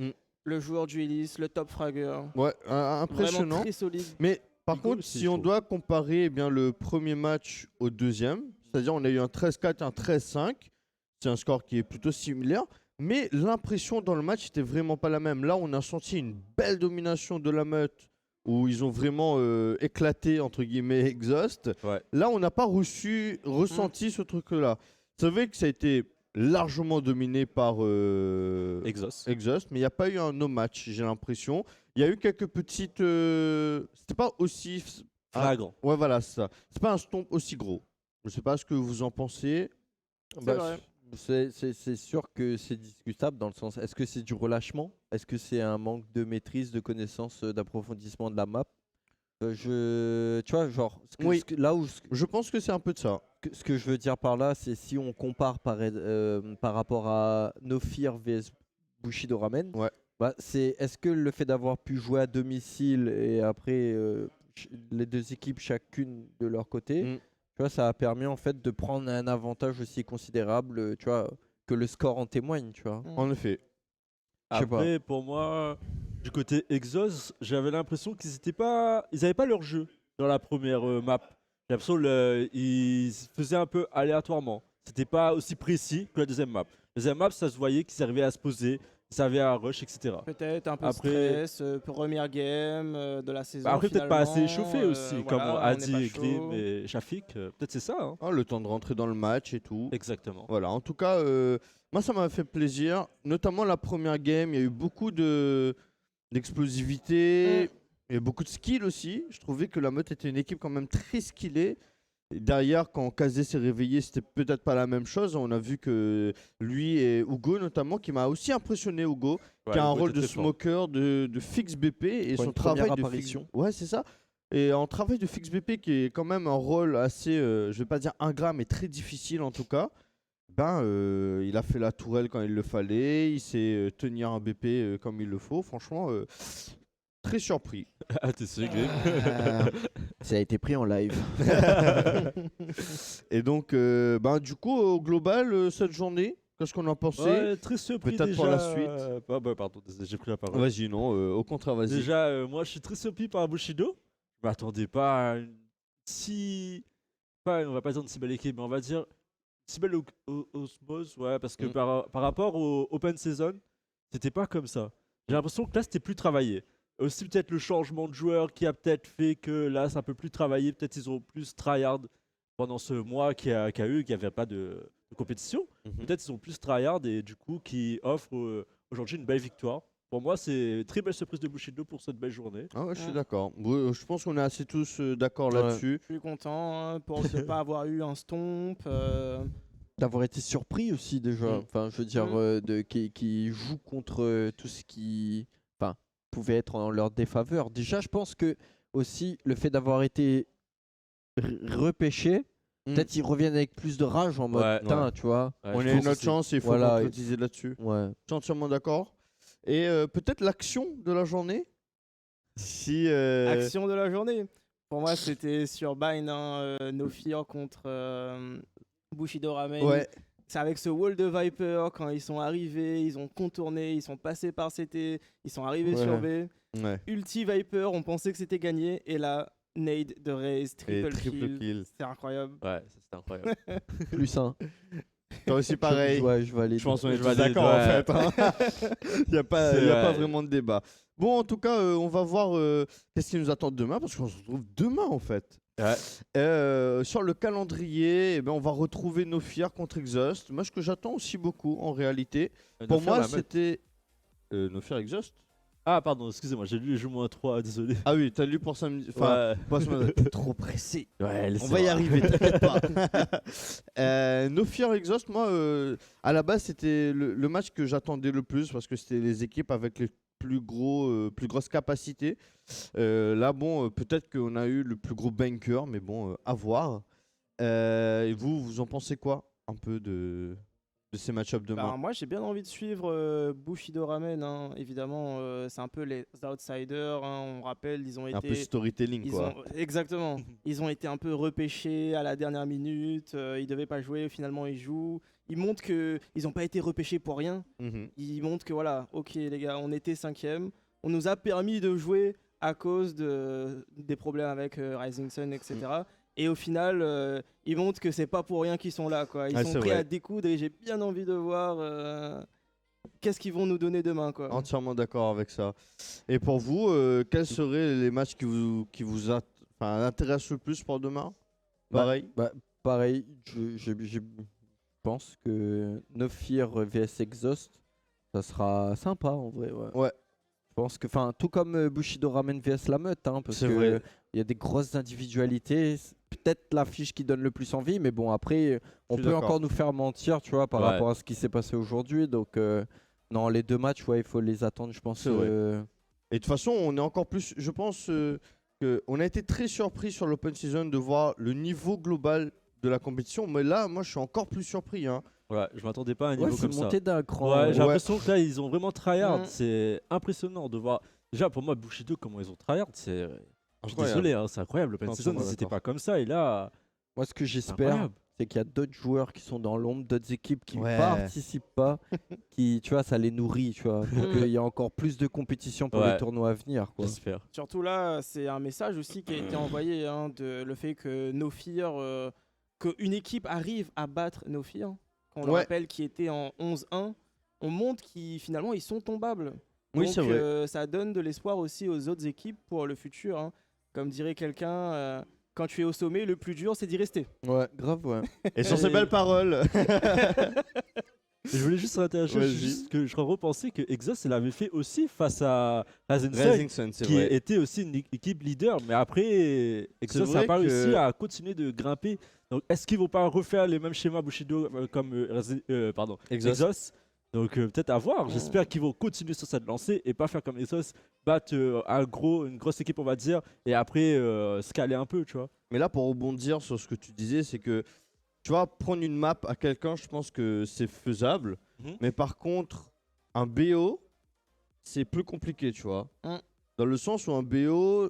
Mm. le joueur du Elise, le top fragger. Ouais, impressionnant. Vraiment très solide. Mais par Hugo contre, aussi, si je on trouve. doit comparer le premier match au deuxième, c'est-à-dire on a eu un 13-4 et un 13-5, c'est un score qui est plutôt similaire, mais l'impression dans le match n'était vraiment pas la même. Là, on a senti une belle domination de la meute, où ils ont vraiment éclaté, entre guillemets, Exhaust. Ouais. Là, on n'a pas ressenti ce truc-là. C'est vrai que ça a été largement dominé par Exhaust. Exhaust, mais il n'y a pas eu un no match, j'ai l'impression. Il y a eu quelques petites... C'était pas aussi... Flagrant. Ouais, voilà, c'est ça. C'est pas un stomp aussi gros, Je sais pas ce que vous en pensez. Bah, vrai. c'est sûr que c'est discutable dans le sens, est-ce que c'est du relâchement? Est-ce que c'est un manque de maîtrise, de connaissance, d'approfondissement de la map? Tu vois, genre, Oui. là où Je pense que c'est un peu de ça. ce que je veux dire par là, c'est si on compare par rapport à No Fear vs Bushido Ramen, Ouais. bah, est-ce que le fait d'avoir pu jouer à domicile et après les deux équipes chacune de leur côté, Mm. tu vois, ça a permis en fait de prendre un avantage aussi considérable, tu vois, que le score en témoigne, tu vois. En effet. Je sais pas. Après, pour moi, du côté Exos, j'avais l'impression qu'ils n'avaient pas leur jeu dans la première map. J'ai l'impression qu'ils faisaient un peu aléatoirement. C'était pas aussi précis que la deuxième map. La deuxième map, ça se voyait qu'ils arrivaient à se poser, ils arrivaient à rush, etc. Peut-être un peu Après- de stress, première game de la saison. Après, peut-être pas assez finalement, échauffé aussi, comme voilà, on Adi, n'est pas Grim chaud. et Shafik. Peut-être c'est ça. Hein. Ah, le temps de rentrer dans le match et tout. Exactement. Voilà, en tout cas, moi ça m'a fait plaisir. Notamment la première game, il y a eu beaucoup d'explosivité, il y a eu beaucoup de skill aussi. Je trouvais que la meute était une équipe quand même très skillée. Et derrière, quand Kazé s'est réveillé, c'était peut-être pas la même chose. On a vu que lui et Hugo, notamment, qui m'a aussi impressionné, Hugo, qui a un rôle de smoker, de fixe BP et Pour son une première travail de apparition. Ouais, c'est ça. Et en travail de fixe BP, qui est quand même un rôle assez, je vais pas dire ingrat, mais très difficile en tout cas. Il a fait la tourelle quand il le fallait, il sait tenir un BP comme il le faut. Franchement, très surpris. Ah, t'es sûr, Grim Ça a été pris en live. Et donc, du coup, au global, cette journée, qu'est-ce qu'on en pensait? Ouais, très surpris Peut-être déjà. pour la suite. Pardon, désolé, j'ai pris la parole. Vas-y, non, au contraire, vas-y. Déjà, moi, je suis très surpris par Bushido. Je m'attendais pas à une on va pas dire une si belle équipe, mais on va dire si belle osmose, ouais, parce que par rapport au Open Season, c'était pas comme ça. J'ai l'impression que là, c'était plus travaillé. Aussi, peut-être le changement de joueur qui a peut-être fait que là, c'est un peu plus travaillé. Peut-être ils ont plus tryhard pendant ce mois qu'il y a eu, qu'il n'y avait pas de compétition. Peut-être ils ont plus tryhard et du coup, qui offrent aujourd'hui une belle victoire. Pour moi, c'est une très belle surprise de Bushido pour cette belle journée. Ah ouais, je suis Ouais. d'accord. Je pense qu'on est assez tous d'accord Ouais. là-dessus. Je suis content hein, pour ne pas avoir eu un stomp. D'avoir été surpris aussi déjà. Mm. Enfin, je veux dire, qui joue contre tout ce qui pouvait être en leur défaveur. Déjà, je pense que aussi le fait d'avoir été repêché, peut-être ils reviennent avec plus de rage en mode Ouais. putain, tu vois. Ouais, On je a pense une autre aussi. chance et il faut Voilà. concrétiser là-dessus. Ouais. Je suis entièrement d'accord. Et peut-être l'action de la journée. Si. Action de la journée. Pour moi, c'était sur Bind, No Fear contre Bushido Ramen. Ouais. C'est avec ce wall de Viper, quand ils sont arrivés, ils ont contourné, ils sont passés par CT, ils sont arrivés Ouais. sur B. Ouais. Ulti Viper, on pensait que c'était gagné, et là, nade de Raze, Et triple triple kill. C'est incroyable. Ouais, ça, c'était incroyable. Plus un. Toi aussi pareil. Je valider. Je pense qu'on est Je tous valide, d'accord en ouais. fait. hein. Il n'y a, pas, C'est il y a pas vrai. vraiment de débat. Bon, en tout cas, on va voir qu'est-ce qui nous attend demain, parce qu'on se retrouve demain en fait. Ouais. Sur le calendrier, eh ben, on va retrouver No Fear contre Exhaust. Moi, ce que j'attends aussi beaucoup en réalité, pour moi, c'était No Fear Exhaust. Ah, pardon, excusez-moi, j'ai lu les jeux -3, désolé. Ah oui, t'as lu pour samedi. Enfin, Ouais. pas ce matin. T'es trop pressé. Ouais, On va y arriver, t'inquiète pas. No Fear Exhaust, moi, à la base, c'était le match que j'attendais le plus parce que c'était les équipes avec les plus grosses capacités. Là, bon, peut-être qu'on a eu le plus gros banker, mais bon, à voir. Et vous en pensez quoi un peu de ces match-ups demain? Moi, j'ai bien envie de suivre Bushido Ramen. Hein. Évidemment, c'est un peu les outsiders. Hein. On rappelle, ils ont Un peu été. storytelling, quoi. Exactement. Ils ont été un peu repêchés à la dernière minute. Ils devaient pas jouer. Finalement, ils jouent. Ils montrent qu'ils n'ont pas été repêchés pour rien. Mhm. Ils montrent que voilà, ok les gars, on était 5e. On nous a permis de jouer à cause des problèmes avec Rising Sun, etc. Et au final, ils montrent que c'est pas pour rien qu'ils sont là. Quoi. Ils Ah, sont c'est prêts vrai. à découdre et j'ai bien envie de voir qu'est-ce qu'ils vont nous donner demain. Quoi. Entièrement d'accord avec ça. Et pour vous, quels seraient les matchs qui vous intéressent le plus pour demain? Pareil. Pareil, je pense que No Fear vs Exhaust, ça sera sympa en vrai. Ouais. Je pense que, tout comme Bushido Ramen vs La Meute, hein, parce C'est que vrai. il y a des grosses individualités. peut-être l'affiche qui donne le plus envie, mais bon, après, on suis peut d'accord. encore nous faire mentir, tu vois, par Ouais. rapport à ce qui s'est passé aujourd'hui. Donc, non, les 2 matchs, ouais, il faut les attendre, je pense. C'est vrai. Et de toute façon, on est encore plus. Je pense qu'on a été très surpris sur l'Open Season de voir le niveau global de la compétition. Mais là, moi, je suis encore plus surpris. Hein. Voilà, je m'attendais pas à un Ouais, niveau c'est comme ça. monté d'un cran. Ouais, j'ai Ouais. l'impression que là, ils ont vraiment tryhard. Mm. C'est impressionnant de voir. Déjà, pour moi, Bushido, comment ils ont tryhard, c'est. Je suis Incroyable. désolé, hein, c'est incroyable. Le Non, season, totalement c'était d'accord. pas comme ça. Et là, Moi, ce que c'est j'espère, incroyable. c'est qu'il y a d'autres joueurs qui sont dans l'ombre, d'autres équipes qui Ouais. participent pas, qui, tu vois, ça les nourrit, tu vois, pour qu'il y ait encore plus de compétition pour Ouais. les tournois à venir, quoi. J'espère. Surtout là, c'est un message aussi qui a été envoyé, hein, de le fait que No Fear, qu'une équipe arrive à battre No Fear, qu'on le Ouais. rappelle, qui était en 11-1, on montre qu'ils finalement ils sont tombables. Oui, Donc, c'est vrai. ça donne de l'espoir aussi aux autres équipes pour le futur. Hein. Comme dirait quelqu'un, quand tu es au sommet, le plus dur c'est d'y rester. Ouais, grave, ouais. Et sur ces belles paroles. Je voulais juste s'intéresser, Vas-y. juste que je repensais que Exos l'avait fait aussi face à Rising Sun, Rising Sun, c'est qui vrai. était aussi une équipe leader. Mais après, Exos vrai n'a pas que- réussi à continuer de grimper. Donc, est-ce qu'ils vont pas refaire les mêmes schémas Bushido comme Exos? Donc, peut-être à voir. J'espère qu'ils vont continuer sur cette lancée et pas faire comme Exos, battre une grosse équipe, on va dire, et après se caler un peu, tu vois. Mais là, pour rebondir sur ce que tu disais, c'est que tu vois, prendre une map à quelqu'un, je pense que c'est faisable. Mhm. Mais par contre, un BO, c'est plus compliqué, tu vois. Mm. Dans le sens où un BO,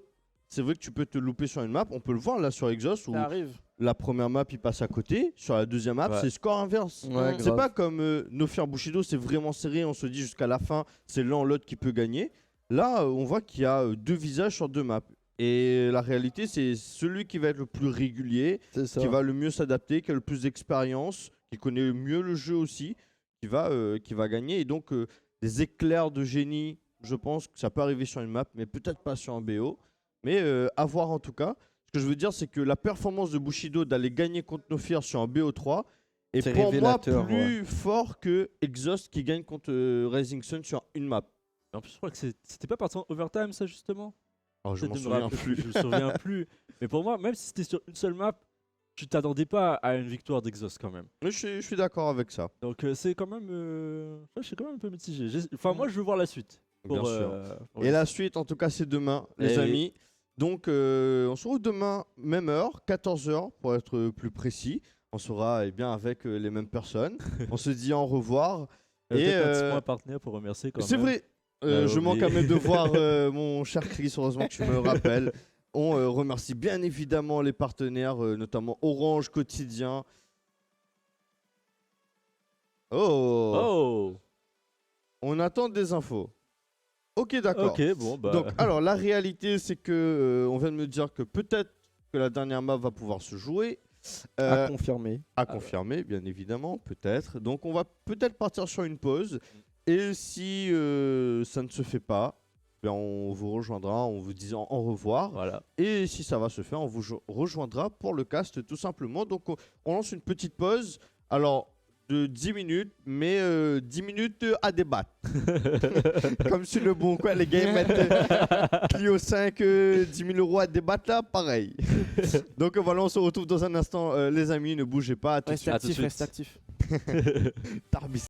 c'est vrai que tu peux te louper sur une map. On peut le voir là sur Exos où Ça arrive. la première map il passe à côté. Sur la deuxième map, Ouais. c'est score inverse. Ouais, C'est grave. pas comme No Fear Bushido, c'est vraiment serré. On se dit jusqu'à la fin, c'est l'un ou l'autre qui peut gagner. Là, on voit qu'il y a 2 visages sur 2 maps. Et la réalité, c'est celui qui va être le plus régulier, C'est ça. qui va le mieux s'adapter, qui a le plus d'expérience, qui connaît mieux le jeu aussi, qui va gagner. Et donc, des éclairs de génie, je pense que ça peut arriver sur une map, mais peut-être pas sur un BO. Mais à voir en tout cas. Ce que je veux dire, c'est que la performance de Bushido d'aller gagner contre No Fear sur un BO3 est C'est pour moi révélateur, plus fort que Exhaust qui gagne contre Rising Sun sur une map. En plus, je crois que c'était pas parti en overtime, ça, justement. Alors, je Peut-être m'en de me souviens rappeler, plus. Je me souviens plus. Mais pour moi, même si c'était sur une seule map, tu t'attendais pas à une victoire d'Exos quand même. Mais je suis d'accord avec ça. Donc c'est quand même, je suis quand même un peu mitigé. Enfin, moi, je veux voir la suite. Bien sûr. pour Et la suite, en tout cas, c'est demain, les Eh oui. amis. Donc, on se retrouve demain, même heure, 14h pour être plus précis. On sera bien avec les mêmes personnes. On se dit au revoir. Et Et, peut-être un petit point partenaire pour remercier quand même. C'est vrai. J'avais Je manque oublié. à mes devoirs, mon cher Chris. Heureusement que tu me le rappelles. On remercie bien évidemment les partenaires, notamment Orange Quotidien. Oh, Oh. On attend des infos. Ok, d'accord. Ok, bon bah. Donc, alors, la réalité, c'est que on vient de me dire que peut-être que la dernière map va pouvoir se jouer. À confirmer. À confirmer, bien évidemment, peut-être. Donc, on va peut-être partir sur une pause. Et si ça ne se fait pas, ben, on vous rejoindra en vous disant au revoir. Voilà. Et si ça va se faire, on vous rejoindra pour le cast tout simplement. Donc, on lance une petite pause. Alors, de 10 minutes, mais 10 minutes à débattre. Comme sur le bon coin, les gars ils mettent Clio 5, 10 000 euros à débattre là, pareil. Donc voilà, on se retrouve dans un instant, les amis, ne bougez pas. À tout de Restez suite. À tout de actif, suite. restez actif. Tarbis.